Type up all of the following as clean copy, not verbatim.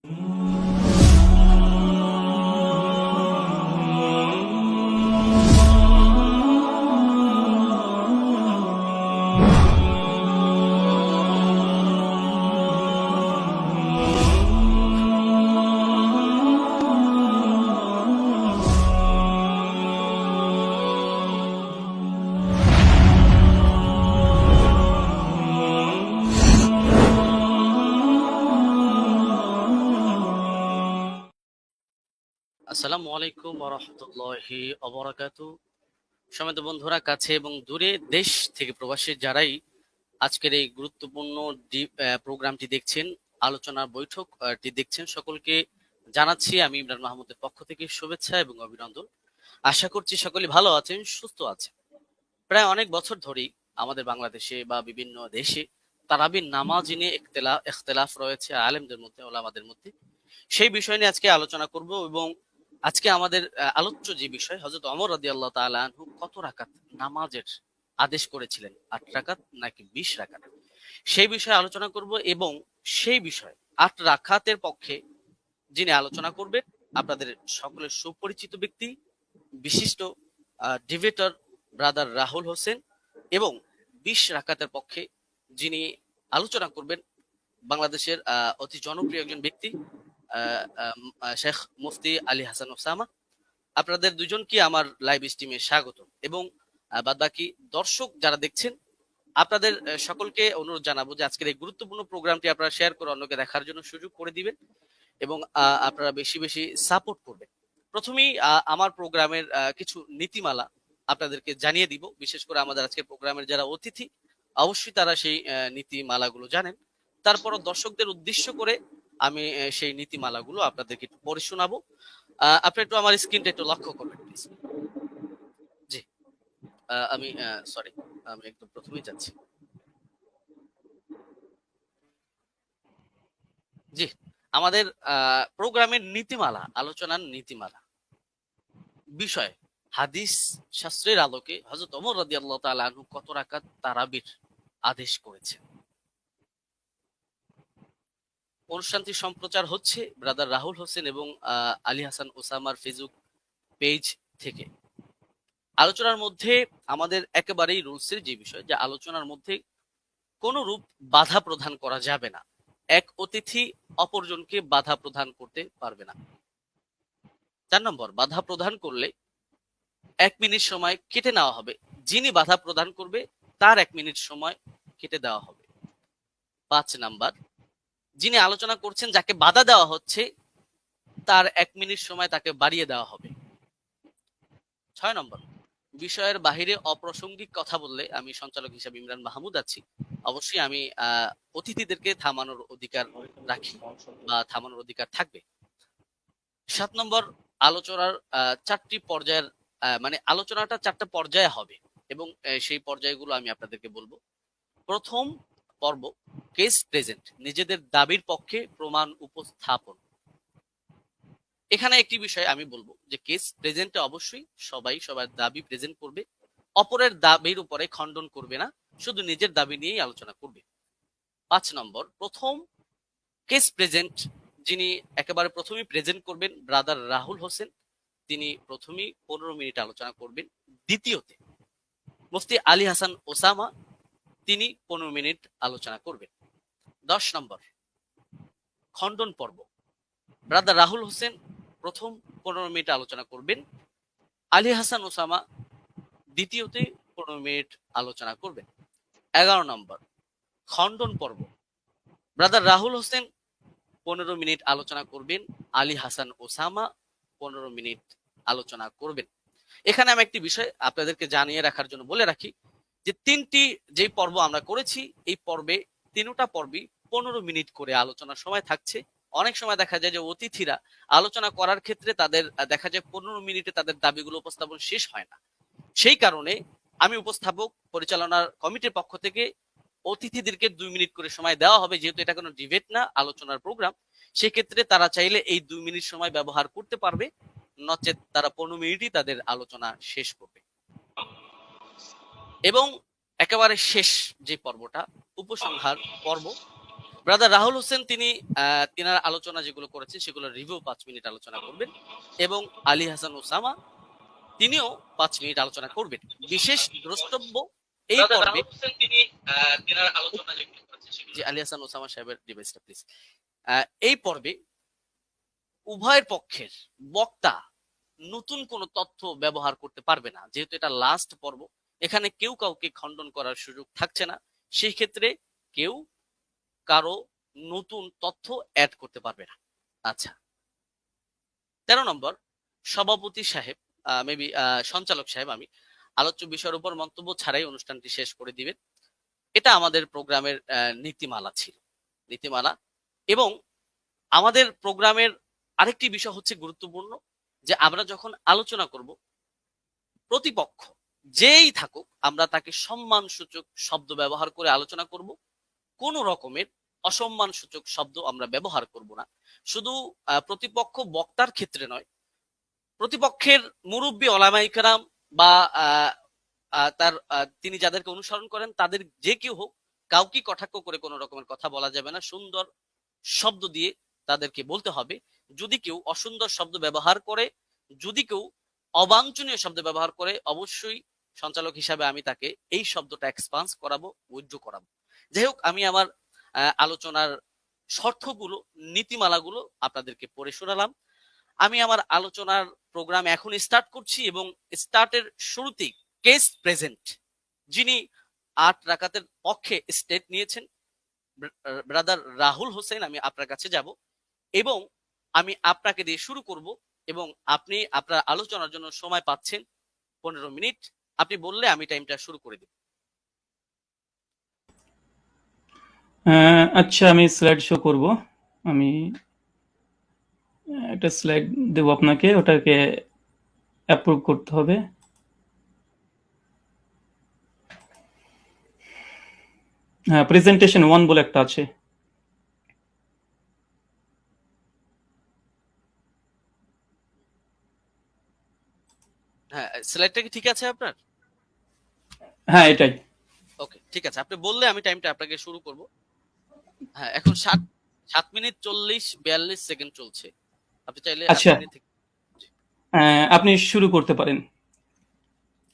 আসসালামু আলাইকুম ওয়া রাহমাতুল্লাহি ওয়া বারাকাতুহু। সম্মানিত বন্ধুরা, কাছে এবং দূরে, দেশ থেকে প্রবাসী যারাই আজকের এই গুরুত্বপূর্ণ প্রোগ্রামটি দেখছেন, আলোচনার বৈঠকটি দেখছেন, সকলকে জানাচ্ছি আমি ইমরান মাহমুদের পক্ষ থেকে শুভেচ্ছা এবং অভিনন্দন। আশা করছি সকলে ভালো আছেন, সুস্থ আছেন। প্রায় অনেক বছর ধরেই আমাদের বাংলাদেশে বা বিভিন্ন দেশে তারাবির নামাজ নিয়ে ইখতিলাফ রয়েছে আলেমদের মধ্যে, ওলামাদের মধ্যে। সেই বিষয় নিয়ে আজকে আলোচনা করব এবং আজকে আমাদের আলোচ্য যে বিষয়, হযরত ওমর রাদিয়াল্লাহু তাআলা আনহু কত রাকাত নামাজের আদেশ করেছিলেন, 8 রাকাত নাকি 20 রাকাত, সেই বিষয়ে আলোচনা করব। এবং সেই বিষয় 8 রাকাতের পক্ষে যিনি আলোচনা করবেন, আপনাদের সকলের সুপরিচিত ব্যক্তি, বিশিষ্ট ডিবেটর ব্রাদার রাহুল হোসেন। এবং 20 রাকাতের পক্ষে যিনি আলোচনা করবেন, বাংলাদেশের অতি জনপ্রিয় একজন ব্যক্তি, শেখ মুফতি আলী হাসান ওসামা। আপনাদের দুজনকে আমার লাইভ স্ট্রিমে স্বাগত। এবং বাদবাকি দর্শক যারা দেখছেন, আপনাদের সকলকে অনুরোধ জানাবো যে আজকের এই গুরুত্বপূর্ণ প্রোগ্রামটি আপনারা শেয়ার করে অন্যকে দেখার জন্য সুযোগ করে দিবেন এবং আপনারা বেশি বেশি সাপোর্ট করবেন। প্রথমেই আমার প্রোগ্রামের কিছু নীতিমালা আপনাদেরকে জানিয়ে দিব। বিশেষ করে আমাদের আজকের প্রোগ্রামের যারা অতিথি, অবশ্যই তারা সেই নীতিমালাগুলো জানেন। তারপরও দর্শকদের উদ্দেশ্য করে আমি সেই নীতিমালাগুলো আপনাদেরকে একটু পড়ে শোনাবো। আপনি একটু আমার স্ক্রিনটা একটু লক্ষ্য করবেন প্লিজ। জি, আমি সরি, আমি একদম প্রথমেই যাচ্ছি। জি, আমাদের প্রোগ্রামের নীতিমালা, আলোচনার নীতিমালা বিষয়, হাদিস শাস্ত্রের আলোকে হযরত ওমর রাদিয়াল্লাহু তাআলা আনহু কত রাকাত তারাবির আদেশ করেছেন। অনুষ্ঠানটি সম্প্রচার হচ্ছে ব্রাদার রাহুল হোসেন এবং আলী হাসান ওসামার ফেসবুক পেজ থেকে। আলোচনার মধ্যে আমাদের একেবারেই রুলসের যে বিষয়, যে আলোচনার মধ্যে কোন রূপ বাধা প্রদান করা যাবে না। এক অতিথি অপরজনকে বাধা প্রদান করতে পারবে না। 4 নম্বর, বাধা প্রদান করলে 1 মিনিট সময় কেটে নেওয়া হবে। যিনি বাধা প্রদান করবে তার 1 মিনিট সময় কেটে দেওয়া হবে। 5 নাম্বার, যিনি আলোচনা করছেন, যাকে বাধা দেওয়া হচ্ছে, তার 1 মিনিট সময় তাকে বাড়িয়ে দেওয়া হবে। 6 নম্বর, বিষয়ের বাহিরে অপ্রাসঙ্গিক কথা বললে, আমি সঞ্চালক হিসেবে ইমরান মাহমুদ আছি, অবশ্যই আমি অতিথিদেরকে থামানোর অধিকার রাখি বা থামানোর অধিকার থাকবে। 7 নম্বর, আলোচনার 4টি পর্যায়ের মানে আলোচনাটা 4টা পর্যায়ে হবে এবং সেই পর্যায়গুলো আমি আপনাদেরকে বলবো। প্রথম পর্ব, কেস প্রেজেন্ট, নিজেদের দাবির পক্ষে প্রমাণ উপস্থাপন। এখানে একটি বিষয় আমি বলবো যে কেস প্রেজেন্টে অবশ্যই সবাই সবার দাবি প্রেজেন্ট করবে, অপরের দাবির উপরে খণ্ডন করবে না, শুধু নিজের দাবি নিয়েই আলোচনা করবে। 5 নম্বর, প্রথম কেস প্রেজেন্ট, যিনি একেবারে প্রথমেই প্রেজেন্ট করবেন, ব্রাদার রাহুল হোসেন, তিনি প্রথমেই 15 মিনিট আলোচনা করবেন। দ্বিতীয়তে মুফতি আলী হাসান ওসামা, তিনি 15 মিনিট আলোচনা করবেন। 10 নম্বর, খণ্ডন পর্ব, ব্রাদার রাহুল হোসেন প্রথম 15 মিনিট আলোচনা করবেন, আলী হাসান ওসামা দ্বিতীয়তে 15 মিনিট আলোচনা করবেন। 11 নম্বর, খণ্ডন পর্ব, ব্রাদার রাহুল হোসেন 15 মিনিট আলোচনা করবেন, আলী হাসান ওসামা 15 মিনিট আলোচনা করবেন। এখানে আমি একটি বিষয় আপনাদেরকে জানিয়ে রাখার জন্য বলে রাখি যে 3টি যে পর্ব আমরা করেছি, এই পর্বে 3টা পর্বই 15 মিনিট করে আলোচনার সময় থাকছে। অনেক সময় দেখা যায় যে অতিথিরা আলোচনা করার ক্ষেত্রে তাদের দেখা যায় 15 মিনিটে তাদের দাবিগুলো উপস্থাপন শেষ হয় না। সেই কারণে আমি উপস্থাপক পরিচালনার কমিটির পক্ষ থেকে অতিথিদেরকে 2 মিনিট করে সময় দেওয়া হবে, যেহেতু এটা কোনো ডিবেট না, আলোচনার প্রোগ্রাম। সেক্ষেত্রে তারা চাইলে এই 2 মিনিট সময় ব্যবহার করতে পারবে, নচেত তারা 15 মিনিটই তাদের আলোচনা শেষ করবে। এবং একেবারে শেষ যে পর্বটা, উপসংহার পর্ব, ব্রাদার রাহুল হোসেন তিনি তিনার আলোচনা যেগুলো করেছেন সেগুলো রিভিউ 5 মিনিট আলোচনা করবেন, এবং আলী হাসান ওসামা তিনিও 5 মিনিট আলোচনা করবেন। বিশেষ দ্রষ্টব্য এই পর্বে তিনি তিনার আলোচনা যেগুলো করেছেন যে আলী হাসান ওসামা সাহেবের ডিভাইসটা প্লিজ। এই পর্বে উভয়ের পক্ষের বক্তা নতুন কোনো তথ্য ব্যবহার করতে পারবে না, যেহেতু এটা লাস্ট পর্ব। এখানে কেউ কাউকে খণ্ডন করার সুযোগ থাকছে না, সেই ক্ষেত্রে কেউ কারো নতুন তথ্য অ্যাড করতে পারবে না। আচ্ছা, 13 নম্বর, সভাপতি সাহেব মেবি সঞ্চালক সাহেব আমি আলোচ্য বিষয়ের উপর মন্তব্য ছাড়াই অনুষ্ঠানটি শেষ করে দিবেন। এটা আমাদের প্রোগ্রামের নীতিমালা ছিল, নীতিমালা। এবং আমাদের প্রোগ্রামের আরেকটি বিষয় হচ্ছে গুরুত্বপূর্ণ, যে আমরা যখন আলোচনা করব, প্রতিপক্ষ যেই থাকুক আমরা তাকে সম্মান সূচক শব্দ ব্যবহার করে আলোচনা করব। কোন রকমের অসম্মান সূচক শব্দ আমরা ব্যবহার করব না। শুধু প্রতিপক্ষ বক্তার ক্ষেত্রে নয়, প্রতিপক্ষের মুরব্বী ওলামায়ে কেরাম বা তার তিনি যাদেরকে অনুসরণ করেন তাদের যে কেউ হোক, কাউকে কটাক্ষ করে কোনো রকমের কথা বলা যাবে না। সুন্দর শব্দ দিয়ে তাদেরকে বলতে হবে। যদি কেউ অসুন্দর শব্দ ব্যবহার করে, যদি কেউ অবাঞ্ছনীয় শব্দ ব্যবহার করে, অবশ্যই সঞ্চালক হিসাবে আমি তাকে এই শব্দটা এক্সপান্স করাবো, উইথড্র করাবো। যাই হোক, আমি আমার আলোচনার শর্তগুলো, নীতিমালাগুলো আপনাদেরকে পড়ে শোনালাম। আমি আমার আলোচনার প্রোগ্রাম এখন স্টার্ট করছি, এবং স্টার্টের শুরুতেই কেস প্রেজেন্ট যিনি 8 রাকাতের পক্ষে স্টেট নিয়েছেন, ব্রাদার রাহুল হোসেন, আমি আপনার কাছে যাব এবং আমি আপনাকে দিয়ে শুরু করব, এবং আপনি আপনার আলোচনার জন্য সময় পাচ্ছেন 15 মিনিট। আপনি বললে আমি টাইমটা শুরু করে দেব। আচ্ছা, আমি স্লাইড শো করব। আমি একটা স্লাইড দেব আপনাকে, ওটাকে অ্যাপ্রুভ করতে হবে। হ্যাঁ, প্রেজেন্টেশন 1 বলে একটা আছে। হ্যাঁ, স্লাইডটা কি ঠিক আছে আপনার? হ্যাঁ, এটাই। ওকে, ঠিক আছে। আপনি বললে আমি টাইমটা আপনাকে শুরু করব। হ্যাঁ, এখন 7 মিনিট 42 সেকেন্ড চলছে। আপনি চাইলে আচ্ছা, আপনি আপনি শুরু করতে পারেন।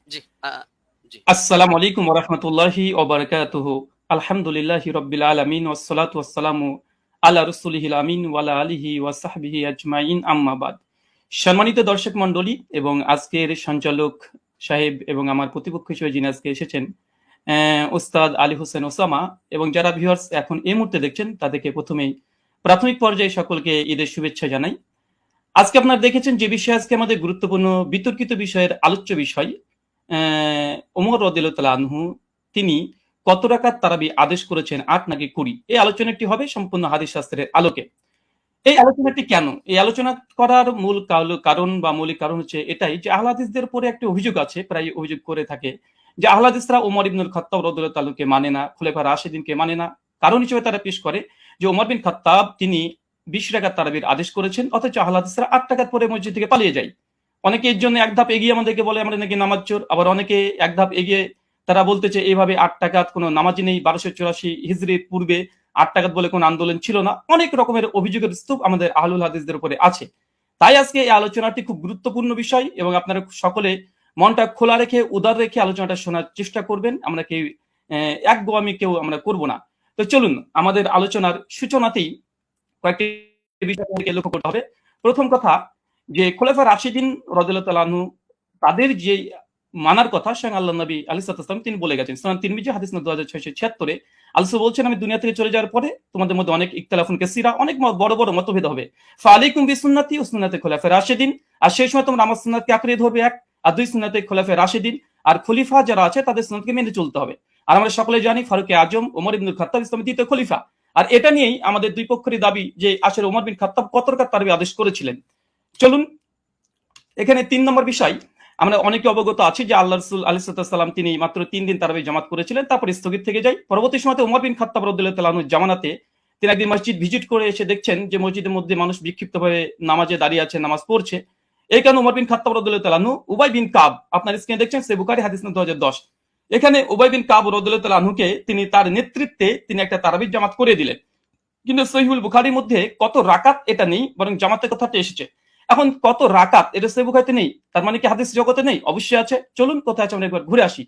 জি জি। আসসালামু আলাইকুম ওয়া রাহমাতুল্লাহি ওয়া বারাকাতুহু। আলহামদুলিল্লাহি রাব্বিল আলামিন ওয়াস সালাতু ওয়াস সালামু আলা রাসূলিহিল আমিন ওয়া আলা আলিহি ওয়া সাহবিহি আজমাইন, আম্মা বাদ। সম্মানিত দর্শক মণ্ডলী এবং আজকের সঞ্চালক সাহেব এবং আমার প্রতিপক্ষ হিসেবে যিনি আজকে এসেছেন, ওস্তাদ আলী হোসেন ওসামা, এবং যারা ভিউয়ার্স এখন এই মুহূর্তে দেখছেন তাদেরকে প্রথমেই প্রাথমিক পর্যায়ে সকলকে ঈদের শুভেচ্ছা জানাই। আজকে আপনারা দেখেছেন যে বিষয় আজকে আমাদের গুরুত্বপূর্ণ বিতর্কিত বিষয়ের আলোচ্য বিষয়, ওমর রাদিয়াল্লাহু তাআলা আনহু তিনি কত রাকাত তারাবি আদেশ করেছেন, 8 নাকি 20? এই আলোচনাটি হবে সম্পূর্ণ হাদিস শাস্ত্রের আলোকে। এই আলোচনাটি কেন? এই আলোচনা করার মূল কারণ বা মৌলিক কারণ হচ্ছে এটাই যে আহলে হাদিসদের উপরে একটা অভিযোগ আছে, প্রায় অভিযোগ করে থাকে যে আহলে হাদিসরা ওমর ইবনুল খাত্তাব রাদিয়াল্লাহু তাআলাকে মানে না, খুলাফা রাশিদিনকে মানে না। কারণ হিসেবে তারা পেশ করে যে ওমর বিন খাত্তাব তিনি 20 রাকাত তারাবির আদেশ করেছেন, অথচ আহলে হাদিসরা 8 রাকাত পরে মসজিদ থেকে পালিয়ে যায়। অনেকে এর জন্য এক ধাপ এগিয়ে আমাদেরকে বলে আমরা নাকি নামাজ চোর, আবার অনেকে এক ধাপ এগিয়ে তারা বলতেছে এইভাবে 8 রাকাত কোনো নামাজই নেই, 1284 হিজরির পূর্বে 8 রাকাত বলে কোনো আন্দোলন ছিল না। অনেক রকমের অভিযোগের স্তূপ আমাদের আহলুল হাদিসদের উপরে আছে। তাই আজকে এই আলোচনাটি খুব গুরুত্বপূর্ণ বিষয়, এবং আপনারা সকলে মনটা খোলা রেখে, উদার রেখে আলোচনাটা শোনার চেষ্টা করবেন। আমরা কেউ একগোয়ামি কেউ আমরা করব না। তো চলুন আমাদের আলোচনার সূচনাতেই কয়েকটি বিষয়কে লক্ষ্য করতে হবে। প্রথম কথা, যে খোলাফা রাশিদিন রাদিয়াল্লাহু তাআলা আনহু তাদের যে মানার কথা স্বয়ং আল্লাহ নবী আলাইহিস সালাম তিনি বলে গেছেন। সুনান তিরমিজি হাদিস নম্বর 2676 আল্লাহ বলছেন, আমি দুনিয়া থেকে চলে যাওয়ার পরে তোমাদের মধ্যে অনেক ইখতিলাফুন কাসীরা, অনেক বড় বড় মতভেদ হবে। ফালাইকুম বিসুন্নতি ওয়া সুন্নাতি খুলাফায়ে রাশিদিন, আর সেই সময় তোমরা আমার সুন্নাতকে আঁকড়ে ধরবে, এক, আর দুই, সুন্নাতে খুলাফায়ে রাশিদিন, আর খলিফা যারা আছে তাদের সুন্নাতকে মেনে চলতে হবে। আর আমরা সকলে জানি ফারুক আজম ওমর ইবনুল খাত্তাব ইসলামের দ্বিতীয় খলিফা। আর এটা নিয়েই আমাদের দুই পক্ষেরই দাবি যে আসলে ওমর বিন খাত্তাব কত রাকাত তারাবি আদেশ করেছিলেন। চলুন এখানে 3 নম্বর বিষয়, আমরা অনেকে অবগত আছি যে আল্লাহ রাসূল আলাইহিস সালাম তিনি মাত্র 3 দিন তারাবি জামাত করেছিলেন, তারপর স্থগিত থেকে যায়। পরবর্তী সময়তে ওমর বিন খাত্তাব রাদিয়াল্লাহু তাআলা আনহু জামানাতে তিনি একদিন মসজিদ ভিজিট করে এসে দেখছেন যে মসজিদের মধ্যে মানুষ বিক্ষিপ্তভাবে নামাজে দাঁড়িয়ে আছে, নামাজ পড়ছে। এই কারণে ওমর বিন খাত্তাব রাদিয়াল্লাহু তাআলা আনহু উবাই বিন কাব, আপনার স্ক্রিনে দেখছেন সহিহ বুখারী হাদিস নম্বর 2010, এখানে উবাই বিন কাব রাদিয়াল্লাহু তাআলা আনহুকে তিনি তার নেতৃত্বে তিনি একটা তারাবির জামাত করে দিলেন। কিন্তু সহিহুল বুখারীর মধ্যে কত রাকাত এটা নেই, বরং জামাতের কথাটা এসেছে। এখন কত রাকাত এটা সহিহ বুখারীতে নেই, তার মানে কি হাদিস জগতে নেই? অবশ্যই আছে। চলুন কোথায় আছে আমরা একবার ঘুরে আসি।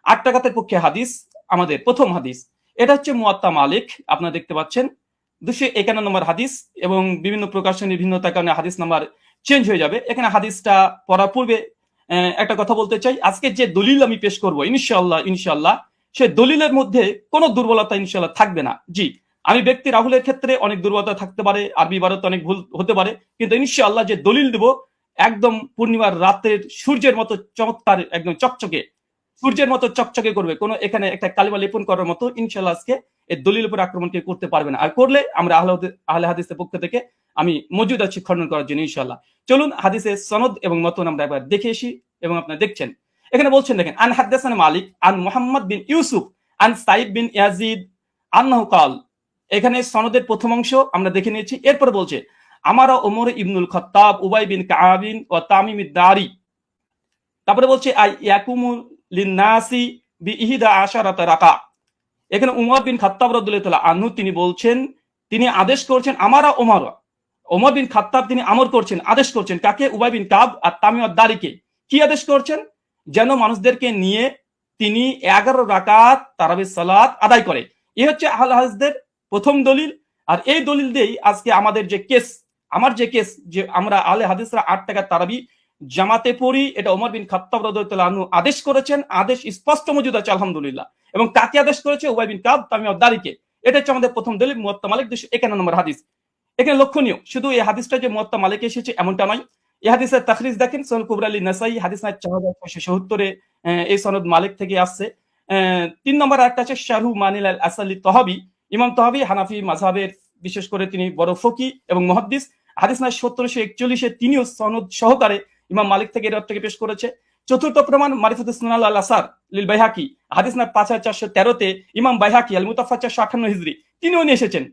8 রাকাতের পক্ষে হাদিস, আমাদের প্রথম হাদিস, এটা হচ্ছে মুয়াত্তা মালিক, আপনারা দেখতে পাচ্ছেন 251 নম্বর হাদিস, এবং বিভিন্ন প্রকাশনের ভিন্নতার কারণে হাদিস নাম্বার চেঞ্জ হয়ে যাবে। এখানে হাদিসটা পড়ার পূর্বে একটা কথা বলতে চাই, আজকে যে দলিল আমি পেশ করব ইনশাআল্লাহ সে দলিলের মধ্যে কোনো দুর্বলতা ইনশাআল্লাহ থাকবে না। জি, আমি ব্যক্তি রাহুলের ক্ষেত্রে অনেক দুর্বলতা থাকতে পারে, আরবি ইবারতে অনেক ভুল হতে পারে, কিন্তু ইনশাআল্লাহ যে দলিল দেব একদম পূর্ণিমার রাতের সূর্যের মতো চমৎকার, একদম চকচকে, সূর্যের মতো চকচকে করবে, কোনো এখানে একটা কালিমা লেপন করার মতো ইনশাআল্লাহ আজকে এই দলিল উপর আক্রমণ কেউ করতে পারবে না। আর করলে আমরা আহলে হাদিসের পক্ষ থেকে আমি মজুদ আছি খণ্ডন করার জন্য ইনশাআল্লাহ। চলুন হাদিসের সনদ এবং মতন আমরা একবার দেখে আসি, এবং আপনারা দেখছেন এখানে বলছেন, দেখেন, আন হাদাসানা মালিক আন মুহাম্মদ বিন ইউসুফ আন সাইদ বিন ইয়াজিদ আন্নাহু কাল। এখানে সনদের প্রথম অংশ আমরা দেখে নিয়েছি। এরপর বলছে, আমারা ওমর ইবনুল খাত্তাব উবাই বিন কাআবিন ও তামিম দারি। তারপরে বলছে আই ইয়াকুমু লিন্নাসি বি ইহদা আশারাতা রাকা। এখানে উমর বিন খাত্তাব রাদিয়াল্লাহু তাআলা আনহু তিনি বলছেন, তিনি আদেশ করছেন, আমারা ওমর বিন খাত্তাব তিনি আমর করছেন, আদেশ করছেন কাকে? উবাই বিন কাব আর তামিম দারিকে। কি আদেশ করছেন? যেন মানুষদেরকে নিয়ে তিনি 11 রাকাত তারাবির সালাত আদায় করে। এই হচ্ছে আহলে হাদিসদের প্রথম দলিল। আর এই দলিল দিয়েই আজকে আমাদের যে কেস, আমার যে কেস, যে আমরা আহলে হাদিসরা 8 রাকাত তারাবি জামাতে পড়ি, এটা ওমর বিন খাত্তাব রাদিয়াল্লাহু আনহু আদেশ করেছেন, আদেশ স্পষ্ট মজুদ আছে আলহামদুলিল্লাহ। এবং কাকে আদেশ করেছে? উবাই বিন কাব তামিম দারিকে। এটা হচ্ছে আমাদের প্রথম দলিল, মুয়াত্তা মালিক 251 নম্বর হাদিস। এখানে লক্ষণীয় শুধু এই হাদিসটা যে মুয়াত্তা মালিকে এসেছে এমনটা নয়, এই হাদিসের তাখরিজ দেখেন সহিহ কুবরা লিন-নাসাই হাদিস নাম্বার 4677 এই সনদ মালিক থেকে আসছে। 3 নম্বর আরেকটা আছে শারহু মানিল আল আসালি তহাবি। ইমাম তহাবি হানাফি মাযহাবের, বিশেষ করে তিনি বড় ফকি এবং মুহাদ্দিস। হাদিস নাম্বার 1741 তিনিও সনদ সহকারে ইমাম মালিক থেকে এর থেকে পেশ করেছে। চতুর্থ প্রমাণ মারিফাতুস সুনান আল আসার লিল বাইহাকি, হাদিস নাম্বার 5413 তে ইমাম বাইহাকি আল মুতাফা 458 হিজরি তিনিও নিয়ে এসেছেন।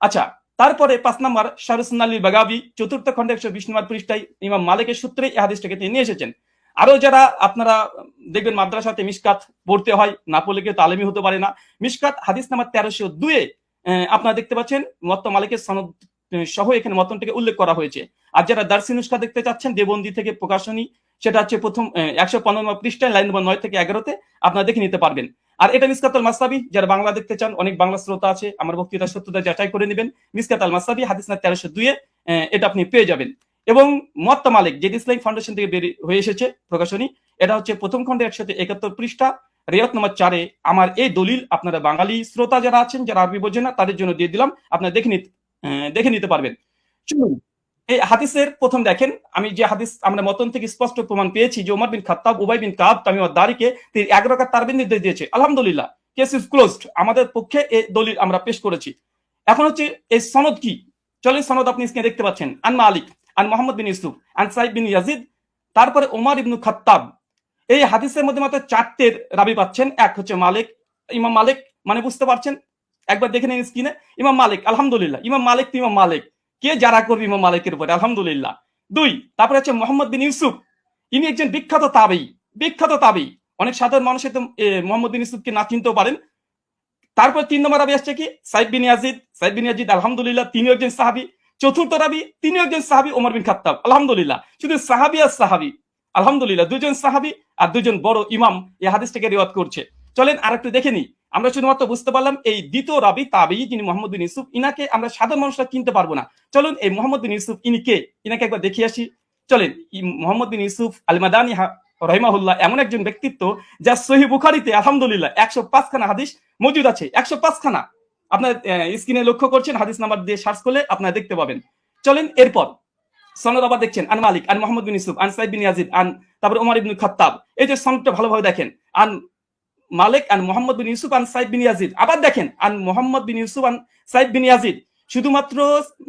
আচ্ছা, তারপরে 5 নম্বর শারহ সুন্নান লিল বাগাবি, চতুর্থ খণ্ডে 120 নম্বর পৃষ্ঠায় ইমাম মালিকের সূত্রে এই হাদিসটাকে তিনি নিয়ে এসেছেন। আরো যারা আপনারা দেখবেন মাদ্রাসাতে মিশকাত পড়তে হয়, না পড়লে কেউ তালিমি হতে পারে না। মিশকাত হাদিস নাম্বার 1302 আপনারা দেখতে পাচ্ছেন মুয়াত্তা মালিকের সনদ সহ এখানে মতনটাকে উল্লেখ করা হয়েছে। আর যারা দারসি নুসখা দেখতে চাচ্ছেন দেবন্দি থেকে প্রকাশনী, সেটা হচ্ছে প্রথম 115 নম্বর পৃষ্ঠায় লাইন নম্বর 9 থেকে 11 আপনারা দেখে নিতে পারবেন। আর এটা মিসকাত আল মাসনাবি, যারা বাংলা দেখতে চান, অনেক বাংলা শ্রোতা আছে, আমার বক্তৃতার সত্যতা যাচাই করে নেবেন। মিসকাত আল মাসনাবি হাদিস নাম্বার 1302 এটা আপনি পেয়ে যাবেন। এবং মুয়াত্তা মালিক যেটি ইসলামিক ফাউন্ডেশন থেকে বের হয়ে এসেছে প্রকাশনী, এটা হচ্ছে প্রথম খণ্ডে 171 পৃষ্ঠা, রিয়াত নম্বর 4 আমার এই দলিল আপনারা বাঙালি শ্রোতা যারা আছেন, যারা আরবি বোঝেন না, তাদের জন্য দিয়ে দিলাম, আপনারা দেখে নিতে পারবেন। চলুন এই হাদিসের প্রথম দেখেন, আমি যে হাদিস আমরা মতন থেকে স্পষ্ট প্রমাণ পেয়েছি যে ওমর বিন খাত্তাব উবাই বিন কাব তামিম দারিকে তিনি 11 রাকাত তারাবির নির্দেশ দিয়েছে। আলহামদুলিল্লাহ, কেস ইজ ক্লোজড, আমাদের পক্ষে এই দলিল আমরা পেশ করেছি। এখন হচ্ছে এই সনদ কি, চলেন সনদ আপনি স্ক্রিনে দেখতে পাচ্ছেন। আন মালিক আন মুহাম্মদ বিন ইউসুফ আন সাইদ বিন ইয়াজিদ, তারপরে ওমর ইবনু খাত্তাব। এই হাদিসের মধ্যে মাত্র 4টে রাবি পাচ্ছেন। এক হচ্ছে মালিক, ইমাম মালিক, মানে বুঝতে পারছেন, একবার দেখে নিন স্ক্রিনে, ইমাম মালিক। আলহামদুলিল্লাহ, ইমাম মালিক তো ইমাম মালিক, কে যারা করবে ইমাম মালিকের উপরে, আলহামদুলিল্লাহ। 2, তারপরে হচ্ছে মোহাম্মদ বিন ইউসুফ, ইনি একজন বিখ্যাত তাবেঈ। অনেক সাধারণ মানুষ তো মোহাম্মদ বিন ইউসুফকে না চিনতেও পারেন। তারপর 3 নম্বর রাবি আসছে কি? সাইদ বিন ইয়াজিদ, আলহামদুলিল্লাহ, তিনিও একজন সাহাবী। চতুর্থ রাবি, তিনিও একজন সাহাবী, ওমর বিন খাত্তাব। আলহামদুলিল্লাহ, শুধু সাহাবী আর সাহাবী, আলহামদুলিল্লাহ, দুজন সাহাবী আর দুজন বড় ইমাম এই হাদিসটাকে রিওয়ায়াত করছে। চলেন আর একটু দেখে নিই। আমরা শুধুমাত্র বুঝতে পারলাম এই দ্বিতীয় রাবি তাবেঈ যিনি মোহাম্মদ বিন ইউসুফ, ইনাকে আমরা সাধারণ মানুষরা চিনতে পারবো না। চলুন এই মোহাম্মদ বিন ইউসুফ ইনি কে, ইনাকে একবার দেখিয়ে আসি। চলেন, মোহাম্মদ বিন ইউসুফ আল মাদানী রাহিমাহুল্লাহ এমন একজন ব্যক্তিত্ব যা সহিহ বুখারীতে আলহামদুলিল্লাহ 105 খানা হাদিস মজুদ আছে। 105 খানা আপনার স্ক্রিনে লক্ষ্য করছেন, হাদিস নাম্বার দিয়ে সার্চ করলে আপনারা দেখতে পাবেন। চলেন এরপর সনদ আবার দেখছেন, আন মালিক আন মুহাম্মদ বিন ইউসুফ আন সাইদ বিন ইয়াজিদ আন, তারপর ওমর ইবনে খাত্তাব। এই যে সনদটা ভালোভাবে দেখেন, আন মালিক আন মুহাম্মদ বিন ইউসুফ আন সাইদ বিন ইয়াজিদ। আবার দেখেন আন মুহাম্মদ বিন ইউসুফ আন সাইদ বিন ইয়াজিদ। শুধুমাত্র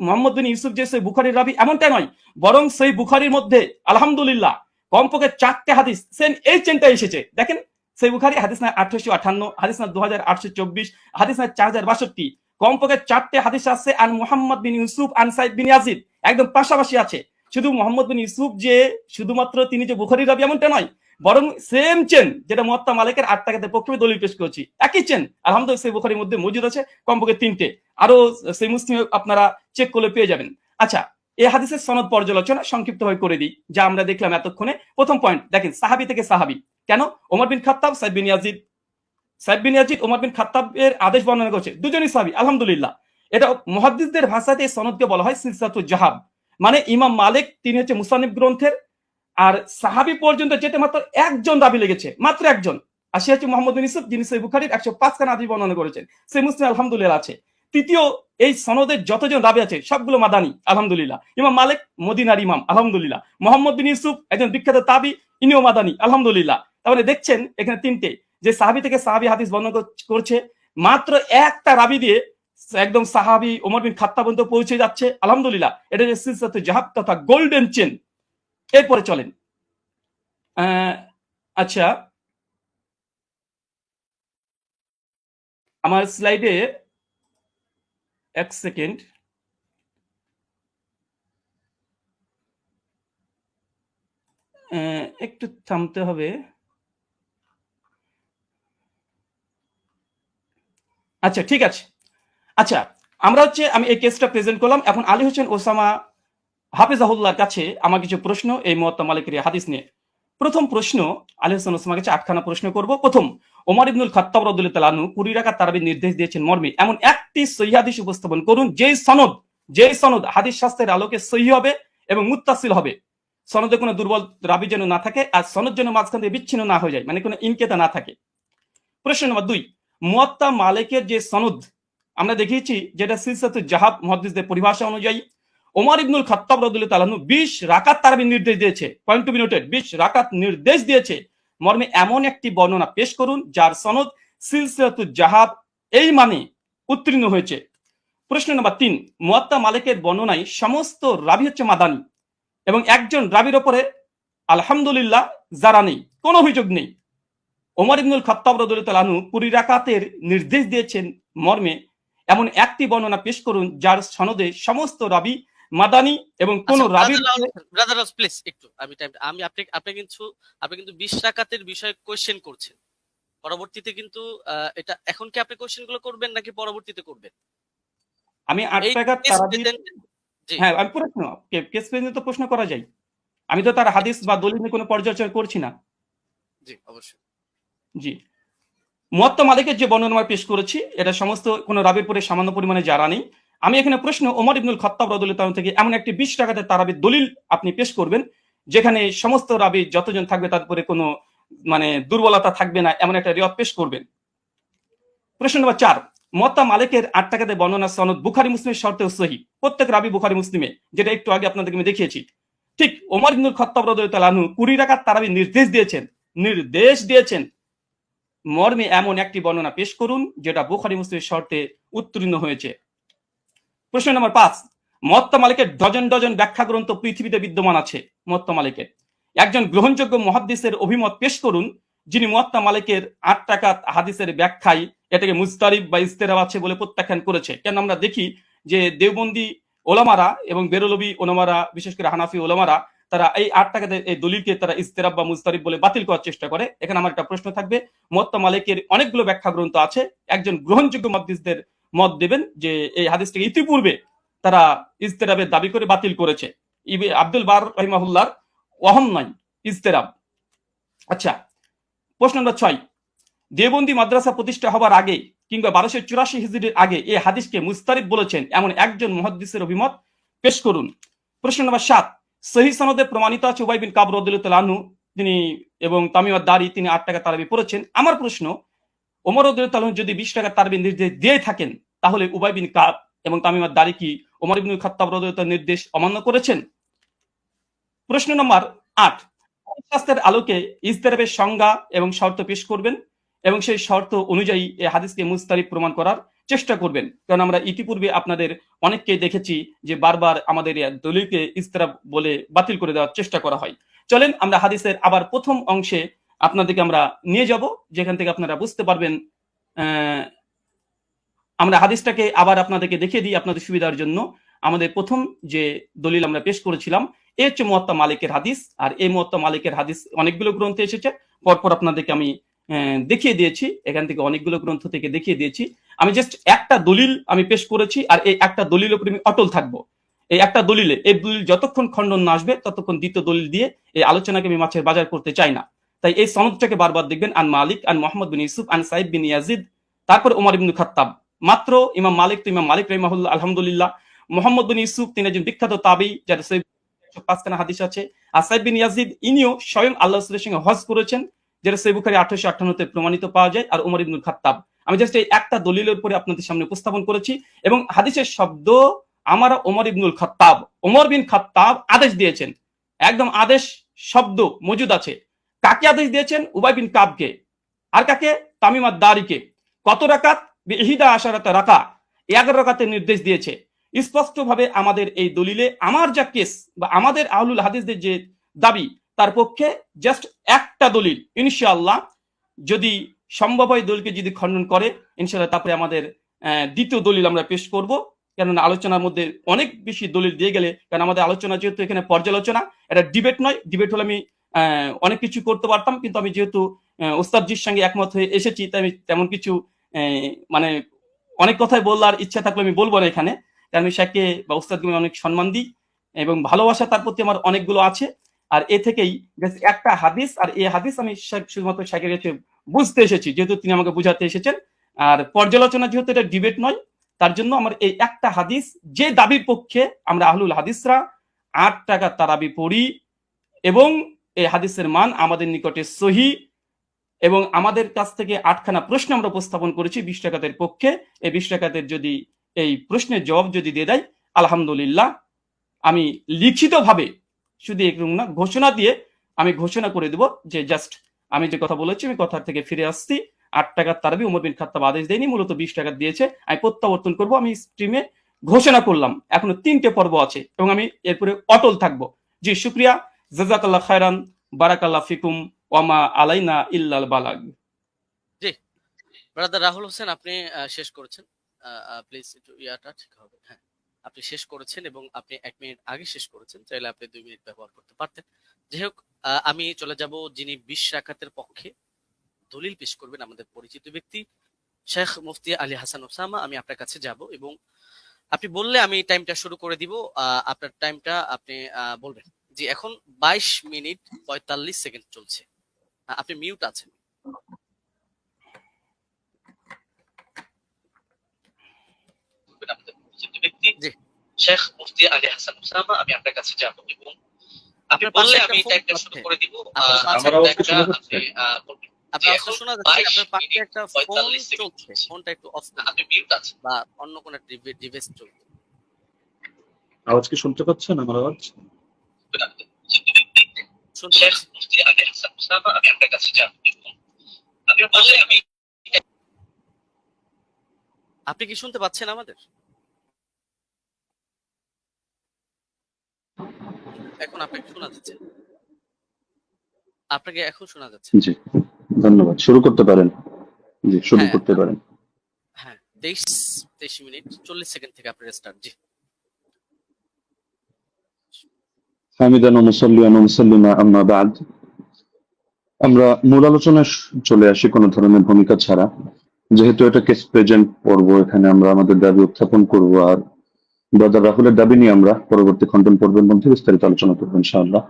মুহাম্মদ বিন ইউসুফ যে সহিহ বুখারীর রাবি এমনটা নয়, বরং সহিহ বুখারীর মধ্যে আলহামদুলিল্লাহ কমপক্ষে 4টে হাদিস সেম এই চেনটা এসেছে। দেখেন সহিহ বুখারী হাদিস না 1858, হাদিস না 2824, হাদিস না 4062, কমপক্ষে 4টে হাদিস আছে আন মুহাম্মদ বিন ইউসুফ আন সাইদ বিন ইয়াজিদ, একদম পাশাপাশি আছে। শুধু মুহাম্মদ বিন ইউসুফ যে শুধুমাত্র তিনি যে বুখারীর রাবি এমনটা নয়, বরং সেম চেন যেটা মুয়াত্তা মালিকের 8 রাকাতের পক্ষে দলিল পেশ করেছি, একই চেন আলহামদুলিল্লাহ সহিহ বুখারীর মধ্যে মজুদ আছে কমপক্ষে 3টে। আরো সেই মুসলিমে আপনারা চেক করলে পেয়ে যাবেন। আচ্ছা, এই হাদিসের সনদ পর্যালোচনা সংক্ষিপ্তভাবে করে দিই, যা আমরা দেখলাম এতক্ষণে। প্রথম পয়েন্ট দেখেন, সাহাবী থেকে সাহাবী। কেন? ওমর বিন খাত্তাব, সাইদ বিন ইয়াজিদ। সাইদ বিন ইয়াজিদ ওমর বিন খাত্তাবের আদেশ বর্ণনা করছে, দুজনই সাহাবী, আলহামদুলিল্লাহ। এটা মুহাদ্দিসদের ভাষাতে এই সনদকে বলা হয় সিলসিলাতুল জাহাব। মানে ইমাম মালিক তিনি হচ্ছে মুসান্নিফ গ্রন্থের, আর সাহাবী পর্যন্ত যেতে মাত্র একজন রাবী লেগেছে, মাত্র একজন। আর সে হচ্ছে মুহাম্মদ বিন ইউসুফ, যিনি সহিহ বুখারীর 105 খানা হাদিস বর্ণনা করেছেন। সেই মুসলিম আলহামদুলিল্লাহ আছে। তৃতীয়, এই সনদের যতজন রাবী আছে সবগুলো মাদানী, আলহামদুলিল্লাহ। ইমাম মালিক মদিনার ইমাম, আলহামদুলিল্লাহ। মুহাম্মদ বিন ইউসুফ একজন বিখ্যাত তাবি, ইনিও মাদানী, আলহামদুলিল্লাহ। তাহলে দেখছেন এখানে তিনটে, যে সাহাবী থেকে সাহাবী হাদিস বর্ণনা করছে, মাত্র একটা রাবী দিয়ে একদম সাহাবী ওমর বিন খাত্তাব পর্যন্ত পৌঁছে যাচ্ছে, আলহামদুলিল্লাহ। এটা যে সিলসিলাতুল জাহাব তথা গোল্ডেন চেন। এরপরে চলেন, আচ্ছা, আমার স্লাইডে এক সেকেন্ড, একটু থামতে হবে। আচ্ছা, ঠিক আছে। আচ্ছা, আমরা হচ্ছে আমি এই কেসটা প্রেজেন্ট করলাম। এখন আলী হোসেন ওসামা হাফিজাহুল্লাহর কাছে আমার কিছু প্রশ্ন এই মুয়াত্তা মালিকের হাদিস নিয়ে। প্রথম প্রশ্ন, আলী হোসেন ওসামার কাছে 8খানা প্রশ্ন করব। প্রথম, ওমর ইবনুল খাত্তাব রাদিয়াল্লাহু তাআলা আনহু 20 রাকাত তারাবির নির্দেশ দিয়েছেন মর্মে এমন একটি সহিহ হাদিস উপস্থাপন করুন যেই সনদ হাদিস শাস্ত্রের আলোকে সহিহ হবে এবং মুত্তাসিল হবে। সনদে কোনো দুর্বল রাবী যেন না থাকে, আর সনদ যেন মাঝখান থেকে বিচ্ছিন্ন না হয়ে যায়, মানে কোনো ইনকেতা না থাকে। প্রশ্ন নম্বর 2, মুয়াত্তা মালিকের যে সনদ আমরা দেখিয়েছি, যেটা সিলসিলাতুল জাহাব মুহাদ্দিসদের পরিভাষা অনুযায়ী ওমর ইবনুল খাত্তাব রাদিয়াল্লাহু তাআলা 20 রাকাত তারাবির নির্দেশ দিয়েছে। পয়েন্ট টু বি নোটেড, 20 রাকাত নির্দেশ দিয়েছে মর্মে এমন একটি বর্ণনা পেশ করুন যার সনদ সিলসিলাতুল জাহাব এই মানে উত্তীর্ণ হয়েছে। প্রশ্ন নম্বর 3, মুয়াত্তা মালিকের বর্ণনায় সমস্ত রাবী হচ্ছে মাদানী এবং একজন রাবীর ওপরে আলহামদুলিল্লাহ যারা নেই, কোনো অভিযোগ নেই। ওমর ইবনুল খাত্তাব রাদিয়াল্লাহু তাআলা আনহু 20 রাকাতের নির্দেশ দিয়েছেন মর্মে এমন একটি বর্ণনা পেশ করুন যার সনদে সমস্ত রাবী মাদানী এবং কোন রাবীর ব্রাদার প্লিজ একটু আমি আপনি কিন্তু 20 রাকাতের বিষয়ে কোশ্চেন করছেন। পরবর্তীতে কিন্তু এটা এখন কি আপনি কোশ্চেন গুলো করবেন নাকি পরবর্তীতে করবেন? আমি 8 রাকাত তারাবি, হ্যাঁ আমি প্রশ্ন কেস পেজে তো প্রশ্ন করা যায়। আমি তো তার হাদিস বা দলিল নিয়ে কোনো পর্যালোচনা করছি না। জি অবশ্যই। জি, মুয়াত্তা মালিকের যে বর্ণনা পেশ করেছি এটা সমস্ত কোন রাবীর পরে সামান্য পরিমাণে জারা নেই। আমি এখানে প্রশ্ন, ওমর ইবনুল খাত্তাব রাদিয়াল্লাহু তাআলা থেকে এমন একটি 20 রাকাতের তারাবির দলিল আপনি পেশ করবেন যেখানে সমস্ত রাবী যতজন থাকবে তার পরে কোনো মানে দুর্বলতা থাকবে না, এমন একটা রিওয়ায়াত পেশ করবেন। প্রশ্ন নম্বর 4, মুয়াত্তা মালিকের 8 রাকাতের বর্ণনা সনদ বুখারী মুসলিমের শর্তে সহিহ। প্রত্যেক রাবী বুখারী মুসলিমে, যেটা একটু আগে আপনাদেরকে আমি দেখিয়েছি। ঠিক ওমর ইবনুল খাত্তাব রাদিয়াল্লাহু তাআলা আনহু 20 রাকাত তারাবির নির্দেশ দিয়েছেন মর্মে এমন একটি বর্ণনা পেশ করুন যেটা বুখারী মুসলিমের শর্তে উত্তীর্ণ হয়েছে। প্রশ্ন নম্বর 5, মুয়াত্তা মালিকের ডজন ডজন ব্যাখ্যা গ্রন্থ পৃথিবীতে বিদ্যমান আছে। মুয়াত্তা মালিকের একজন গ্রহণযোগ্য মুহাদ্দিসের অভিমত পেশ করুন যিনি মুয়াত্তা মালিকের 8 রাকাত হাদিসের ব্যাখ্যায় এটাকে মুজতারিব বা ইস্তেরাব আছে বলে প্রত্যাখ্যান করেছে। কেন আমরা দেখি যে দেওবন্দি ওলামারা এবং বেরলভী ওলামারা, বিশেষ করে হানাফি ওলামারা, তারা এই 8 টাকাতে এই দলিলকে তারা ইস্তেরাব বা মুজতারিব বলে বাতিল করার চেষ্টা করে। এখানে আমার একটা প্রশ্ন থাকবে, মুয়াত্তা মালিকের অনেকগুলো ব্যাখ্যা গ্রন্থ আছে, একজন গ্রহণযোগ্য মুহাদ্দিসদের মত দেবেন যে এই হাদিসটাকে ইতিপূর্বে তারা ইস্তেরাবের দাবি করে বাতিল করেছে। আব্দুল বার রাহিমাহুল্লাহর ওয়াহম নয় ইস্তেরাব। আচ্ছা, প্রশ্ন নম্বর 6, দেওবন্দি মাদ্রাসা প্রতিষ্ঠা হবার আগে কিংবা 1284 হিজরির আগে এই হাদিসকে মুস্তারিব বলেছেন এমন একজন মুহাদ্দিসের অভিমত পেশ করুন। প্রশ্ন নম্বর 7, সহিহ সনদে প্রমাণিত আছে উবাই বিন কাব রাদিয়াল্লাহু তাআলা আনহু তিনি এবং তামিম আদ-দারি তিনি 8 টাকা তারাবি পড়েছেন। আমার প্রশ্ন, ওমর রাদিয়াল্লাহু তাআলা যদি 20 টাকা তারাবির নির্দেশ দিয়ে থাকেন তাহলে উবাই বিন কাব এবং তামিম আদ-দারি কি ওমর ইবনুল খাত্তাব রাদিয়াল্লাহু তাআলার নির্দেশ অমান্য করেছেন? প্রশ্ন নম্বর 8, শাস্ত্রের আলোকে ইস্তেরাবের সংজ্ঞা এবং শর্ত পেশ করবেন এবং সেই শর্ত অনুযায়ী এই হাদিসকে মুস্তারিব প্রমাণ করার চেষ্টা করবেন। কারণ আমরা ইতিপূর্বে আপনাদের অনেককে দেখেছি যে বারবার আমাদের দলিলকে ইস্তেরাব বলে বাতিল করে দেওয়ার চেষ্টা করা হয়। চলেন আমরা হাদিসের আবার প্রথম অংশে আপনাদেরকে আমরা নিয়ে যাব, যেখান থেকে আপনারা বুঝতে পারবেন। আমরা হাদিসটাকে আবার আপনাদেরকে দেখিয়ে দিই আপনাদের সুবিধার জন্য। আমাদের প্রথম যে দলিল আমরা পেশ করেছিলাম এ হচ্ছে মুয়াত্তা মালিকের হাদিস, আর এই মুয়াত্তা মালিকের হাদিস অনেকগুলো গ্রন্থে এসেছে, পরপর আপনাদেরকে আমি দেখিয়ে দিয়েছি, এখান থেকে অনেকগুলো গ্রন্থ থেকে দেখিয়ে দিয়েছি। আমি জাস্ট একটা দলিল আমি পেশ করেছি, আর এই একটা দলিলের উপরে আমি অটল থাকবো। এই একটা দলিলে, এই দলিল যতক্ষণ খণ্ডন না আসবে ততক্ষণ দ্বিতীয় দলিল দিয়ে এই আলোচনাকে আমি মাছের বাজার করতে চাই না। তাই এই সনদটাকে বারবার দেখবেন, আন মালিক আন মোহাম্মদ বিন ইউসুফ আন সাইদ বিন ইয়াজিদ, তারপর ওমর ইবনে খাত্তাব। মাত্র ইমাম মালিক তো ইমাম মালিক রাহিমাহুল্লাহ, আলহামদুলিল্লাহ। মোহাম্মদ বিন ইউসুফ তিনি একজন বিখ্যাত তাবী, যার 105খানা হাদিস আছে। আর সাইদ বিন ইয়াজিদ ইনিও স্বয়ং আল্লাহ রাসূলের সঙ্গে হজ করেছেন, যেটা সহিহ বুখারী 1858 প্রমাণিত পাওয়া যায়। আর ওমর ইবনে খাত্তাব। আমি জাস্ট এই একটা দলিলের উপরে আপনাদের সামনে উপস্থাপন করেছি, এবং হাদিসের শব্দ আমার ওমর ইবনুল খাত্তাব, ওমর বিন খাত্তাব আদেশ দিয়েছেন, একদম আদেশ শব্দ মজুদ আছে। কাকে আদেশ দিয়েছেন? উবাই বিন কাবকে। আর কাকে? তামিম আদ-দারিকে। কত রাকাত? বিহিদা আশারাতা রাকা, 11 রাকাতের নির্দেশ দিয়েছে। স্পষ্টভাবে আমাদের এই দলিলে আমার যা কেস বা আমাদের আহলুল হাদিসদের যে দাবি, তার পক্ষে জাস্ট একটা দলিল, ইনশাআল্লাহ যদি সম্ভব হয় দলিলকে যদি খণ্ডন করে, ইনশাআল্লাহ তারপরে আমাদের দ্বিতীয় দলিল আমরা পেশ করব। কেননা আলোচনার মধ্যে অনেক বেশি দলিল দিয়ে গেলে, কারণ আমাদের আলোচনা যেহেতু এখানে পর্যালোচনা, এটা ডিবেট নয়। ডিবেট হলে আমি অনেক কিছু করতে পারতাম, কিন্তু আমি যেহেতু ওস্তাদজির সঙ্গে একমত হয়ে এসেছি, তাই আমি তেমন কিছু মানে অনেক কথাই বলার ইচ্ছা থাকলে আমি বলবো না এখানে, কারণ আমি শেখকে বা ওস্তাদকে আমি অনেক সম্মান দিই এবং ভালোবাসা তার প্রতি আমার অনেকগুলো আছে। আর এ থেকেই একটা হাদিস, আর এই হাদিস আমি শুধুমাত্র শেখের কাছে বুঝতে এসেছি, যেহেতু তিনি আমাকে বুঝাতে এসেছেন। আর পর্যালোচনা যেহেতু এটা ডিবেট নয়, তার জন্য আমার এই একটা হাদিস, যে দাবির পক্ষে আমরা আহলুল হাদিসরা 8 টাকা তারাবি পড়ি, এবং এই হাদিসের মান আমাদের নিকটে সহি, এবং আমাদের কাছ থেকে 8খানা প্রশ্ন আমরা উপস্থাপন করেছি 20 টাকাতের পক্ষে। এই 20 টাকাতের যদি এই প্রশ্নের জবাব যদি দিয়ে দেয়, আলহামদুলিল্লাহ আমি লিখিতভাবে, শুধু এরকম না, ঘোষণা দিয়ে আমি ঘোষণা করে দেব যে জাস্ট আমি যে কথা বলেছি আমি কথা থেকে ফিরে আসছি। 8 টাকার তারাবি ওমর বিন খাত্তাব আদেশ দেয়নি, মূলত 20 টাকা দিয়েছে। আমি প্রত্যাবর্তন করব, আমি স্ট্রিমে ঘোষণা করলাম। এখনো 3টে পর্ব আছে এবং আমি এরপরে অটল থাকবো। জি, শুকরিয়া, জাযাকাল্লাহ খায়রান, বারাকাল্লাহ ফিকুম, ওয়ামা আলাইনা ইল্লাল বালাগ। জি, ব্রাদার রাহুল হোসেন, আপনি শেষ করেছেন। প্লিজ একটু ইয়াটা ঠিক হবে। হ্যাঁ, আপনি শেষ করেছেন এবং আপনি 1 মিনিট আগে শেষ করেছেন, চাইলে আপনি 2 মিনিট ব্যবহার করতে পারতেন। যাই হোক, আমি চলে যাব যিনি 20 রাকাতের পক্ষে দলিল পেশ করবেন, আমাদের পরিচিত ব্যক্তি শেখ মুফতি আলী হাসান ওসামা। আমি আপনার কাছে যাব এবং আপনি বললে আমি টাইমটা শুরু করে দিব। আপনার টাইমটা আপনি বলবেন। জি, এখন 22 মিনিট 45 সেকেন্ড চলছে। আপনি মিউট আছেন। জি, শেখ মুফতি আলী হাসান ওসামা, আমি আপনার কাছে যাব এবং আপনি বললে আমি টাইমটা শুরু করে দিব। আমার আওয়াজ কি শোনা যাচ্ছে? আপনার আওয়াজ শোনা যাচ্ছে। আপনার পাশে একটা ফোন চলছে, ফোনটা একটু অফ করুন, আপনি মিউট আছেন বা অন্য কোনো ডিভাইস চলছে। আওয়াজ কি শুনতে পাচ্ছেন আমার আওয়াজ? শুনতে পাচ্ছি। আমি আপনার কাছে যাব। আপনি বললে আমি, আপনি কি শুনতে পাচ্ছেন আমাদের? এখন আপনাকে শোনা যাচ্ছে। আপনাকে এখন শোনা যাচ্ছে। জি, ধন্যবাদ। শুরু করতে পারেন। জি, শুরু হ্যাঁ, করতে পারেন। হ্যাঁ, 23 মিনিট 40 সেকেন্ড থেকে আপনার স্টার্ট। জি, হামিদান ওয়া মুসাল্লিয়ান ওয়া মুসাল্লিমা আম্মা বাদ। আমরা মূল আলোচনায় চলে আসি কোনো ধরনের ভূমিকা ছাড়া। যেহেতু এটা কেস প্রেজেন্ট পর্ব, এখানে আমরা আমাদের দাবি উত্থাপন করব, আর ব্রাদার রাহুলের দাবি নিয়ে আমরা পরবর্তী খণ্ডন পর্বের মধ্যে বিস্তারিত আলোচনা করবো ইনশাআল্লাহ।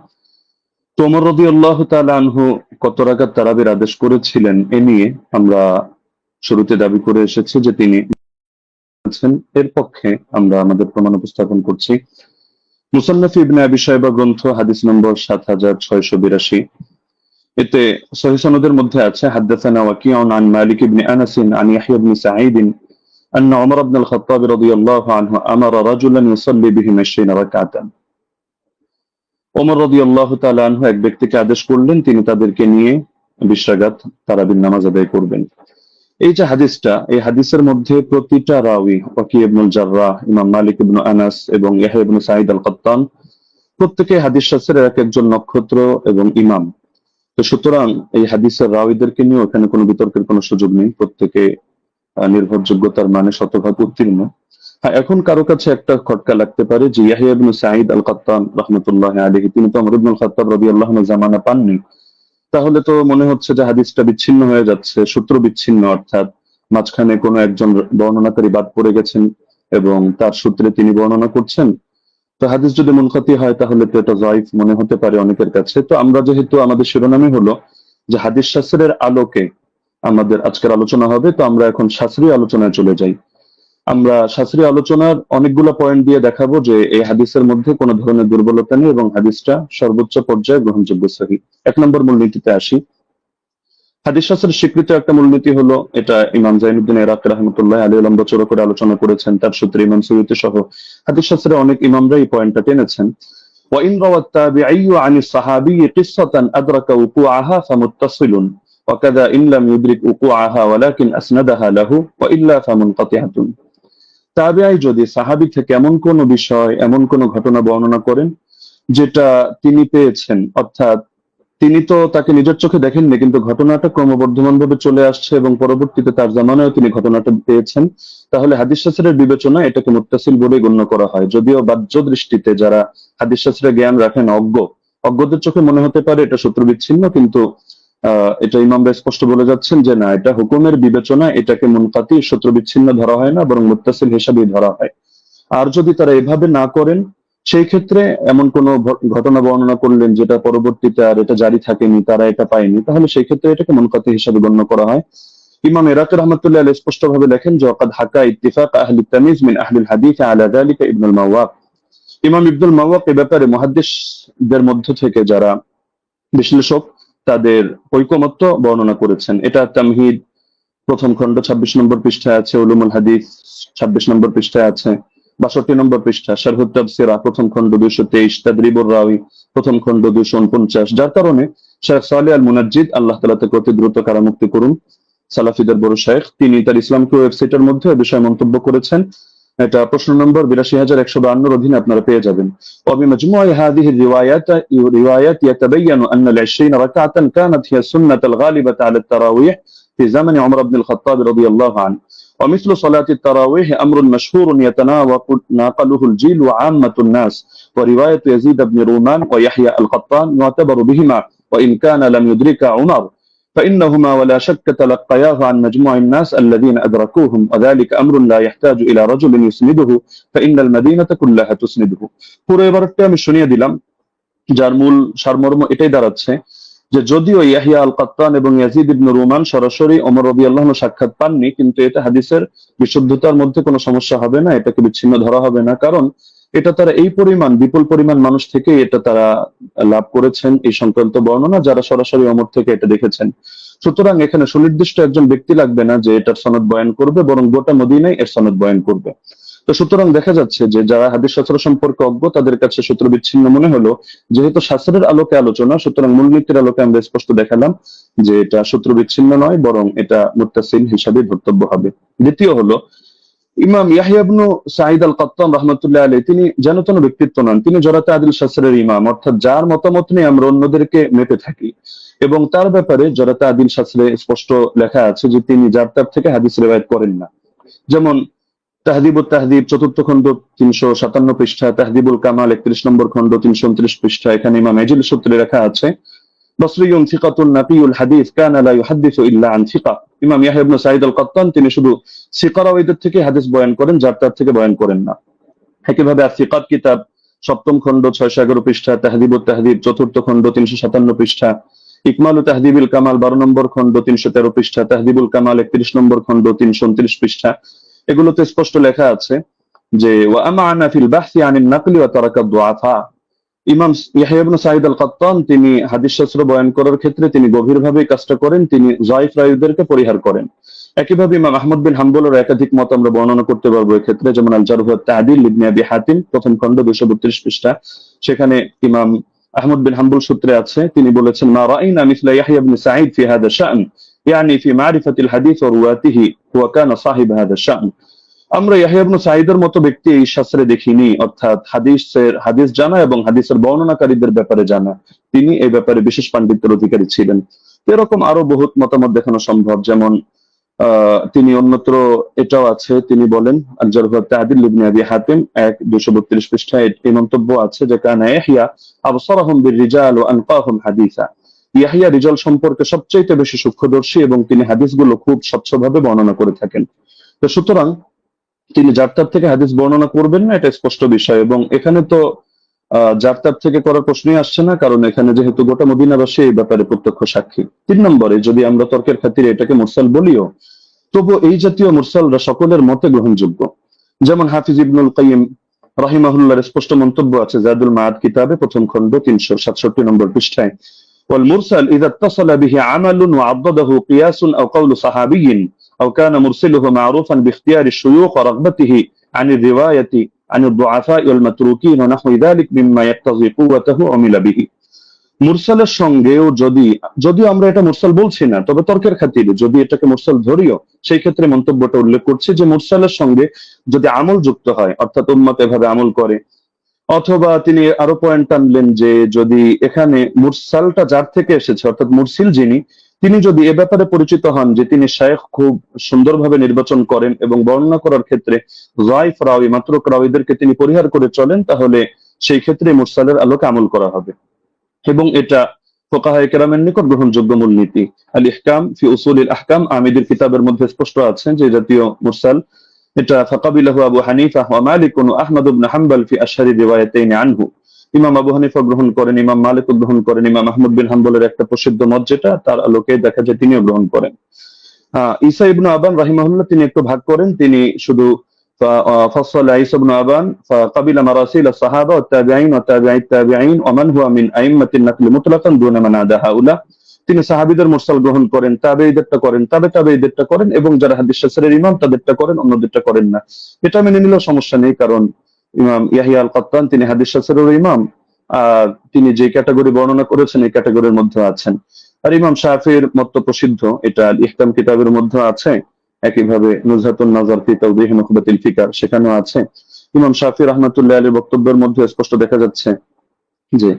তো ওমর রাদিয়াল্লাহু তাআলা আনহু কত রাকাত তারাবির আদেশ করেছিলেন এ নিয়ে আমরা শুরুতে দাবি করে এসেছি যে তিনি এর পক্ষে আমরা আমাদের প্রমাণ উপস্থাপন করছি। মুসান্নাফ ইবনে আবি শাইবা গ্রন্থ হাদিস নম্বর 7682। এতে সহিহ সনদের মধ্যে আছে হাদাসানা ওয়াকিউন আন মালিক ইবনে আনাস আন ইয়াহইয়া ইবনে সাঈদ أن عمر بن الخطاب رضي الله عنه أمر رجلا يصلي بهم 20 ركعة। ওমর রাদিয়াল্লাহু তাআলা আনহু এক ব্যক্তিকে আদেশ করলেন তিনি তাদেরকে নিয়ে 20 রাকাত তারাবির নামাজ আদায় করবেন। এই যে হাদিসটা, এই হাদিসের মধ্যে প্রতিটা রাওয়ী ওয়াকি ইবনুল জাররাহ, ইমাম মালিক ইবনে আনাস এবং ইয়াহইয়া ইবনে সাঈদ আল-কাত্তান, প্রত্যেকে হাদিস শাস্ত্রের এক একজন নক্ষত্র এবং ইমাম। তো সুতরাং এই হাদিসের রাওয়ীদেরকে নিয়ে এখানে কোনো বিতর্কের কোনো সুযোগ নেই, প্রত্যেকে নির্ভরযোগ্যতার মানে শতভাগ উত্তীর্ণ। হ্যাঁ, এখন কারো কাছে একটা খটকা লাগতে পারে যে ইয়াহইয়া ইবনে সাঈদ আল-কাত্তান রাহমাতুল্লাহি আলাইহি তিনি তো ওমর ইবনুল খাত্তাব রাদিয়াল্লাহু আনহু জামানা পাননি, তাহলে তো মনে হচ্ছে যে হাদিসটা বিচ্ছিন্ন হয়ে যাচ্ছে, সূত্র বিচ্ছিন্ন, অর্থাৎ মাঝখানে কোনো একজন বর্ণনাকারী বাদ পড়ে গেছেন এবং তার সূত্রে তিনি বর্ণনা করছেন। তো হাদিস যদি মুনকাতি হয় তাহলে তো এটা যায়িফ মনে হতে পারে অনেকের কাছে। তো আমরা যেহেতু আমাদের শিরোনামই হলো যে হাদিস শাস্ত্রের আলোকে আমাদের আজকের আলোচনা হবে, তো আমরা এখন শাস্ত্রীয় আলোচনায় চলে যাই। আমরা শাস্ত্রীয় আলোচনার অনেকগুলো পয়েন্ট দিয়ে দেখাবো যে এই হাদিসের মধ্যে কোনো ধরনের দুর্বলতা নেই এবং হাদিসটা সর্বোচ্চ পর্যায়ে গ্রহণযোগ্য সহিহ। 1 নম্বর মূলনীতিতে আসি। হাদিস শাস্ত্রের স্বীকৃত একটা মূলনীতি হলো, এটা ইমাম জাইনুদ্দিন ইরাকি রাহমাতুল্লাহ আলাইহি লম্বা চড়া করে আলোচনা করেছেন, তার সূত্রে ইমাম সুয়ুতী সহ হাদিস শাস্ত্রের অনেক ইমামরা এই পয়েন্টটা টেনেছেন। وإن روى التابعي عن الصحابي قصة أدرك وقوعها فمتصل وكذا إن لم يدرك وقوعها ولكن أسندها له وإلا فمنقطعة। তাবিঈ যদি সাহাবী থেকে এমন কোন বিষয়, এমন কোন ঘটনা বর্ণনা করেন যেটা তিনি পেয়েছেন, অর্থাৎ তিনি তো তাকে নিজের চোখে দেখেননি, কিন্তু ঘটনাটা ক্রমবর্ধমান ভাবে চলে আসছে এবং পরবর্তীতে তার জামানায় তিনি ঘটনাটা পেয়েছেন, তাহলে হাদিস শাস্ত্রের বিবেচনা এটাকে মুত্তাসিল বলে গণ্য করা হয়। যদিও বাহ্য দৃষ্টিতে যারা হাদিস শাস্ত্রের জ্ঞান রাখেন, অজ্ঞদের চোখে মনে হতে পারে এটা সূত্র বিচ্ছিন্ন, কিন্তু এটা ইমামরা স্পষ্ট বলে যাচ্ছেন যে না, এটা হুকুমের বিবেচনা, এটাকে মুনকাতি সূত্র বিচ্ছিন্ন ধরা হয় না, বরং মুত্তাসিল হিসাবেই ধরা হয়। আর যদি তারা এভাবে না করেন, সেই ক্ষেত্রে এমন কোন ঘটনা বর্ণনা করলেন যেটা পরবর্তীতে আর এটা জারি থাকেনি, তারা এটা পায়নি, তাহলে সেই ক্ষেত্রে এটাকে মুনকাতি হিসাবে গণ্য করা হয়। ইমাম ইরাকি রাহমাতুল্লাহ আলাইহি স্পষ্ট ভাবে লেখেন যে ওয়াকাদ হাকা ইত্তিফাক আহলি তামিজ মিন আহলিল হাদিস আলা যালিকা ইবনুল মাওয়াক। ইমাম ইবনুল মাওয়াক এই ব্যাপারে মুহাদ্দিসদের মধ্য থেকে যারা বিশ্লেষক, তাদের ঐকমত্য বর্ণনা করেছেন। এটা তামহিদ প্রথম খণ্ড 26 নম্বর পৃষ্ঠায় আছে, উলুমুল হাদিস 26 নম্বর পৃষ্ঠায় আছে, 62 নম্বর পৃষ্ঠা শারহুত তাফসিরা প্রথম খণ্ড 223, তাদরিবুর রাওয়ী প্রথম খণ্ড 249। যার কারণে শেখ সালেহ আল মুনাজ্জিদ, আল্লাহ তাআলা তাকে অতি দ্রুত কারামুক্তি করুন, সালাফিদের বড় শেখ, তিনি তার ইসলামকে ওয়েবসাইটের মধ্যে এই বিষয়ে মন্তব্য করেছেন। এটা প্রশ্ন নম্বর 82152 অধীনে আপনারা পেয়ে যাবেন। وبمجموع هذه الروايات يتبين أن ال20 ركعة كانت هي السنة الغالبة على التراويح في زمن عمر بن الخطاب رضي الله عنه، ومثل صلاة التراويح أمر مشهور يتناقله الجيل وعامة الناس، ورواية يزيد بن رومان ويحيى القطان يعتبر بهما وإن كان لم يدرك عمر، فإنهما ولا شك تلقياه عن مجموع الناس الذين أدركوهم، وذلك أمر لا يحتاج إلى رجل يسنده فإن المدينة كلها تسنده। পুরো এবারটা আমি শুনিয়ে দিলাম, যার মূল সারমর্ম এটাই দাঁড়াচ্ছে যে যদিও ইয়াহিয়া আল কাত্তান এবং ইয়াজিদ ইবনে রুমান সরাসরি ওমর রাদিয়াল্লাহু আনহু সাক্ষাৎ পাননি, কিন্তু এটা হাদিসের বিশুদ্ধতার মধ্যে কোনো সমস্যা হবে না, এটাকে বিচ্ছিন্ন ধরা হবে না, কারণ এটা তারা এই পরিমাণ, বিপুল পরিমাণ মানুষ থেকে এটা তারা লাভ করেছেন এই সংক্রান্ত বর্ণনা, যারা সরাসরি ওমর থেকে এটা দেখেছেন। সুতরাং এখানে সুনির্দিষ্ট একজন ব্যক্তি লাগবে না যে এটার সনদ বয়ান করবে, বরং গোটা মদিনায় এর সনদ বয়ান করবে। তো সুতরাং দেখা যাচ্ছে যে যারা হাদিস শাস্ত্র সম্পর্কে অজ্ঞ, তাদের কাছে সূত্র বিচ্ছিন্ন মনে হলো। যেহেতু শাস্ত্রের আলোকে আলোচনা, সুতরাং মূলনীতির আলোকে আমরা স্পষ্ট দেখালাম যে এটা সূত্র বিচ্ছিন্ন নয়, বরং এটা মুত্তাসিল হিসাবে ধর্তব্য হবে। দ্বিতীয় হলো, ইমাম ইয়াহইয়া ইবনে সাঈদ আল কাত্তান রাহমাতুল্লাহ আলাইহি, তিনি যেন তেন ব্যক্তিত্ব নন, তিনি জরাতে আদিল শাস্ত্রের ইমাম, অর্থাৎ যার মতামত নিয়ে আমরা অন্যদেরকে মেপে থাকি, এবং তার ব্যাপারে জরাতে আদিল শাস্ত্রে স্পষ্ট লেখা আছে যে তিনি যার তার থেকে হাদিস রিওয়ায়াত করেন না। যেমন তাহদিবুত তাহদিব 4th খণ্ড 357 পৃষ্ঠা, তাহদিবুল কামাল 31 নম্বর খণ্ড 329 পৃষ্ঠা, এখানে ইমাম এজিল সূত্রে লেখা আছে বসরিয়ুন সিকাতুন নাকিউল হাদিস কানা লা ইউহাদ্দিসু ইল্লা আন সিকা। ইমাম ইয়াহইয়া ইবনে সাঈদ আল কাত্তান তিনি শুধু সিকা রাওয়ীদের থেকে হাদিস বয়ান করেন, যার তার থেকে বয়ান করেন না। একইভাবে আসিকাত কিতাব 7ম খণ্ড 611 পৃষ্ঠা, তাহদিবুত তাহদিব 4th খণ্ড 357 পৃষ্ঠা, ইকমালু তাহদিবিল কামাল 12 নম্বর খণ্ড 313 পৃষ্ঠা, তাহদিবুল কামাল 31 নম্বর খণ্ড 329 পৃষ্ঠা, এগুলোতে স্পষ্ট লেখা আছে যে ওয়া আমানা ফিল বাহসি আনিন নাকলি ওয়া তারাকা দুআফা। ইমাম ইয়াহইয়া ইবনে সাঈদ আল কাত্তান তিনি হাদিস শাস্ত্র বয়ান করার ক্ষেত্রে তিনি গভীরভাবে কাজটা করেন, তিনি যায়িফ রাওয়ীদেরকে পরিহার করেন। একইভাবে ইমাম আহমদ বিন হাম্বলের একাধিক মত আমরা বর্ণনা করতে পারবো এক্ষেত্রে, যেমন আল জারহ ওয়াত তা'দীল ইবনে আবি হাতিম প্রথম খণ্ড 232 পৃষ্ঠা, সেখানে ইমাম আহমদ বিন হাম্বল সূত্রে আছে, তিনি বলেছেন মা রাআইনা মিসলা ইয়াহইয়া ইবনে সাঈদ ফি হাদা শা'n, ইয়ানি ফি মারিফাতিল হাদিস ওয়া রুওয়াতিহি ওয়া কানা সাহিব হাদা শা'n। আমরা ইয়াহইয়া ইবনে সাঈদের মতো ব্যক্তি এই শাস্ত্রে দেখিনি, অর্থাৎ হাদিস জানা এবং হাদিসের বর্ণনাকারীদের ব্যাপারে জানা, তিনি এই ব্যাপারে বিশেষ পাণ্ডিত্যের অধিকারী ছিলেন। এরকম আরো বহুত মতামত দেখানো সম্ভব, যেমন তিনি অন্যত্র এটাও আছে, তিনি বলেন আল জারহ ওয়াত তা'দীল ইবনে আবি হাতিম 232 পৃষ্ঠায় এই মন্তব্য আছে যে কানা ইয়াহইয়া আবসারাহুম বির রিজাল ওয়া আনকাহুম হাদিসা। ইয়াহিয়া রিজাল সম্পর্কে সবচেয়ে বেশি সূক্ষ্মদর্শী এবং তিনি হাদিসগুলো খুব স্বচ্ছভাবে বর্ণনা করে থাকেন। তো সুতরাং তিনি যার তার থেকে হাদিস বর্ণনা করবেন না, এটা স্পষ্ট বিষয়। এবং এখানে তো যার তার থেকে করার প্রশ্নই আসছে না, কারণ এখানে যেহেতু গোটা মদিনাবাসী এই ব্যাপারে প্রত্যক্ষ সাক্ষী। 3 নম্বরে, যদি আমরা তর্কের খাতিরে এটাকে মুরসাল বলিও, তবু এই জাতীয় মুরসালরা সকলের মতে গ্রহণযোগ্য। যেমন হাফিজ ইবনুল কাইয়িম রাহিমাহুল্লাহর স্পষ্ট মন্তব্য আছে জাদুল মাআদ কিতাবে, প্রথম খণ্ড 367 নম্বর পৃষ্ঠায়, ওয়াল মুরসাল ইযা ইত্তাসালা বিহি আমালুন ওয়া আদ্দাদাহু কিয়াসুন আও কাওলু সাহাবিয়্যিন আও কানা মুরসিলুহু মা'রুফান বিইখতিয়ারি আশ-শুয়ুখ ওয়া রাগবাতিহি আন আর-রিওয়ায়াতি আন আদ-দুআফা ওয়াল মাতরুকিন ওয়া নাহওয়ি যালিক মিম্মা ইয়াক্তাযি কুওয়াতাহু উমিলা বিহি। মুরসালের সঙ্গেও যদিও আমরা এটা মুরসাল বলছি না, তবে তর্কের খাতিরে যদি এটাকে মুরসাল ধরিও, সেই ক্ষেত্রে মন্তব্যটা উল্লেখ করছে যে মুরসালের সঙ্গে যদি আমল যুক্ত হয়, অর্থাৎ উম্মত এভাবে আমল করে, অথবা তিনি আরো পয়েন্ট আনলেন যে যদি এখানে মুরসালটা যার থেকে এসেছে, অর্থাৎ মুরসিল যিনি, তিনি যদি এ ব্যাপারে পরিচিত হন যে তিনি শায়খ খুব সুন্দরভাবে নির্বাচন করেন এবং বর্ণনা করার ক্ষেত্রে যায়ফ রাওয়ী, মাতরুক রাওয়ীদেরকে তিনি পরিহার করে চলেন, তাহলে সেই ক্ষেত্রে মুরসালের আলোকে আমল করা হবে। এবং এটা ফুকাহায়ে কেরামের নিকট গ্রহণযোগ্য মূলনীতি। আল ইহকাম ফি উসুলিল আহকাম আমিদের কিতাবের মধ্যে স্পষ্ট আছে যে জাতীয় মুরসাল এটা ফাকাবিলাহু আবু হানিফা ওয়া মালিক ওয়া আহমদ ইবনে হাম্বল ফি আশহারি রিওয়ায়াতাইন আনহু। ইমাম আবু হানিফা গ্রহণ করেন, ইমাম মালিক গ্রহণ করেন, ইমাম আহমদ বিন হাম্বলের একটা প্রসিদ্ধ মত যেটা, তার আলোকে দেখা যায় তিনিও গ্রহণ করেন। ঈসা ইবনে আবান রাহিমাহুল্লাহ তিনি একটু ভাগ করেন, তিনি শুধু فصل عيسى بن أبان فقبل مراسيل الصحابة والتابعين وتابعي التابعين ومن هو من أئمة النقل مطلقا دون من عدا هؤلاء। তিনি সাহাবীদের মুরসাল গ্রহণ করেন, তাবেঈদেরটা করেন, তাবেঈদেরটা করেন, এবং যারা হাদিস শাস্ত্রের ইমাম তাদেরটা করেন, অন্যদেরটা করেন না। এটা মেনে নিলেও সমস্যা নেই, কারণ ইমাম ইয়াহিয়া আল কাত্তান তিনি হাদিস শাস্ত্রের ইমাম, তিনি যে ক্যাটাগরি বর্ণনা করেছেন এই ক্যাটাগরির মধ্যে আছেন। আর ইমাম শাফিঈর মত প্রসিদ্ধ, এটা আল ইহকাম কিতাবের মধ্যে আছে, একইভাবে নুজহাতুন নাজার ফি তাওদীহ নুখবাতিল ফিকার সেখানেও আছে। ইমাম শাফিঈ রাহমাতুল্লাহ আলাইহির বক্তব্যের মধ্যে স্পষ্ট দেখা যাচ্ছে যে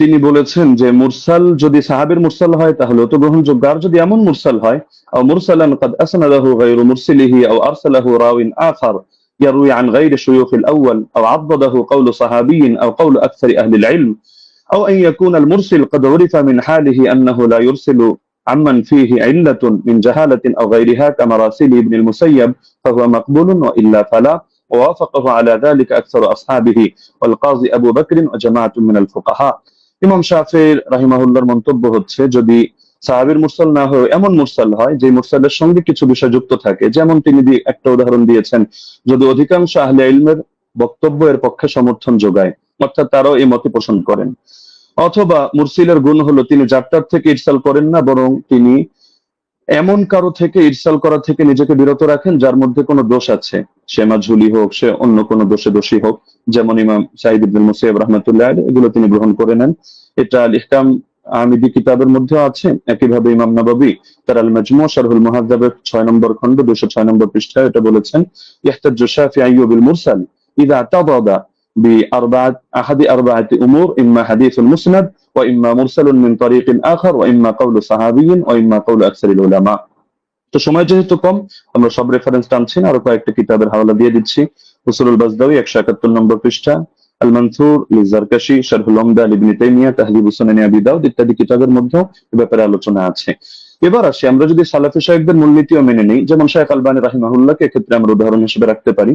তিনি বলেছেন যে মুরসাল যদি সাহাবীর মুরসাল হয় তাহলে তো গ্রহণযোগ্য, আর যদি এমন মুরসাল হয় আও মুরসালান قد اسنده غير مرسله او ارسله راو اخر يروي عن غير شيوخ الاول او عضده قول صحابي او قول اكثر اهل العلم او ان يكون المرسل قد عرف من حاله انه لا يرسل عمن فيه علة من جهالة أو غيرها كمراسيل ابن المسيب فهو مقبول وإلا فلا، ووافقه على ذلك أكثر أصحابه والقاضي أبو بكر وجماعة من الفقهاء। ইমাম শাফিঈ রাহিমাহুল্লাহর মন্তব্য হচ্ছে যদি সাহাবীর মুরসাল না হয় এমন মুরসাল হয় যে মুরসালের সঙ্গে কিছু বিষয় যুক্ত থাকে, যেমন তিনি একটা উদাহরণ দিয়েছেন, যদি অধিকাংশ আহলে ইলমের বক্তব্য এর পক্ষে সমর্থন যোগায়, অর্থাৎ তারাও এই মত পোষণ করেন, অথবা মুরসিলের গুণ হলো তিনি যাত্রার থেকে ইরসাল করেন না, বরং তিনি এমন কারো থেকে ইরসাল করা থেকে নিজেকে বিরত রাখেন যার মধ্যে কোনো দোষ আছে, সে মাঝহুলি হোক, সে অন্য কোনো দোষে দোষী হোক, যেমন ইমাম সাঈদ ইবনে মুসাইয়্যিব রাহমাতুল্লাহ আলাইহি, এগুলো তিনি গ্রহণ করে নেন। এটা আল ইহকাম আমিদি কিতাবের মধ্যে আছে। একইভাবে ইমাম নাবাবী তার আল মাজমু' শারহুল মুহাদ্দাবের 6 নম্বর খণ্ড 206 নম্বর পৃষ্ঠায় এটা বলেছেন, ইহতাজ্জু শাফিঈ বিল মুরসাল ইযা তাদাদা أحد أربعة أمور إما حديث مسند وإما مرسل من طريق آخر وإما قول صحابي وإما قول أكثر العلماء। তো সময় যেহেতু কম, আমরা সব রেফারেন্স টানছি না, আরো কয়েকটা কিতাবের হাওয়ালা দিয়ে দিচ্ছি। উসুলুল বাজদাউই 171 নম্বর পৃষ্ঠা, আল মানসুর লিজারকাশি, শারহুল উমদা ইবনে তাইমিয়া, তাহযীবুস সুনান আবি দাউদ ইত্যাদি কিতাবের মধ্যে এই ব্যাপারে আলোচনা আছে। এবার আসি, আমরা যদি সালাফি শায়খদের মূলনীতিও মেনে নিই, যেমন শায়খ আলবানী রাহিমাহুল্লাহকে এক্ষেত্রে আমরা উদাহরণ হিসেবে রাখতে পারি।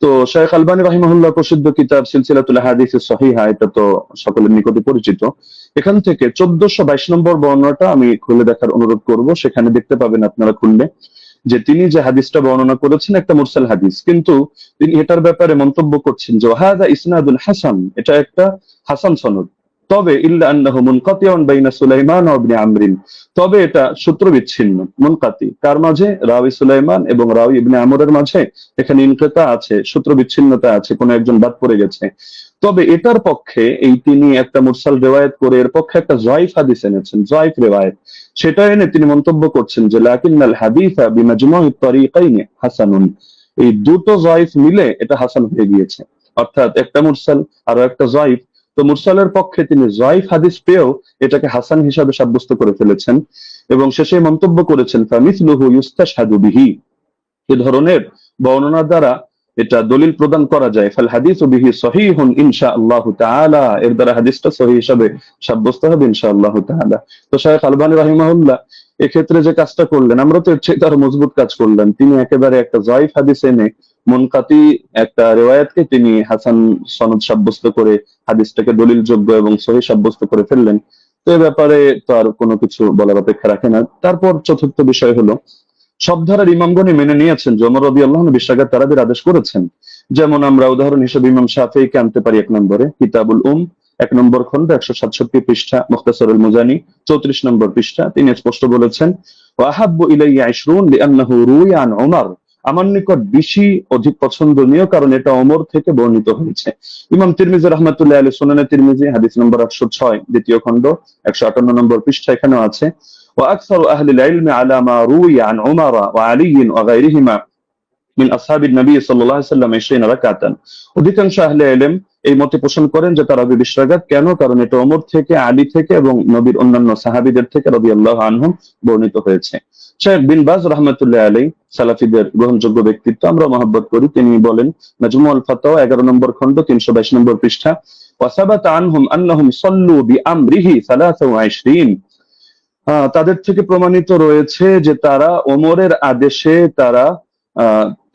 তো শায়খ আলবানী রাহিমাহুল্লাহ প্রসিদ্ধ কিতাব সিলসিলাতুল আহাদিস সহিহা, এটা তো সকলের নিকটে পরিচিত। এখান থেকে 1422 নম্বর বর্ণনাটা আমি খুলে দেখার অনুরোধ করব। সেখানে দেখতে পাবেন আপনারা খুললে যে তিনি যে হাদিসটা বর্ণনা করেছেন একটা মুরসাল হাদিস, কিন্তু তিনি এটার ব্যাপারে মন্তব্য করছেন যে হাযা ইসনাদুল হাসান, এটা একটা হাসান সনদ, তবে ইল্লা আন্নাহু মুনকাতিউন বাইনা সুলাইমান ওয়া ইবনে আমরিন, তবে এটা সূত্র বিচ্ছিন্ন, মুনকাতি কার মাঝে, রাওয়ী সুলাইমান এবং রাওয়ী ইবনে আমরের মাঝে এখানে ইনকিতা আছে, সূত্র বিচ্ছিন্নতা আছে, কোন একজন বাদ পড়ে গেছে। তবে এটার পক্ষে এই তিনি একটা মুরসাল রিওয়ায়াত করে এর পক্ষে একটা যায়ফ হাদিস এনেছেন, যায়ফ রিওয়ায়াত, সেটা এনে তিনি মন্তব্য করছেন যে লাকিন্নাল হাদিসা বিমাজমু'ত তারিকাইন হাসানুন, এই দুটো যায়ফ মিলে এটা হাসান হয়ে গিয়েছে, অর্থাৎ একটা মুরসাল আর একটা যায়ফ। তো মুরসালের পক্ষে তিনি যায়ফ হাদিস পেয়েও এটাকে হাসান হিসাবে সাব্যস্ত করে ফেলেছেন, এবং শেষে মন্তব্য করেছেন ফামিসলুহু ইউস্তাশহাদু বিহি, এই ধরনের বর্ণনা দ্বারা এটা দলিল প্রদান করা যায়, ফাল হাদিসু বিহি সহিহুন ইনশাআল্লাহু তাআলা, এর দ্বারা হাদিসটা সহিহ হিসাবে সাব্যস্ত হবে ইনশাআল্লাহু তাআলা। তো শায়খ আলবানী রাহিমাহুল্লাহ এক্ষেত্রে যে কাজটা করলেন, আমরা তো এর চেয়ে আরো মজবুত কাজ করলেন। তিনি একেবারে একটা যায়িফ হাদিস এনে মুনকাতি একটা রিওয়ায়াতকে তিনি হাসান সনদ সাব্যস্ত করে হাদিসটাকে দলিলযোগ্য এবং সহিহ সাব্যস্ত করে ফেললেন। তো এ ব্যাপারে তো আর কোনো কিছু বলার অপেক্ষা রাখে না। তারপর চতুর্থ বিষয় হলো, সব ধারার ইমামগণই মেনে নিয়েছেন যে ওমর রাদিয়াল্লাহু আনহু 20 রাকাত তারাবির আদেশ করেছেন। যেমন আমরা উদাহরণ হিসেবে ইমাম শাফিঈকে আনতে পারি 1 নম্বরে, কিতাবুল 1 নম্বর খন্ড 167 পৃষ্ঠা, মুখতাসারুল মুজানি 34 নম্বর পৃষ্ঠা। তিনি স্পষ্ট বলেছেন, ওয়া আহাব্বু ইলাইয়া 20 লিআন্নাহু রুইয়া আন উমর, আমার নিকট 20 অধিক পছন্দনীয় কারণ এটা ওমর থেকে বর্ণিত হয়েছে। ইমাম তিরমিজি রাহমাতুল্লাহি আলাইহি সুনানে তিরমিজি হাদিস নম্বর 806 দ্বিতীয় খন্ড 158 নম্বর পৃষ্ঠা এখানেও আছে, وأكثر أهل العلم على ما روي عن عمر وعلي وغيرهما من أصحاب النبي صلى الله عليه وسلم 20 ركعة। অধিকাংশ আহলে ইলম এই মতে পোষণ করেন যে তারাবি 20 রাকাত। কেন? কারণ এটা ওমর থেকে, আলী থেকে এবং নবীর অন্যান্য সাহাবীদের থেকে রাদিয়াল্লাহু আনহুম বর্ণিত হয়েছে। শেখ বিন বাজ রাহমাতুল্লাহি আলাইহি সালাফিদের গ্রহণযোগ্য ব্যক্তিত্ব, আমরা মহব্বত করি। তিনি বলেন মাজমুউল ফাতাওয়া 11 নম্বর খন্ড 322 নম্বর পৃষ্ঠা, وثبت عنهم أنهم صلوا بأمره 23। তাদের থেকে প্রমাণিত রয়েছে যে তারা ওমরের আদেশে তারা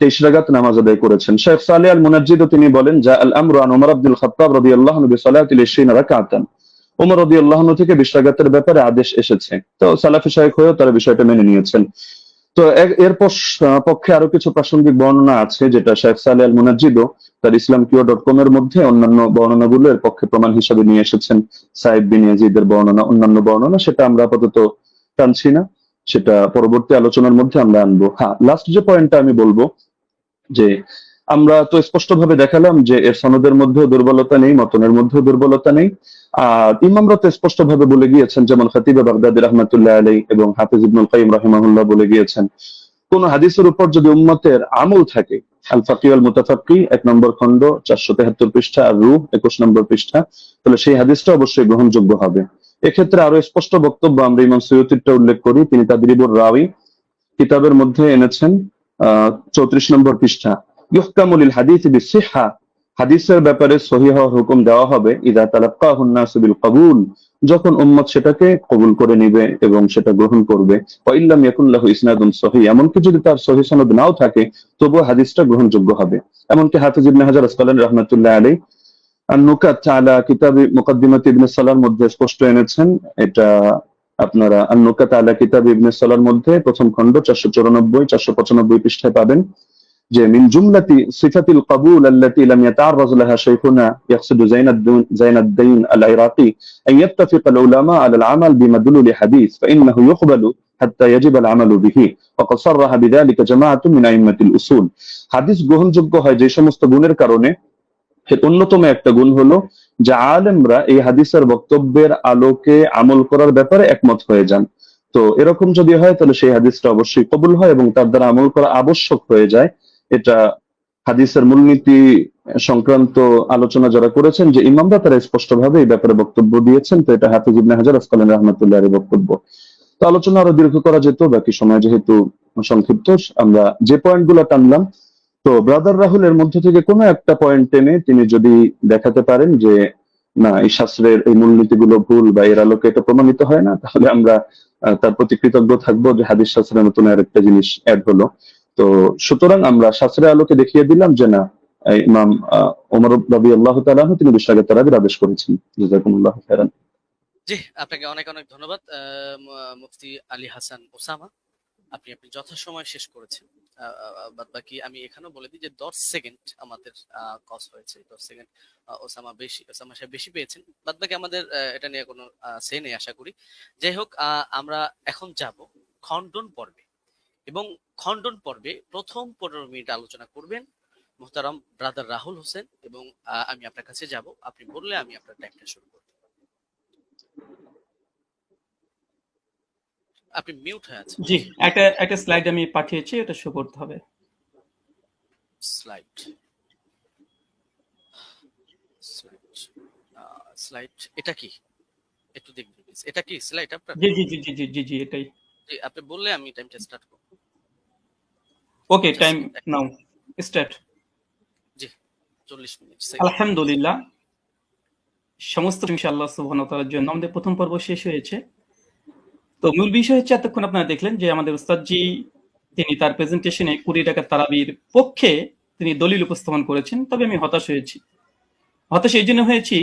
23 রাকাত নামাজ আদায় করেছেন। শেখ সালেহ আল মুনাজ্জিদ তিনি বলেন, যা আল আমরু আন ওমর ইবনুল খাত্তাব রাদিয়াল্লাহু আনহু বিসালাতিল 20 রাকাতান, ওমর রাদিয়াল্লাহু আনহু থেকে 20 রাকাতের ব্যাপারে আদেশ এসেছে। তো সালাফি শায়খ হয়েও তারা বিষয়টা মেনে নিয়েছেন। তো এর পক্ষে আরো কিছু প্রাসঙ্গিক বর্ণনা আছে, যেটা শেখ সালেহ আল মুনাজ্জিদ তার islamqo.com এর মধ্যে অন্যান্য বর্ণনাগুলো এর পক্ষে প্রমাণ হিসেবে নিয়ে এসেছেন। সাইদ বিন ইয়াজিদের বর্ণনা, অন্যান্য বর্ণনা, সেটা আমরা আপাতত টানছি না, সেটা পরবর্তী আলোচনার মধ্যে আমরা আনবো। হ্যাঁ, লাস্ট যে পয়েন্টটা আমি বলবো, যে আমরা তো স্পষ্টভাবে দেখালাম যে এর সনদের মধ্যেও দুর্বলতা নেই, মতনের মধ্যেও দুর্বলতা নেই। আর ইমামরা তো স্পষ্টভাবে বলে গিয়েছেন, যেমন খতিব বাগদাদি রাহমাতুল্লাহি আলাইহি এবং হাফিজ ইবনুল কাইয়িম রাহিমাহুল্লাহ বলে গিয়েছেন, কোন হাদিসের উপর যদি উম্মতের আমল থাকে, আল ফাকি ওয়াল মুতাফাক্কি 1 নম্বর খন্ড 473 পৃষ্ঠা, আর রূহ 21 নম্বর পৃষ্ঠা, তাহলে সেই হাদিসটা অবশ্যই গ্রহণযোগ্য হবে। এক্ষেত্রে আরো স্পষ্ট বক্তব্য আমরা ইমাম সুয়ুতিরটা উল্লেখ করি। তিনি তাদরিবুর রাওয়ী কিতাবের মধ্যে এনেছেন 34 নম্বর পৃষ্ঠা, ইহকামু লিল হাদিস বিসিহহা, হাদিসের ব্যাপারে সহিহ হওয়ার হুকুম দেওয়া হবে ইযা তালাক্কাহু الناس বিল যখন উম্মত সেটাকে কবুল করে নিবে এবং সেটা গ্রহণ করবে। ওয়া ইল্লাম ইয়াকুন লাহু ইসনাদুন সহিহ, এমনকি যদি তার সহিহ সনদ নাও থাকে তবুও হাদিসটা গ্রহণযোগ্য হবে। এমনকি হাফিজ ইবনে হাজার আসকালানী রাহমাতুল্লাহি আলাইহি আন-নুকাত আলা কিতাব মুকদ্দিমাত ইবনে সালাহর মধ্যে স্পষ্ট এনেছেন। এটা আপনারা আন-নুকাত আলা কিতাব ইবনে সালাহর মধ্যে প্রথম খন্ড 494 495 পৃষ্ঠায় পাবেন যে মিন জুমলাতি সিফাতিল কাবুল আল্লাতী লাম ইয়াতাআররাজ লাহা শাইখুনা ইয়াকসিদু জাইনাদ্দিন আল-ইরাকি আন ইয়াত্তাফিকা আল-উলামা আলা আল-আমাল বিমাদলুল হাদিস ফাইন্নাহু ইউকবালু হাত্তা ইয়াজিব আল-আমালু বিহি ওয়া ক্বাদ সাররাহা বিযালিকা জামাআতুন মিন আইম্মাতিল উসুল। হাদিস গ্রহণযোগ্য হয় যে সমস্ত গুণের কারণে। এর অন্যতম একটা গুণ হলো যে আলেমরা এই হাদিসের বক্তব্যের আলোকে আমল করার ব্যাপারে একমত হয়ে যান। তো এরকম যদি হয় তাহলে সেই হাদিসটা অবশ্যই কবুল হয় এবং তার দ্বারা আমল করা আবশ্যক হয়ে যায়। এটা হাদিসের মূলনীতি সংক্রান্ত আলোচনা যারা করেছেন যে ইমামরা, তারা স্পষ্টভাবে এই ব্যাপারে বক্তব্য দিয়েছেন। তো এটা হাফিজ ইবনে হাজার আসকালানী রাহমাতুল্লাহি আলাইহির বক্তব্য। তো আলোচনা আরো দীর্ঘ করা যেত, বাকি সময় যেহেতু সংক্ষিপ্ত, আমরা যে পয়েন্টগুলো টানলাম, তো ব্রাদার রাহুলের মধ্যে থেকে কোনো একটা পয়েন্ট টেনে তিনি যদি দেখাতে পারেন যে না, এই শাস্ত্রের এই মূলনীতিগুলো ভুল বা এর আলোকে এটা প্রমাণিত হয় না, তাহলে আমরা তার প্রতি কৃতজ্ঞ থাকবো যে হাদিস শাস্ত্রের নতুন আরেকটা জিনিস অ্যাড হলো। তো সুতরাং আমরা শাস্ত্রের আলোকে দেখিয়ে দিলাম যে না, ইমাম ওমর রাদিয়াল্লাহু তাআলা আনহু তিনি 20 রাকাত তারাবির আদেশ করেছেন। জাযাকুমুল্লাহু খাইরান। জি, আপনাকে অনেক অনেক ধন্যবাদ মুফতি আলী হাসান ওসামা। আপনি যথাসময় শেষ করেছেন। বাদ বাকি আমি এখানেও বলে দিই যে 10 সেকেন্ড আমাদের কস হয়েছে। 10 সেকেন্ড ওসামা সাহেব বেশি পেয়েছেন। বাদ বাকি আমাদের এটা নিয়ে কোনো সে নেই আশা করি। যাই হোক, আমরা এখন যাব খণ্ডন পর্বে, এবং খণ্ডন পর্বে প্রথম 15 মিনিট আলোচনা করবেন মুহতারাম ব্রাদার রাহুল হোসেন, এবং আমি আপনার কাছে যাব, আপনি বললে আমি আপনার টাইমটা শুরু করব। আপনি মিউট হয়ে আছেন। জি, একটা স্লাইড আমি পাঠিয়েছি, এটা শো করতে হবে। স্লাইড এটা কি? একটু দেখবেন প্লিজ। এটা কি স্লাইড আপনার? জি জি জি জি জি জি জি এটাই। জি, আপনি বললে আমি টাইমটা স্টার্ট করব। ওকে, টাইম নাও, স্টার্ট। 40 মিনিট। আলহামদুলিল্লাহ, সমস্ত প্রশংসা আল্লাহ সুবহানাহু ওয়া তাআলার জন্য। আমাদের প্রথম পর্ব শেষ হয়েছে। তো মূল বিষয় হচ্ছে, এতক্ষণ আপনারা দেখলেন যে আমাদের উস্তাদজি তিনি তার প্রেজেন্টেশনে 20 রাকাত তারাবির পক্ষে তিনি দলিল উপস্থাপন করেছেন। তবে আমি হতাশ হয়েছি। হতাশ এই জন্য হয়েছি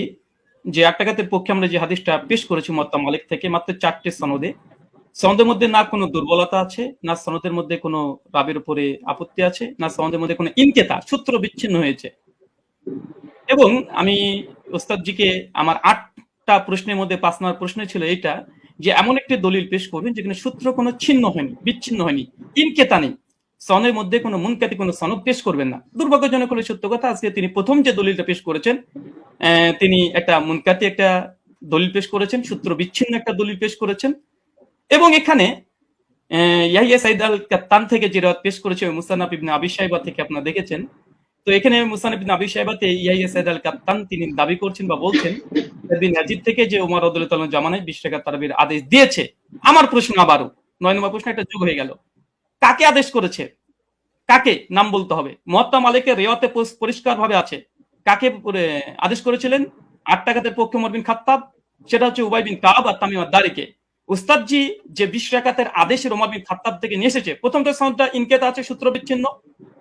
যে 8 রাকাতের পক্ষে আমরা যে হাদিসটা পেশ করেছি মুয়াত্তা মালিক থেকে, মাত্র 4টে সনদে। সনদের মধ্যে না কোনো দুর্বলতা আছে, না সনদের মধ্যে কোনো রাবের উপরে আপত্তি আছে, না সনদের মধ্যে কোনো ইনকেতা সূত্র বিচ্ছিন্ন হয়েছে। এবং আমি ওস্তাদজিকে আমার 8টা প্রশ্নের মধ্যে 5 নম্বর প্রশ্ন ছিল এইটা, যে এমন একটি দলিল পেশ করবেন যেখানে সূত্র কোনো ছিন্ন হয়নি, বিচ্ছিন্ন হয়নি, ইনকেতা নেই, সনের মধ্যে কোনো মুনকাতি কোনো সনদ পেশ করবেন না। দুর্ভাগ্যজনক হলে সত্য কথা, আজকে তিনি প্রথম যে দলিলটা পেশ করেছেন, তিনি একটা মুনকাতি একটা দলিল পেশ করেছেন, সূত্র বিচ্ছিন্ন একটা দলিল পেশ করেছেন। এবং এখানে ইয়াহিয়া সাইদ আল কাত্তান থেকে যে রাত পেশ করেছে মুসান্নাফ ইবনে আবি শাইবা থেকে আপনারা দেখেছেন। তো এখানে মুসান্নাফ ইবনে আবি শাইবাতে ইয়াহিয়া সাইদ আল কাত্তান তিনি দাবি করছেন বা বলছেন ইয়াজিদ থেকে যে ওমর রাদিয়াল্লাহু তাআলা জামানায় 20 রাকাত তারাবির আদেশ দিয়েছে। আমার প্রশ্ন আবারও 9 নম্বর প্রশ্ন একটা যোগ হয়ে গেল, কাকে আদেশ করেছে, কাকে নাম বলতে হবে। মুয়াত্তা মালিকের রিওয়ায়াতে পরিষ্কার ভাবে আছে কাকে আদেশ করেছিলেন। 8 রাকাতের পক্ষে ওমর বিন খাত্তাব, সেটা হচ্ছে উবাই বিন কাব আর তামিম আদ-দারিকে। উস্তাদজি যে 20 রাকাতের আদেশের ওমর বিন খাত্তাব থেকে নিয়ে এসেছে, প্রথমটা সনদটা ইনকেতা আছে, সূত্র বিচ্ছিন্ন।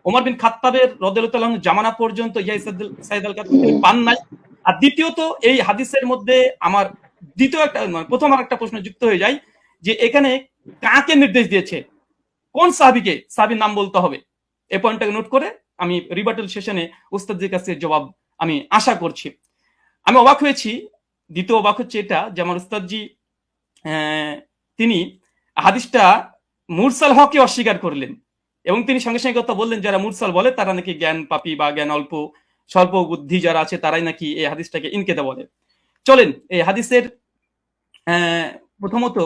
ওমর বিন খাত্তাবের রাদিয়াল্লাহু তাআলা জামানা পর্যন্ত ইয়াহিয়া সাইদ আল কাত্তান পান নাই। আর দ্বিতীয়ত এই হাদিসের মধ্যে আমার দ্বিতীয় একটা প্রথম আর একটা প্রশ্ন যুক্ত হয়ে যায় যে এখানে কাকে নির্দেশ দিয়েছে, কোন সাহাবীকে, সাহাবীর নাম বলতে হবে। এই পয়েন্টটাকে নোট করে আমি রিবাটল সেশনে উস্তাদজির কাছে জবাব আমি আশা করছি। আমি অবাক হয়েছি, দ্বিতীয় অবাক হচ্ছে এটা যে আমার উস্তাদজি তিনি হাদিসটা মুরসাল হককে অস্বীকার করলেন এবং তিনি সঙ্গে সঙ্গে কথা বললেন যারা মুরসাল বলে তারা নাকি জ্ঞান পাপী বা জ্ঞান অল্প স্বল্প বুদ্ধি যারা আছে তারাই নাকি এই হাদিসটাকে ইনকেতা বলে। চলেন এই হাদিসের প্রথমত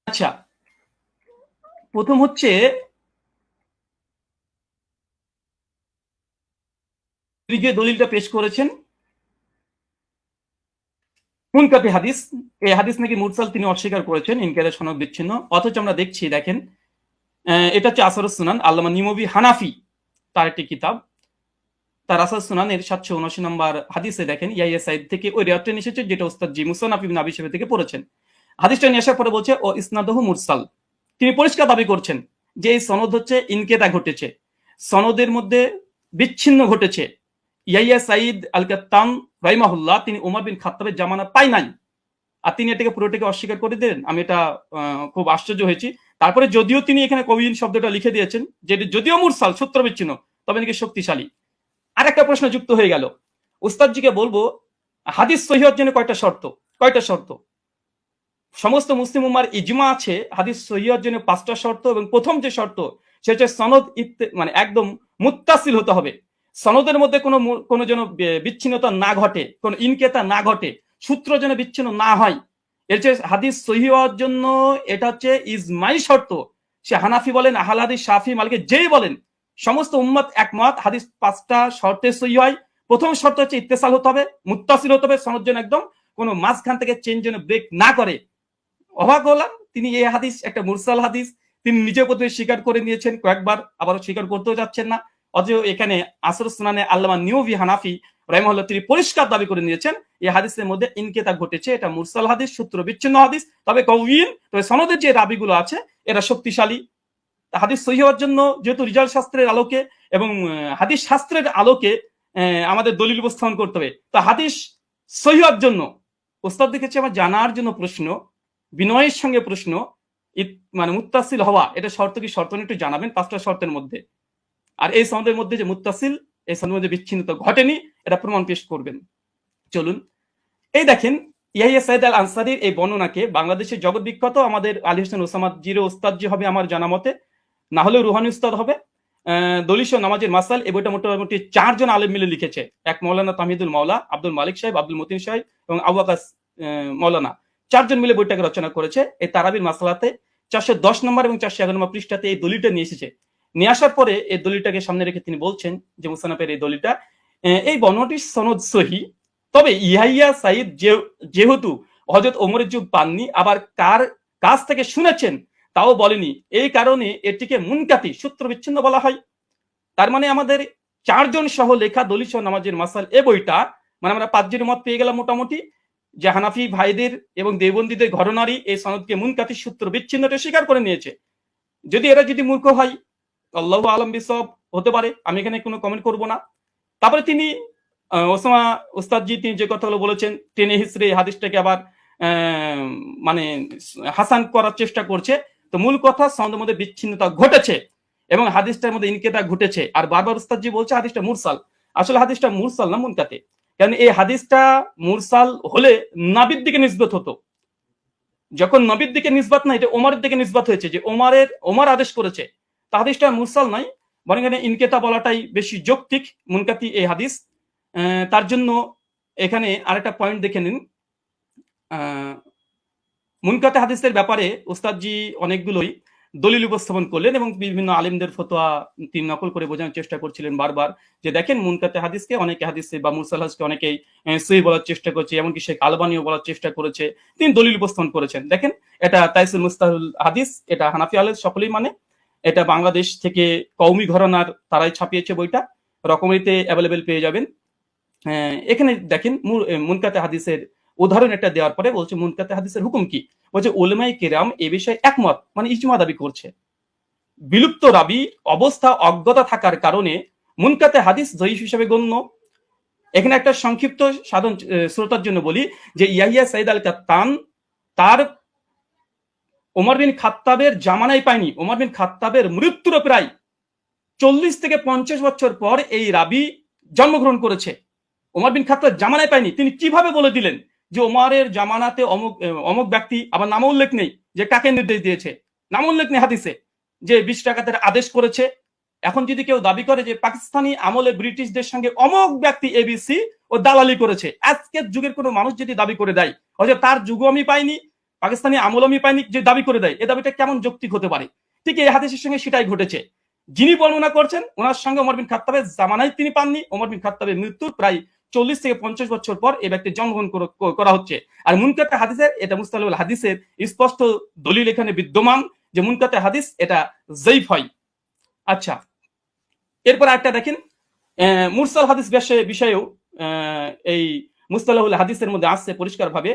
আচ্ছা, প্রথম হচ্ছে যে দলিলটা পেশ করেছেন মুনকাতি হাদিস, এই হাদিস নাকি মুরসাল তিনি অস্বীকার করেছেন, ইনকারের সনদ বিচ্ছিন্ন। অথচ আমরা দেখছি, দেখেন এটা হচ্ছে আসরুস সুনান, আল্লামা নিমবি হানাফি তার একটি কিতাব, তার আসরুস সুনানের 779 নম্বর হাদিসে দেখেন ইয়াহিয়া সাইদ থেকে ওই রিওয়ায়াতটা এসেছে যেটা উস্তাদ জি মুসান্নাফ ইবনে আবি শাইবা থেকে পড়েছেন। হাদিসটা নিয়ে আসার পরে বলছে ও ইসনাদহু মুরসাল, তিনি পরিষ্কার দাবি করছেন যে এই সনদ হচ্ছে ইনকেতা ঘটেছে, সনদের মধ্যে বিচ্ছিন্ন ঘটেছে। ইয়াহিয়া সাইদ আল কাত্তান রাহিমাহুল্লাহ তিনি ওমর বিন খাত্তাবের জামানা পাই নাই, আর তিনি এটাকে পুরোটাকে অস্বীকার করে দিলেন। আমি এটা খুব আশ্চর্য হয়েছি। তারপরে যদিও তিনি এখানে কবিন শব্দটা লিখে দিয়েছেন যে যদিও মুরসাল সূত্র বিচ্ছিন্ন তবে নাকি শক্তিশালী। আর একটা প্রশ্ন যুক্ত হয়ে গেল, উস্তাদজিকে বলবো হাদিস সহিহ হওয়ার জন্য কয়টা শর্ত। সমস্ত মুসলিম উম্মার ইজমা আছে হাদিস সহিহ হওয়ার জন্য 5টা শর্ত, এবং প্রথম যে শর্ত সেটা সনদ মানে একদম মুত্তাসিল হতে হবে, সনদের মধ্যে কোনো যেন বিচ্ছিন্নতা না ঘটে, কোনো ইনকেতা না ঘটে, সূত্র যেন বিচ্ছিন্ন না হয়। এর যে হাদিস সহিহ হওয়ার জন্য এটা হচ্ছে ইজমাই শর্ত। সে হানাফি বলেন, আহলে হাদিস, শাফি, মালিকি যেই বলেন, সমস্ত উম্মত একমত হাদিস 5টা শর্তে সহিহ হয়। প্রথম শর্ত হচ্ছে ইত্তেসাল হতে হবে, মুত্তাসিল হতে হবে, সনদ যেন একদম কোনো মাঝখান থেকে চেঞ্জ যেন ব্রেক না করে। অবাক হলাম, তিনি এই হাদিস একটা মুরসাল হাদিস তিনি নিজে প্রথমে স্বীকার করে নিয়েছেন কয়েকবার, আবারও স্বীকার করতেও যাচ্ছেন না। অথচ এখানে আসরুস সুনানে আল্লামা নিউভি হানাফি রাহিমাহুল্লাহ তিনি পরিষ্কার দাবি করে নিয়েছেন এই হাদিসের মধ্যে ইনকেতা ঘটেছে, এটা মুরসাল হাদিস, সূত্র বিচ্ছিন্ন হাদিস, তবে কওয়িন, তবে সনদের যে রাবিগুলো আছে এরা শক্তিশালী। হাদিস সহিহ হওয়ার জন্য যেহেতু রিজাল শাস্ত্রের আলোকে এবং হাদিস শাস্ত্রের আলোকে আমাদের দলিল উপস্থাপন করতে হবে। তো হাদিস সহিহ হওয়ার জন্য ওস্তাদ দেখেছি আমার জানার জন্য প্রশ্ন, বিনয়ের সঙ্গে প্রশ্ন, মানে মুত্তাসিল হওয়া এটা শর্ত কি, শর্ত একটু জানাবেন 5টা শর্তের মধ্যে। আর এই সনদের মধ্যে যে মুত্তাসিল, এই সনদের মধ্যে বিচ্ছিন্নতা ঘটেনি, এটা প্রমাণ পেশ করবেন। চলুন এই দেখেন ইয়াহিয়া সাইদ আল আনসারীর এই বর্ণনাকে বাংলাদেশের জগৎ বিখ্যাত আমাদের আলী হোসেন ওসামা জিরো উস্তাদ জি হবে আমার জানা মতে, না হলেও রুহানি উস্তাদ হবে। দলিশ নামাজের মাসাল এই বইটা মোটামুটি 4 জন আলেম মিলে লিখেছে, এক মৌলানা তাহিদুল মাওলা, আব্দুল মালিক সাহেব, আব্দুল মতিন সাহেব এবং আবু আকাস মৌলানা, 4 জন মিলে বইটাকে রচনা করেছে। এই তারাবির মাসালাতে 410 নম্বর এবং 411 নম্বর পৃষ্ঠাতে এই দলিলটা নিয়ে এসেছে। নিয়ে আসার পরে এই দলিলটাকে সামনে রেখে তিনি বলছেন যে মুসান্নাফের এই দলিলটা, এই বর্ণনাটির সনদ সহিহ, তবে ইয়াহিয়া সাইদ যেহেতু হযরত ওমরের যুগ পাননি, আবার কার কাছ থেকে শুনেছেন তাও বলেনি, এই কারণে এটিকে মুনকাতি সূত্র বিচ্ছিন্ন বলা হয়। তার মানে আমাদের 4 জন সহ লেখা দলিল সহ নামাজের মাসাল এ বইটা, মানে আমরা 5 জনের মত পেয়ে গেলাম মোটামুটি, যে হানাফি ভাইদের এবং দেওবন্দীদের ঘরনারী এই সনদকে মুনকাতি সূত্র বিচ্ছিন্নটা স্বীকার করে নিয়েছে। যদি এরা যদি মূর্খ হয়, আল্লাহু আলম বিসব, হতে পারে, আমি এখানে কোনো কমেন্ট করব না। তারপরে তিনি ওসামা উস্তাদজি তিনি যে কথাগুলো বলেছেন, টেনে হিসড়ে হাদিসটাকে আবার মানে হাসান করার চেষ্টা করছে। তো মূল কথা, সনদের মধ্যে বিচ্ছিন্নতা ঘটেছে এবং হাদিসটার মধ্যে ইনকেতা ঘটেছে। আর বারবার উস্তাদজি বলছে হাদিসটা মুরসাল। আসলে হাদিসটা মুরসাল না মুনকাতে, কারণ এই হাদিসটা মুরসাল হলে নবীর দিকে নিসবত হতো। যখন নবীর দিকে নিসবত না, এটা ওমরের দিকে নিসবত হয়েছে, যে ওমর আদেশ করেছে। তা হাদিসটা মুরসাল নয়, বরং এখানে ইনকেতা বলাটাই বেশি যৌক্তিক। মুনকাতি এই হাদিস। তার জন্য এখানে আরেকটা পয়েন্ট দেখে নিন। মুনকাতে হাদিসের ব্যাপারে উস্তাদজি অনেকগুলোই দলিল উপস্থাপন করলেন এবং বিভিন্ন আলেমদের ফতোয়া তিনি নকল করে বোঝানোর চেষ্টা করছিলেন বারবার, যে দেখেন মুনকাতে হাদিসকে অনেকে হাদিসে বা মুরসাল হাদিসকে অনেকেই সহিহ বলার চেষ্টা করছে, এমনকি শেখ আলবানিও বলার চেষ্টা করেছে, তিনি দলিল উপস্থাপন করেছেন। দেখেন, এটা তাইসুল মুস্তাহুল হাদিস, এটা হানাফি আলেম সকলেই মানে, এটা বাংলাদেশ থেকে কওমি ঘরানার তারাই ছাপিয়েছে বইটা, রকমারিতে অ্যাভেলেবেল পেয়ে যাবেন। এখানে দেখেন মুনকাতে হাদিসের উদাহরণ একটা দেওয়ার পরে বলছে মুনকাতে হাদিসের হুকুম কি, বলছে উলামায়ে কেরাম এ বিষয়ে একমত, মানে ইজমা দাবি করছে। বিলুপ্ত রাবি অবস্থা অজ্ঞতা থাকার কারণে মুনকাতে হাদিস জয়ীফ হিসেবে গণ্য। এখানে একটা সংক্ষিপ্ত সাধারণ শ্রোতার জন্য বলি, যে ইয়াহিয়া সাইদ আল কাত্তান তার ওমর বিন খাত্তাবের জামানায় পায়নি। ওমর বিন খাত্তাবের মৃত্যুর প্রায় 40 থেকে 50 বছর পর এই রাবি জন্মগ্রহণ করেছে। ওমর বিন খাত্তাব জামানায় পায়নি। তিনি কিভাবে বলে দিলেন যে ওমরের জামানাতে অমুক অমুক ব্যক্তি, আবার নাম উল্লেখ নেই যে কাকে নির্দেশ দিয়েছে, নাম উল্লেখ নেই হাদিসে, যে 20 টাকাতের আদেশ করেছে। এখন যদি কেউ দাবি করে যে পাকিস্তানি আমলে ব্রিটিশদের সঙ্গে অমুক ব্যক্তি এবিসি ও দালালি করেছে, আজকের যুগের কোনো মানুষ যদি দাবি করে দেয়, হয়তো তার যুগও আমি পাইনি, পাকিস্তানি আমল আমি পাইনি, যে দাবি করে দেয়, এই দাবিটা কেমন যৌক্তিক হতে পারে? ঠিক এই হাদিসের সঙ্গে সেটাই ঘটেছে। যিনি বর্ণনা করছেন ওনার সঙ্গে ওমর বিন খাত্তাবের জামানায় তিনি পাননি। ওমর বিন খাত্তাবের মৃত্যুর প্রায় 40 থেকে 50 বছর পর এই ব্যক্তির জন্মগ্রহণ করা হচ্ছে। আর মুনকাতে হাদিসের, এটা মুস্তালাহুল হাদিসের স্পষ্ট দলিল এখানে বিদ্যমান যে মুনকাতে হাদিস এটা জয়ীফ হয়। আচ্ছা, এরপর একটা দেখেন, মুরসাল হাদিস বিষয়েও এই মুস্তালাহুল হাদিসের মধ্যে আসছে পরিষ্কার ভাবে।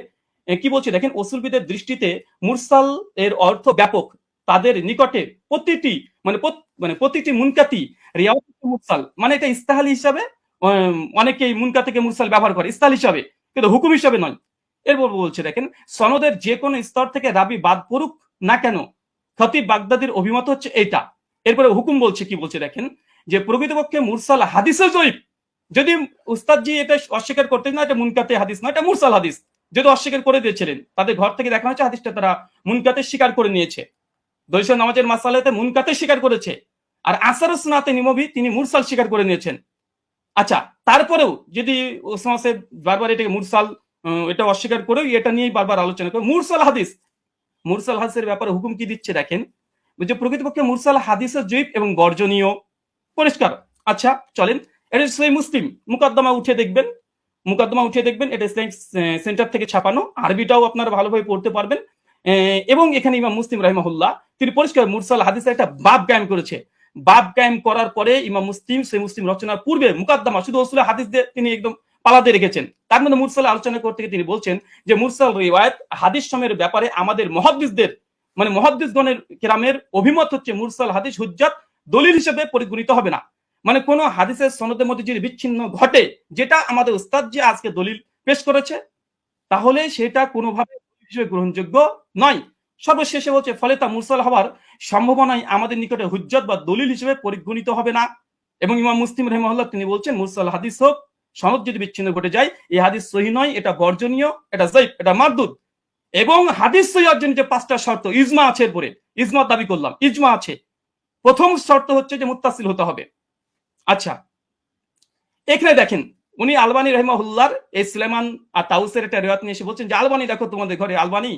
কি বলছে দেখেন, উসুলবিদের দৃষ্টিতে মুরসাল এর অর্থ ব্যাপক। তাদের নিকটে প্রতিটি মুনকাতি রিওয়ায়াত মুরসাল, মানে এটা ইস্তাহালি হিসাবে অনেকেই মুনকাতিকে মুরসাল ব্যবহার করে, ইস্তাহাল হিসাবে, কিন্তু হুকুম হিসাবে নয়। এরপর বলছে দেখেন, সনদের যে কোনো স্তর থেকে রাবি বাদ পড়ুক না কেন, খতিব বাগদাদির অভিমত হচ্ছে এটা। এরপরে হুকুম বলছে, কি বলছে দেখেন, যে প্রকৃতপক্ষে মুরসাল হাদিসের জয়ীফ। যদি উস্তাদজি এটা অস্বীকার করতেন না, এটা মুনকাতে হাদিস না, এটা মুরসাল হাদিস, যদি অস্বীকার করে দিয়েছিলেন, তাদের ঘর থেকে দেখানো হচ্ছে হাদিসটা তারা মুনকাতে স্বীকার করে নিয়েছে। দৈশ নামাজের মাসালাতে মুনকাতে স্বীকার করেছে, আর আসারুস সুন্নাতে নিমবি তিনি মুরসাল স্বীকার করে নিয়েছেন। আচ্ছা, তারপরেও যদি ওসামা সাহেব বারবার এটাকে মুরসাল এটা অস্বীকার করেও এটা নিয়েই বারবার আলোচনা করে, মুরসাল হাদিসের ব্যাপারে হুকুম কি দিচ্ছে দেখেন, যে প্রকৃতপক্ষে মুরসাল হাদিসের জয়ীফ এবং বর্জনীয়, পরিষ্কার। আচ্ছা চলেন, এটা সহিহ মুসলিম মুকদ্দমা উঠে দেখবেন, এটা ইসলামিক সেন্টার থেকে ছাপানো, আরবিটাও আপনারা ভালোভাবে পড়তে পারবেন। এবং এখানে ইমাম মুসলিম রাহিমাহুল্লাহ তিনি পরিষ্কার মুরসাল হাদিসের একটা বাব কায়েম করেছে। বাব কায়েম করার পরে ইমাম মুসলিম সহিহ মুসলিম রচনার পূর্বে মুকদ্দমা শুধু রাসূল হাদিস দিয়ে তিনি একদম পালাতে রেখেছেন। তার মধ্যে মুরসাল আলোচনা করতে গিয়ে তিনি বলছেন যে মুরসাল রিওয়ায়াত হাদিস সময়ের ব্যাপারে আমাদের মুহাদ্দিসদের, মানে মুহাদ্দিসগণের কেরামের অভিমত হচ্ছে মুরসাল হাদিস হুজ্জাত দলিল হিসেবে পরিগণিত হবে না। মানে কোন হাদিসের সনদের মধ্যে যদি বিচ্ছিন্ন ঘটে, যেটা আমাদের উস্তাদ যে আজকে দলিল পেশ করেছে, তাহলে সেটা কোনোভাবে হিসেবে গ্রহণযোগ্য নয়। সর্বশেষে বলছে ফলে তা মুরসাল হওয়ার সম্ভাবনায় আমাদের নিকটে হুজ্জত বা দলিল হিসেবে পরিগণিত হবে না। এবং ইমাম মুসলিম রাহিমাহুল্লাহ তিনি বলছেন মুরসাল হাদিস হোক, সনদ যদি বিচ্ছিন্ন ঘটে যায়, এই হাদিস সহিহ নয়, এটা বর্জনীয়, এটা যায়িফ, এটা মারদুদ। এবং হাদিস সহিহ অর্জনের যে 5টা শর্ত, ইজমা আছে, এরপরে ইজমা দাবি করলাম, ইজমা আছে। প্রথম শর্ত হচ্ছে যে মুত্তাসিল হতে হবে। আচ্ছা, এখানে দেখেন উনি আলবানী রাহিমাহুল্লাহর এই সুলাইমান আর তাউসের একটা রিওয়ায়াত নিয়ে এসে বলছেন যে আলবানী দেখো তোমাদের ঘরে আলবানী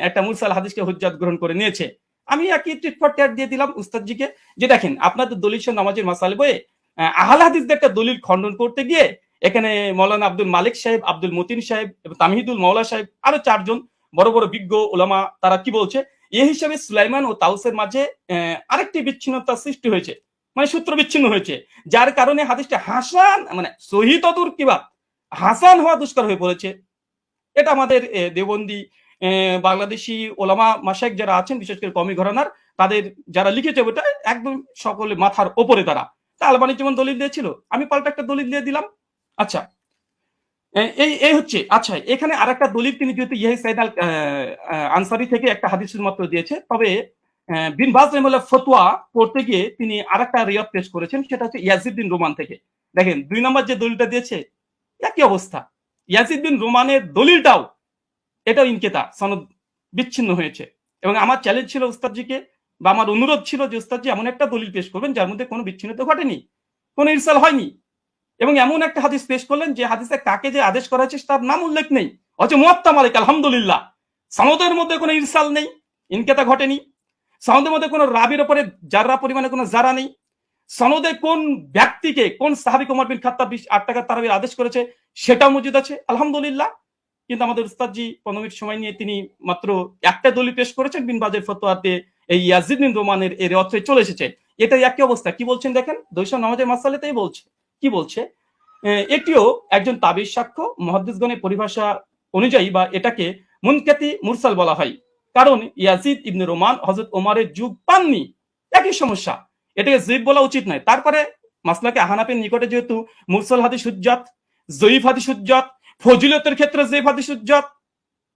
একটা মুরসাল হাদিসকে হুজ্জাত গ্রহণ করে নিয়েছে। আমি একই টিট ফর ট্যাট দিয়ে দিলাম উস্তাদজিকে, যে দেখেন আপনাদের দলিল নামাজের মাসাল বইয়ে আহলে হাদিসদের একটা দলিল খণ্ডন করতে গিয়ে এখানে মৌলানা আব্দুল মালিক সাহেব, আব্দুল মতিন সাহেব এবং তামহিদুল মাওলা সাহেব, আরো 4 জন বড় বড় বিজ্ঞ ওলামা, তারা কি বলছে, এই হিসাবে সুলাইমান ও তাউসের মাঝে আরেকটি বিচ্ছিন্নতা সৃষ্টি হয়েছে, মানে সূত্র বিচ্ছিন্ন হয়েছে, যার কারণে হাদিসটা হাসান মানে সহি তদুর কিবা হাসান হওয়া দুষ্কর হয়ে পড়েছে। এটা আমাদের দেওবন্দি বাংলাদেশি ওলামা মাশায়েখ যারা আছেন, বিশেষ করে কওমি ঘরানার, তাদের যারা লিখেছে ওটা একদম সকলে মাথার ওপরে তারা। তা আলবানি যেমন দলিল দিয়েছিল, আমি পাল্টা একটা দলিল দিয়ে দিলাম। আচ্ছা, এই হচ্ছে। আচ্ছা, এখানে আরেকটা দলিল তিনি যেহেতু ইয়াহি সাইদ আল আনসারি থেকে একটা হাদিস মাত্র দিয়েছে, তবে বিন বাজ রাহিমাহুল্লাহ ফতোয়া পড়তে গিয়ে তিনি আরেকটা রিওয়ায়াত পেশ করেছেন, সেটা হচ্ছে ইয়াজিদ বিন রোমান থেকে। দেখেন 2 নম্বর যে দলিলটা দিয়েছে একই অবস্থা, ইয়াজিদ বিন রোমানের দলিলটাও এটাও ইনকেতা, সনদ বিচ্ছিন্ন হয়েছে। এবং আমার চ্যালেঞ্জ ছিল উস্তাদজিকে, বা আমার অনুরোধ ছিল যে উস্তাদজি এমন একটা দলিল পেশ করবেন যার মধ্যে কোনো বিচ্ছিন্নতা ঘটেনি, কোনো ইরসাল হয়নি, এবং এমন একটা হাদিস পেশ করলেন যে হাদিসে কাকে যে আদেশ করা হয়েছে তার নাম উল্লেখ নেই, অথচ মুয়াত্তা মালিক আলহামদুলিল্লাহ সনদের মধ্যে কোনো ইরসাল নেই, ইনকেতা ঘটেনি, সনদের মধ্যে কোনো রাবির উপরে জাররা পরিমাণে কোনো জারা নেই, সনদে কোন ব্যক্তিকে কোন সাহাবী ওমর বিন খাত্তাব 8 টাকা তারাবির আদেশ করেছে সেটাও মজুদ আছে আলহামদুলিল্লাহ। কিন্তু আমাদের উস্তাদজি 15 মিনিট সময় নিয়ে তিনি মাত্র একটা দলিল পেশ করেছেন, বিন বাজের ফতোয়াতে এই ইয়াজিদ বিন রোমানের এর অর্থে চলে এসেছে। এটাই একই অবস্থা। কি বলছেন দেখেন, 200 নামাজের মাসালাতেই বলছে, কি বলছে, এটিও একজন তাবিজ সাক্ষ্য, মুহাদ্দিসগণের পরিভাষা অনুযায়ী বা এটাকে মুনকাতি মুরসাল বলা হয়, কারণ ইয়াজিদ ইবনে রোমান হযরত ওমরের যুগ পাননি, একই সমস্যা, এটাকে যঈফ বলা উচিত নয়। তারপরে মাসলাকে হানাফির নিকটে যেহেতু মুরসাল হাদিস হুজ্জাত, যঈফ হাদিস হুজ্জাত, ফজিলতের ক্ষেত্রে যঈফ হাদিস হুজ্জাত,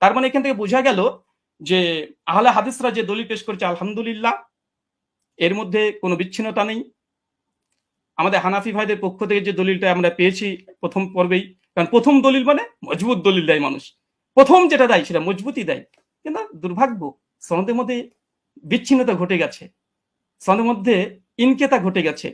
তার মানে এখান থেকে বোঝা গেল যে আহলে হাদিসরা যে দলিল পেশ করেছে আলহামদুলিল্লাহ এর মধ্যে কোনো বিচ্ছিন্নতা নেই। আমাদের হানাফি ভাইদের পক্ষ থেকে যে দলিলটা আমরা পেয়েছি প্রথম পর্বেই, কারণ প্রথম দলিল মানে মজবুত দলিল দেয় মানুষ, প্রথম যেটা দেয় সেটা মজবুতই দেয়, কিন্তু দুর্ভাগ্য সনদের মধ্যে বিচ্ছিন্নতা ঘটে গেছে, সনদের মধ্যে ইনকেতা ঘটে গেছে,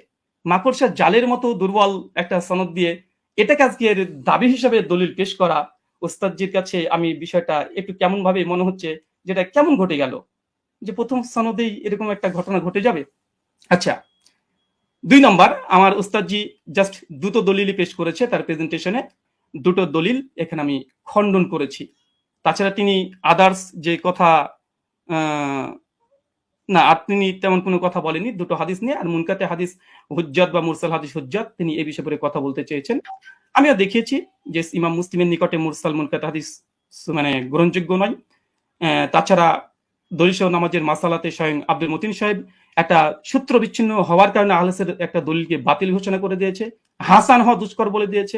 মাকড়সার জালের মতো দুর্বল একটা সনদ দিয়ে এটাকে আজকে দাবি হিসাবে দলিল পেশ করা, ওস্তাদজির কাছে আমি বিষয়টা একটু কেমন ভাবে মনে হচ্ছে, যেটা কেমন ঘটে গেল যে প্রথম সনদেই এরকম একটা ঘটনা ঘটে যাবে। আচ্ছা, 2 নম্বর, আমার উস্তাদজি জাস্ট 2টো দলিলই পেশ করেছে তার প্রেজেন্টেশনে, 2টো দলিল এখানে আমি খণ্ডন করেছি। তাছাড়া তিনি আদার্স যে কথা না, তিনি তেমন কোনো কথা বলেনি, 2টো হাদিস নিয়ে, আর মুনকাতে হাদিস হুজ্জাত বা মুরসাল হাদিস হুজ্জাত তিনি এই বিষয়ে কথা বলতে চেয়েছেন। আমিও দেখিয়েছি যে ইমাম মুসলিমের নিকটে মুরসাল মুনকাতে হাদিস মানে গ্রহণযোগ্য নয়। তাছাড়া দলিল নামাজের মাসালাতে স্বয়ং আব্দুল মতিন সাহেব একটা সূত্র বিচ্ছিন্ন হওয়ার কারণে আহলেসের একটা দলিলকে বাতিল ঘোষণা করে দিয়েছে, হাসান হওয়া দুষ্কর বলে দিয়েছে।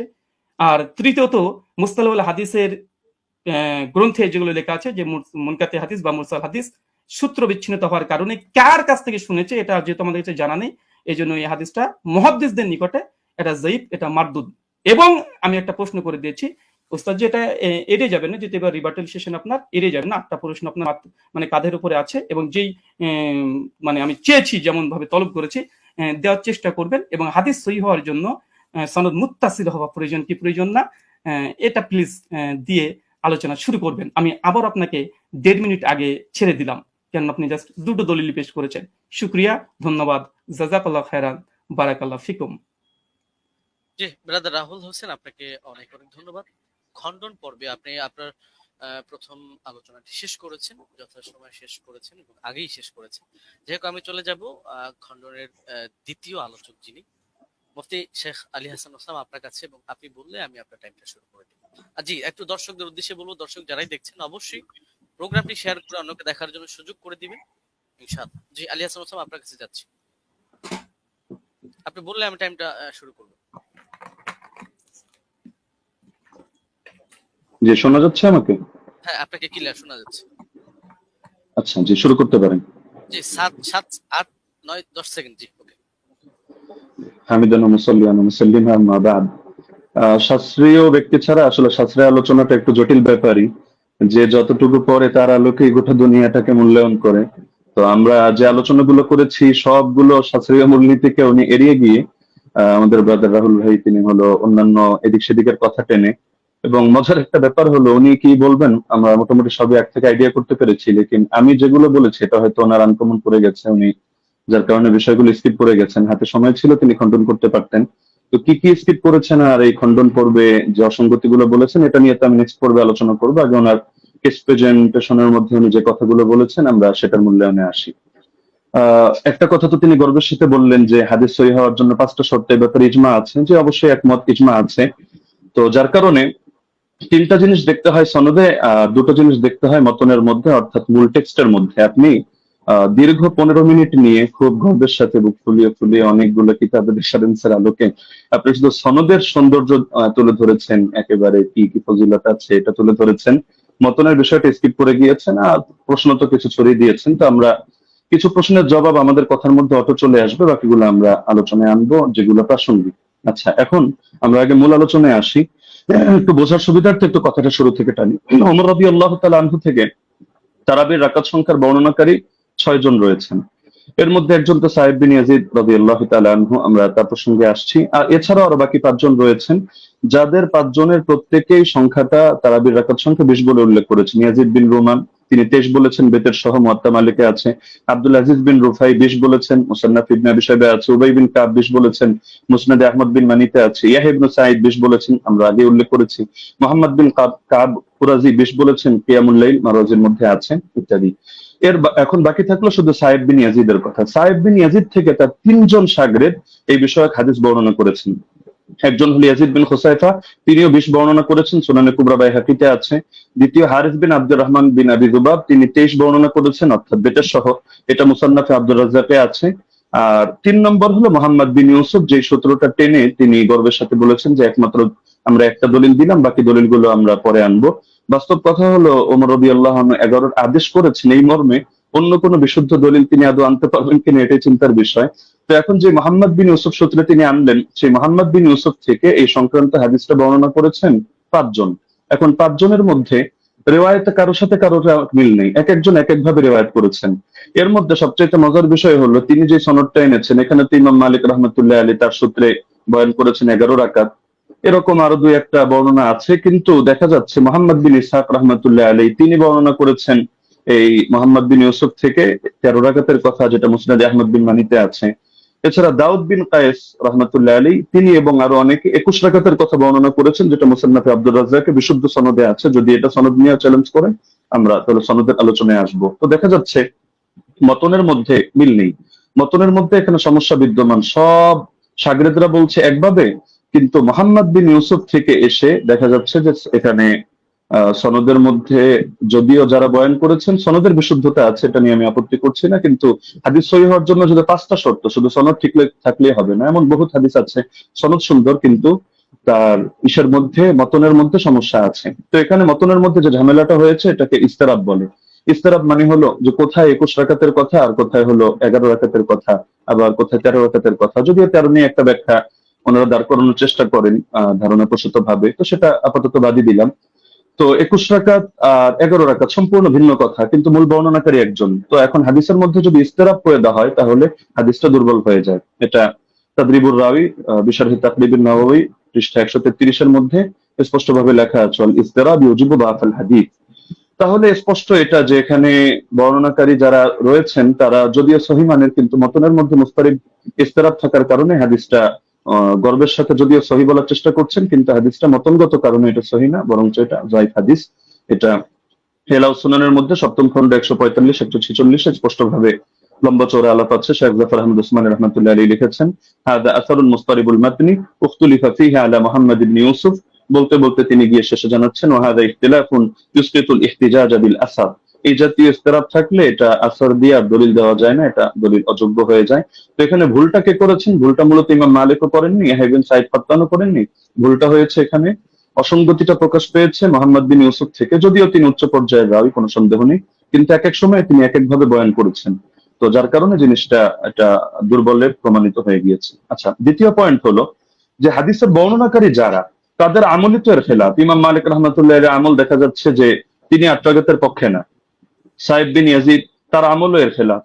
আর তৃতীয়ত মুস্তালাহুল হাদিসের গ্রন্থে যেগুলো লেখা আছে যে মুনকাতে হাদিস বা মুরসাল হাদিস সূত্র বিচ্ছিন্নতা হওয়ার কারণে কার কাছ থেকে শুনেছে এটা যেহেতু আমাদের কাছে জানা নেই, এই জন্য এই হাদিসটা মুহাদ্দিসদের নিকটে এটা যঈফ, এটা মারদুদ। এবং আমি একটা প্রশ্ন করে দিয়েছি ওস্তাদ, যে এটা এড়িয়ে যাবেন না, যেহেতু এবার রিবার্টাল সেশন আপনার এড়িয়ে যাবেন না, 8টা প্রশ্ন আপনার মানে কাঁধের উপরে আছে, এবং যেই মানে আমি চেয়েছি যেমন ভাবে তলব করেছি দেওয়ার চেষ্টা করবেন, এবং হাদিস সহিহ হওয়ার জন্য সনদ মুত্তাসিল হওয়া প্রয়োজন কি প্রয়োজন না, এটা প্লিজ দিয়ে আলোচনা শুরু করবেন। আমি আবার আপনাকে 1.5 মিনিট আগে ছেড়ে দিলাম, কেন আপনি জাস্ট 2টো দলিল পেশ করেছেন। শুকরিয়া, ধন্যবাদ, জাযাকাল্লাহু খায়রান, বারাকাল্লাহু ফিকুম। জি ব্রাদার রাহুল হোসেন, আপনাকে অনেক অনেক ধন্যবাদ। খণ্ডন পর্বে আপনি আপনার প্রথম আলোচনাটি শেষ করেছেন, যথাসময়ে শেষ করেছেন এবং আগেই শেষ করেছেন। যেহেতু আমি চলে যাব খণ্ডনের দ্বিতীয় আলোচক যিনি মুফতি শেখ আলী হাসান ওসামা আপনার কাছে, এবং আপনি বললে আমি আপনার টাইমটা শুরু করে দেব। আর জি, একটু দর্শকদের উদ্দেশ্যে বলবো, দর্শক যারাই দেখছেন অবশ্যই প্রোগ্রামটি শেয়ার করে অন্যকে দেখার জন্য সুযোগ করে দিবেন ইনশাআল্লাহ। জি আলী হাসান ওসামা আপনার কাছে যাচ্ছি, আপনি বললে আমি টাইমটা শুরু করব। জি, শোনা যাচ্ছে আমাকে? হ্যাঁ, আপনাকে ক্লিয়ার শোনা যাচ্ছে। আচ্ছা, জি, শুরু করতে পারেন। জি 7 7 8 9 10 সেকেন্ড। জি ওকে। হামিদান ওয়া মুসাল্লিয়ান ওয়া মুসাল্লিমা আম্মা বা'দ। শাস্ত্রীয় ব্যক্তি ছাড়া আসলে শাস্ত্রীয় আলোচনাটা একটু জটিল ব্যাপারই, যে যতটুকু পরে তার আলোকে গোটা দুনিয়াটাকে মূল্যায়ন করে। তো আমরা যে আলোচনাগুলো করেছি সবগুলো শাস্ত্রীয় মূলনীতিকে উনি এড়িয়ে গিয়ে আমাদের ব্রাদার রাহুল ভাই তিনি হলো অন্যান্য এদিক সেদিকের কথা টেনে, এবং মজার একটা ব্যাপার হলো উনি কি বলবেন আমরা মোটামুটি সবই এক থেকে আইডিয়া করতে পেরেছি, লেকিন আমি যেগুলো বলেছি এটা হয়তো ওনার আনকমন পড়ে গেছে, উনি যার কারণে বিষয়গুলো স্কিপ করে গেছেন। হাতে সময় ছিল, তিনি খণ্ডন করতে পারতেন। তো কি কি স্কিপ করেছেন আর এই খণ্ডন পর্বে যে অসঙ্গতি গুলো বলেছেন এটা নিয়ে তো আমি নেক্সট পর্বে আলোচনা করবো। আগে ওনার কেস প্রেজেন্টেশনের মধ্যে উনি যে কথাগুলো বলেছেন আমরা সেটার মূল্যায়নে আসি। একটা কথা তো তিনি গর্বের সাথে বললেন যে হাদিস সহিহ হওয়ার জন্য 5টা শর্তের ব্যাপারে ইজমা আছে, যে অবশ্যই একমত, ইজমা আছে। তো যার কারণে 3টা জিনিস দেখতে হয় সনদে, 2টো জিনিস দেখতে হয় মতনের মধ্যে, অর্থাৎ মূল টেক্সটের মধ্যে। আপনি দীর্ঘ 15 মিনিট নিয়ে খুব গর্বের সাথে বুক ফুলিয়ে ফুলিয়ে অনেকগুলো কিতাবের রেফারেন্সের আলোকে আপনি শুধু সনদের সৌন্দর্য তুলে ধরেছেন, একেবারে কি কি ফজিলত আছে এটা তুলে ধরেছেন, মতনের বিষয়টা স্কিপ করে গিয়েছেন, আর প্রশ্ন তো কিছু ছড়িয়ে দিয়েছেন। তো আমরা কিছু প্রশ্নের জবাব আমাদের কথার মধ্যে অটো চলে আসবে, বাকিগুলো আমরা আলোচনায় আনবো যেগুলো প্রাসঙ্গিক। আচ্ছা, এখন আমরা আগে মূল আলোচনায় আসি। একটু বোঝার সুবিধার্থে একটু কথাটা শুরু থেকে টানি। ওমর রাদিয়াল্লাহু তাআলা আনহু থেকে তারাবির রাকাত সংখ্যার বর্ণনাকারী 6 জন রয়েছেন। এর মধ্যে একজন তো সাহেব বিন ইয়াজিদ রাদিয়াল্লাহু তাআলা আনহু, আমরা তার প্রসঙ্গে আসছি। আর এছাড়াও আরো বাকি 5 জন রয়েছেন, যাদের 5 জনের প্রত্যেকেই সংখ্যাটা তারাবির রাকাত সংখ্যা 20 বলে উল্লেখ করেছেন। ইয়াজিদ বিন রুমান তিনি 23 বলেছেন, বেতের সহ মুয়াত্তা মালিকে আছে। আব্দুল আজিজ বিন রুফাই 20 বলেছেন, মুসান্নাফ ইবনে আবি শাইবা আছে। উবাই বিন কাব 20 বলেছেন, মুসনাদে আহমদ বিন মানিতে আছে। ইয়াহইয়া ইবনে সাঈদ 20 বলেছেন, আমরা আগে উল্লেখ করেছি। মুহাম্মদ বিন কাব কুরাজি 20 বলেছেন, কিয়ামুল লাইল মারওয়াজির মধ্যে আছে, ইত্যাদি। এখন বাকি থাকলো শুধু সাহেব বিন ইয়াজিদের কথা। সাহেব বিন ইয়াজিদ থেকে তার 3 জন শাগরেদ এই বিষয়ক হাদিস বর্ণনা করেছেন। একজন হল ইয়াজিদ বিন খুসাইফা, তিনিও 20 বর্ণনা করেছেন, সুনানে কুবরা বাইহাকিতে আছে। দ্বিতীয় হারিস বিন আব্দুর রহমান বিন আবি যুবাব, তিনি 23 বর্ণনা করেছেন, অর্থাৎ বেতের সহ, এটা মুসান্নাফে আব্দুর রাজ্জাকে আছে। আর 3 নম্বর হলো মোহাম্মদ বিন ইউসুফ, যে সূত্রটা টেনে তিনি গর্বের সাথে বলেছেন যে একমাত্র আমরা একটা দলিল দিলাম, বাকি দলিলগুলো আমরা পরে আনবো। বাস্তব কথা হলো ওমর রাদিয়াল্লাহু আনহু 11 আদেশ করেছেন এই মর্মে, অন্য কোনো বিশুদ্ধ দলিল তিনি আদৌ আনতে পারবেন কিনা এটাই চিন্তার বিষয়। তো এখন যে মোহাম্মদ বিন ইউসুফ সূত্রে তিনি আনলেন, সেই মোহাম্মদ বিন ইউসুফ থেকে এই সংক্রান্ত হাদিসটা বর্ণনা করেছেন 5 জন। এখন 5 জনের মধ্যে রেওয়ায়েতে কারোর সাথে কারোর মিল নেই, এক একজন এক একভাবে রেওয়ায়েত করেছেন। এর মধ্যে সবচেয়ে মজার বিষয় হলো তিনি যে সনদটা এনেছেন, এখানে তো ইমাম মালিক রাহমাতুল্লাহ আলাইহি তার সূত্রে বয়ান করেছেন 11 রাকাত। এরকম আরো 2-1টা বর্ণনা আছে, কিন্তু দেখা যাচ্ছে মোহাম্মদ বিন ইসহাক রাহমাতুল্লাহ আলাইহি তিনি বর্ণনা করেছেন এই মোহাম্মদ বিন ইউসুফ থেকে 13 রাকাতের কথা, যেটা মুসনাদে আহমদ বিন মানিতে আছে। এছাড়া দাউদ বিন কায়েস রাহমাতুল্লাহ আলাইহি তিনি এবং আরো অনেকে 21 রাকাতের কথা বর্ণনা করেছেন, যেটা মুসান্নাফে আব্দুর রাজ্জাকে বিশুদ্ধ সনদে আছে। যদি এটা সনদ নিয়ে চ্যালেঞ্জ করেন আমরা তাহলে সনদের আলোচনায় আসবো। তো দেখা যাচ্ছে মতনের মধ্যে মিল নেই, মতনের মধ্যে এখানে সমস্যা বিদ্যমান। সব শাগরেদরা বলছে একভাবে, কিন্তু মোহাম্মদ বিন ইউসুফ থেকে এসে দেখা যাচ্ছে যে এখানে সনদের মধ্যে যদিও যারা বয়ান করেছেন সনদের বিশুদ্ধতা আছে, এটা নিয়ে আমি আপত্তি করছি না, কিন্তু হাদিস সহিহ হওয়ার জন্য যদি 5টা শর্ত, শুধু সনদ ঠিক থাকলেই হবে না। এমন বহুত হাদিস আছে সনদ সুন্দর, কিন্তু তার ইসের মধ্যে মতনের মধ্যে সমস্যা আছে। তো এখানে মতনের মধ্যে যে ঝামেলাটা হয়েছে এটাকে ইস্তেরাব বলে। ইস্তেরাব মানে হলো যে কোথায় 21 রাকাতের কথা আর কোথায় হলো 11 রাকাতের কথা, আবার কোথায় 13 রাকাতের কথা। যদিও 13 নিয়ে একটা ব্যাখ্যা ওনারা দাঁড় করানোর চেষ্টা করেন ধারণা প্রসূত ভাবে, তো সেটা আপাতত বাদই দিলাম। তো 21 রাকাত আর 11 রাকাত সম্পূর্ণ ভিন্ন কথা, কিন্তু মূল বর্ণনাকারী একজন। তো এখন হাদিসের মধ্যে যদি ইস্তেরাব পয়দা হয় তাহলে হাদিসটা দুর্বল হয়ে যায়। এটা তাদরিবুর রাওয়ি বিশরহি তাকরিবুন নওয়াবী পৃষ্ঠা 133 এর মধ্যে স্পষ্টভাবে লেখা আছে, আল ইস্তেরাব ইউজিবু বাফাল হাদিস। তাহলে স্পষ্ট এটা যে এখানে বর্ণনাকারী যারা রয়েছেন তারা যদিও সহিহ মানের, কিন্তু মতনের মধ্যে মুস্তারিব ইস্তেরাব থাকার কারণে হাদিসটা গর্বের সাথে যদিও সহিহ বলার চেষ্টা করছেন, কিন্তু হাদিসটা মতনগত কারণে এটা সহিহ না, বরং এটা যায়িফ হাদিস। এটা হেলাউ সুনানের মধ্যে 7ম খন্ড 145 146 স্পষ্টভাবে লম্বা চওড়া আলাপ আছে। শেখ জাফর আহমদ উসমানী রাহমাতুল্লাহ আলাইহি লিখেছেন, হাদা আসারুন মুস্তারিবুল মাতনি উখতুলিফা ফীহি আলা মুহাম্মদ ইবনে ইউসুফ। বলতে বলতে তিনি গিয়ে শেষে জানাচ্ছেন, ওয়া হাদা ইখতিলাফুন ইউসকিতুল ইহতিজাজ বিল আসার। এই জাতীয় ইস্তেরাব থাকলে এটা আসর দিয়ে আর দলিল দেওয়া যায় না, এটা দলিল অযোগ্য হয়ে যায়। তো এখানে ভুলটা কে করেছেন? ভুলটা মূলত ইমাম মালিকও করেননি, ইয়াহইয়া ইবনে সাঈদ ফাত্তানও করেননি। ভুলটা হয়েছে এখানে, অসঙ্গতিটা প্রকাশ পেয়েছে মোহাম্মদ বিন ইউসুফ থেকে। যদিও তিনি উচ্চ পর্যায়ের রাবী, কোনো সন্দেহ নেই, কিন্তু এক এক সময় তিনি এক এক ভাবে বয়ান করেছেন। তো যার কারণে জিনিসটা এটা দুর্বলের প্রমাণিত হয়ে গিয়েছে। আচ্ছা, দ্বিতীয় পয়েন্ট হলো যে হাদিসের বর্ণনাকারী যারা, তাদের আমলই তো এর খেলাফ। ইমাম মালিক রাহমাতুল্লাহ আলাইহি আমল দেখা যাচ্ছে যে তিনি 8 রাকাতের পক্ষে না। সাহেব বিন ইয়াজিদ তার আমলও এর খেলাফ।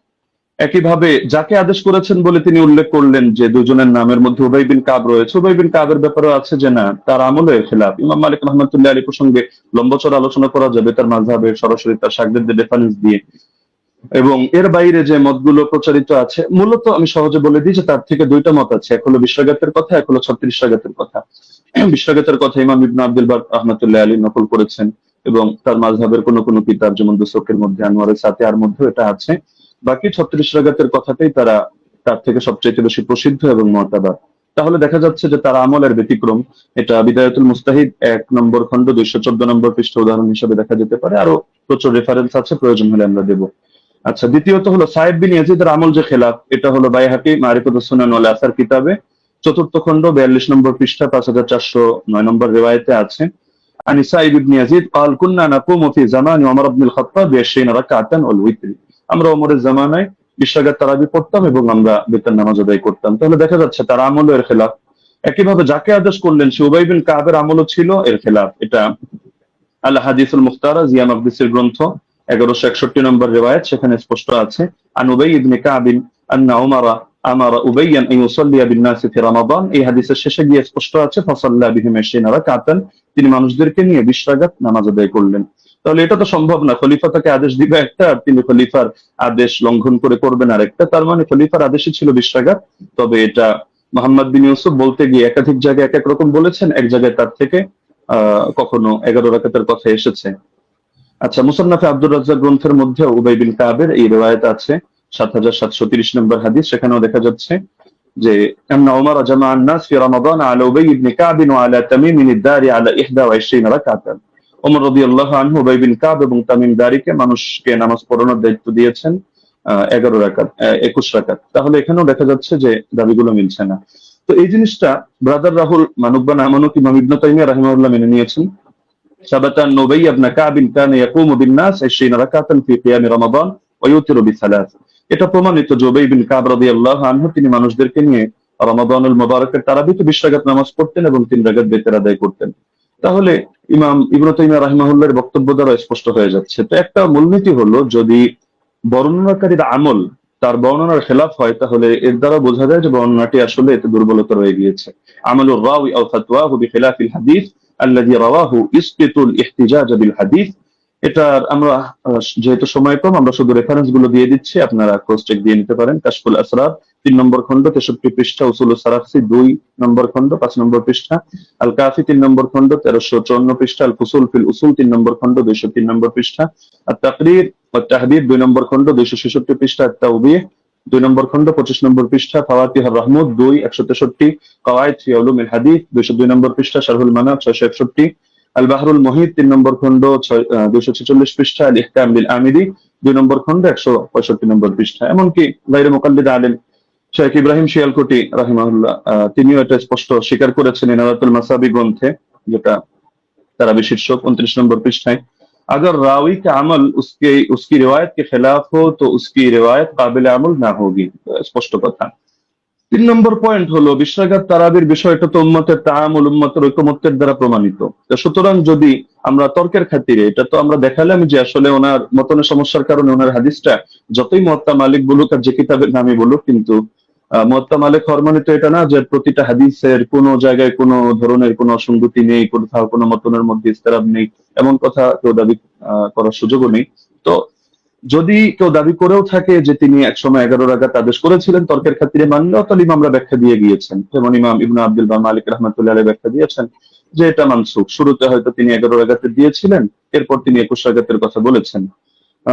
একইভাবে যাকে আদেশ করেছেন বলে তিনি উল্লেখ করলেন যে 2 জনের নামের মধ্যে উবাই বিন কাব রয়েছে, উবাই বিন কাবের ব্যাপারেও আছে যে না, তার আমলও এর খেলাফ। ইমাম মালিক রাহমাতুল্লাহ আলাইহি প্রসঙ্গে লম্বা-চওড়া আলোচনা করা যাবে তার মাযহাবে সরাসরি তার শাগরেদদের রেফারেন্স দিয়ে। এবং এর বাইরে যে মতগুলো প্রচারিত আছে, মূলত আমি সহজে বলে দিই যে তার থেকে 2টা মত আছে, এক হলো 20 রাকাতের কথা, এক হলো 36 রাকাতের কথা। 20 রাকাতের কথা ইমাম ইবনে আব্দুল বার রাহমাতুল্লাহ আলাইহি নকল করেছেন, এবং তার মাযহাবের কোন কোন কিতাব যেমন দুসুকের মধ্যে, আনোয়ারের সাতিয়ার মধ্যে এটা আছে। বাকি 36 রাকাতের কথাটাই তার থেকে সবচেয়ে বেশি প্রসিদ্ধ এবং মুতাবার। তাহলে দেখা যাচ্ছে যে তার আমলের ব্যতিক্রম। এটা বিদায়াতুল মুস্তাহিদ 1 নম্বর খণ্ড 214 নম্বর পৃষ্ঠা উদাহরণ হিসেবে দেখা যেতে পারে। আরো প্রচুর রেফারেন্স আছে, প্রয়োজন হলে আমরা দেব। আচ্ছা, দ্বিতীয়ত হলো সাইদ বিন ইয়াজিদের আমল যে খেলাফ, এটা হলো বাইহাকি মারিফাতুস সুনান ওয়াল আসার কিতাবে 4th খণ্ড 42 নম্বর পৃষ্ঠা 5409 নম্বর রিওয়ায়াতে আছে। عن سعيد بن يزيد قال كنا نقوم في زمان عمر بن الخطاب ب20 ركعة والوتر। আমরা ওমরের জামানায় 20 রাকাত তারাবি পড়তাম এবং আমরা বেতন নামাজ আদায় করতাম। তাহলে দেখা যাচ্ছে তার আমলও এর খেলাফ। একইভাবে যাকে আদেশ করলেন সে উবাই বিন কাবের আমলও ছিল এর খেলাফ। এটা আল হাদিসুল মুখতারা জিয়া মাকদিসির গ্রন্থ 1161 নম্বর রিওয়ায়াত, সেখানে স্পষ্ট আছে আন উবাই ইবনে কাব আন্না উমারা আমারা উবাইয়ান আন ইউসাল্লিয়া বিন নাস ফি রমাদান। এই হাদিসের শেষে গিয়ে স্পষ্ট আছে ফাসাল্লা বিহিম 20 রাকাতান, তিনি মানুষদেরকে নিয়ে 20 রাকাত নামাজ আদায় করলেন। তাহলে এটা তো সম্ভব না, খলিফা তাকে আদেশ দিবে একটা আর তিনি খলিফার আদেশ লঙ্ঘন করে করবেন আরেকটা। তার মানে খলিফার আদেশই ছিল 20 রাকাত। তবে এটা মোহাম্মদ বিন ইউসুফ বলতে গিয়ে একাধিক জায়গায় এক এক রকম বলেছেন, এক জায়গায় তার থেকে কখনো 11 রাকাতের কথা এসেছে। আচ্ছা, মুসান্নাফে আব্দুর রাজ্জাক গ্রন্থের মধ্যে উবাই বিন কাবের এই রিওয়ায়াত আছে 7730 নম্বর হাদিস। সেখানেও দেখা যাচ্ছে যে আন্না উমর জামা الناس في رمضان على ابي بن كعب وعلى تميم الداري على 21 রাকাতান। ওমর রাদিয়াল্লাহু আনহু উবাই বিন কাব এবং তামিম দারিকে মানুষকে নামাজ পড়ানোর দায়িত্ব দিয়েছেন 11 রাকাত 21 রাকাত। তাহলে এখানেও দেখা যাচ্ছে যে দাবিগুলো মিলছে না। তো এই জিনিসটা ব্রাদার রাহুল মানুক বা না মানুক ইমাম ইবনে তাইমিয়া রাহিমাহুল্লাহ মেনে নিয়েছেন। ثبت أن أبي بن كعب كان يقوم بالناس 20 ركعة في قيام رمضان ويوتر بثلاث। এটা প্রমাণিত যে উবাই বিন কাব রাদিয়াল্লাহু আনহু তিনি মানুষদেরকে নিয়ে রমাদানুল মুবারকের তারাবিতে 20 রাকাত নামাজ পড়তেন এবং 3 রাকাত বেতের আদায় করতেন। তাহলে ইমাম ইবনে তাইমিয়া রাহিমাহুল্লাহর বক্তব্য দ্বারা স্পষ্ট হয়ে যাচ্ছে। তো একটা মূলনীতি হলো, যদি বর্ণনাকারীর আমল তার বর্ণনার খেলাফ হয় তাহলে এর দ্বারা বোঝা যায় যে বর্ণনাটি আসলে এতে দুর্বলতা রয়ে গিয়েছে। আমালুর রাওয়ি আও ফাতওয়াহু বিখিলাফিল হাদিস আল্লাযী রাওয়াহু ইসকিতুল ইহতিজাজ বিল হাদিস। এটা আমরা যেহেতু সময় কম, আমরা শুধু রেফারেন্স গুলো দিয়ে দিচ্ছি, আপনারা ক্রস চেক দিয়ে নিতে পারেন। কাশফুল আসরার 3 নম্বর খণ্ড 63 পৃষ্ঠা, উসুলুস সারাফসি 2 নম্বর খণ্ড 5 নম্বর পৃষ্ঠা, আল কাফি 3 নম্বর খণ্ড 1354 পৃষ্ঠা, আল ফুসুল ফিল উসুল 3 নম্বর খণ্ড 203 নম্বর পৃষ্ঠা, আত তাকরীর ওয়া তাহদীব 2 নম্বর খণ্ড 266 পৃষ্ঠা, আত তাওবীহ 2 নম্বর খণ্ড 25 নম্বর পৃষ্ঠা, ফাওয়াতিহুর রাহমুদ 2 163, কাওয়াইদ ফি উলুমিল হাদিস 202 নম্বর পৃষ্ঠা, শারহুল মানাব 661, আল বাহরুল মুহিত 3 নম্বর খণ্ড 246 পৃষ্ঠা, আল ইহকাম বিল আমিদি 2 নম্বর খণ্ড 165 নম্বর পৃষ্ঠা। এমনকি গায়রে মুকাল্লিদ আলেম শেখ ইব্রাহিম শিয়ালকোটি রাহিমাহুল্লাহ তিনিও এটা স্পষ্ট স্বীকার করেছেন ইনারাতুল মাসাবি গ্রন্থে, যেটা তারাবি শীর্ষক 29 নম্বর পৃষ্ঠায়। अगर रावी का अमल उसकी रिवायत के खिलाफ हो तो उसकी रिवायत काबिल अमल ना होगी। स्पष्ट কথা। 3 নম্বর পয়েন্ট হলো 20 রাকাত তারাবির বিষয়টা তো উম্মতের তাআমুল, উম্মতের ঐকমত্যের দ্বারা প্রমাণিত। সুতরাং যদি আমরা তর্কের খাতিরে, এটা তো আমরা দেখালাম যে আসলে ওনার মতনের সমস্যার কারণে ওনার হাদিসটা যতই মুয়াত্তা মালিক বলুক আর যে কিতাবের নামই বলুক, কিন্তু মুয়াত্তা মালিক হওয়ার মানে তো এটা না যে প্রতিটা হাদিসের কোনো জায়গায় কোনো ধরনের কোনো অসঙ্গতি নেই, কোথাও কোনো মতনের মধ্যে ইস্তেরাব নেই, এমন কথা কেউ দাবি করার সুযোগও নেই। তো যদি কেউ দাবি করেও থাকে যে তিনি একসময় 11 রাকাত আদেশ করেছিলেন তর্কের খাতিরে মানলেও, তাহলে ইমামরা ব্যাখ্যা দিয়ে গিয়েছেন। যেমন ইমাম ইবনে আব্দুল বার মালিক রাহমাতুল্লাহ আলাইহি ব্যাখ্যা দিয়েছেন যে এটা মানসুখ। শুরুতে হয়তো তিনি 11 রাকাতের দিয়েছিলেন, এরপর তিনি 21 রাকাতের কথা বলেছেন।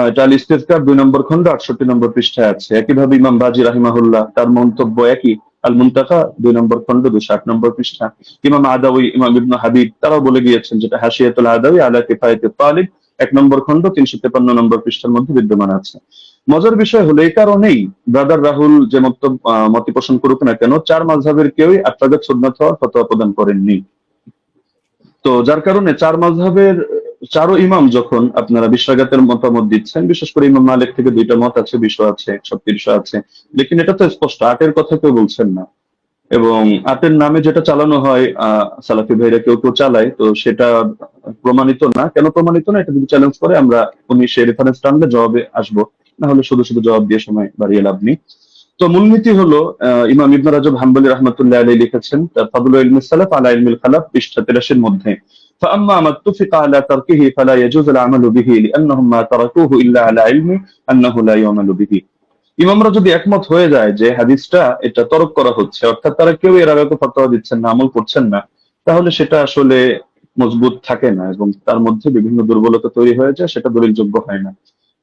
এটা আল ইস্তিযকার 2 নম্বর খণ্ড 68 নম্বর পৃষ্ঠায় আছে। একইভাবে ইমাম বাজি রাহিমাহুল্লাহ তার মন্তব্য একই, আল মুনতাকা 2 নম্বর খণ্ড 208 নম্বর পৃষ্ঠা। ইমাম আদাউই, ইমাম ইবনে হাবিব তারাও বলে গিয়েছেন, যেটা হাশিয়াতুল আদাউই আলা কিফায়াতুত তালিব 1 নম্বর খণ্ড 353 নম্বর পৃষ্ঠার মধ্যে বিদ্যমান আছে। মজার বিষয় হলো এই কারণেই ব্রাদার রাহুল যে মত পোষণ করুক না কেন, 4 মাযহাবের কেউই 8 রাকাত সুন্নাত হওয়ার ফতোয়া প্রদান করেননি। তো যার কারণে 4 মাযহাবের 4 ইমাম যখন আপনারা 20 রাকাতের মতামত দিচ্ছেন, বিশেষ করে ইমাম মালিক থেকে 2টা মত আছে, 20 আছে, 36 আছে, লেকিন এটা তো স্পষ্ট 8-এর কথা কেউ বলছেন না। এবং 8-এর নামে যেটা চালানো হয় সালাফি ভাইরা কেউ কেউ চালায়, তো সেটা প্রমাণিত না। কেন প্রমাণিত না এটা যদি চ্যালেঞ্জ করে আমরা উনি সেই রেফারেন্স টানলে জবাবে আসবো, না হলে শুধু শুধু জবাব দিয়ে সময় বাড়িয়ে লাভ নেই। তো মূলনীতি হলো ইমাম ইবনে রাজব হাম্বলি রাহমাতুল্লাহ আলাইহি লিখেছেন তার ফাদলুল ইলমিস সালাফ আলা ইলমিল খালাফ পৃষ্ঠা 83 মধ্যে, فأما ما اتفق على تركه فلا يجوز العمل به لأنهم ما تركوه إلا على علم أنه لا يعمل به। ইমামরা যদি একমত হয়ে যায় যে হাদিসটা এটা তরক করা হচ্ছে, অর্থাৎ তারা কেউ এর আগে ফতোয়া দিচ্ছেন না, আমল করছেন না, তাহলে সেটা আসলে মজবুত থাকে না এবং তার মধ্যে বিভিন্ন দুর্বলতা তৈরি হয়ে যায়, সেটা দলিলযোগ্য হয় না।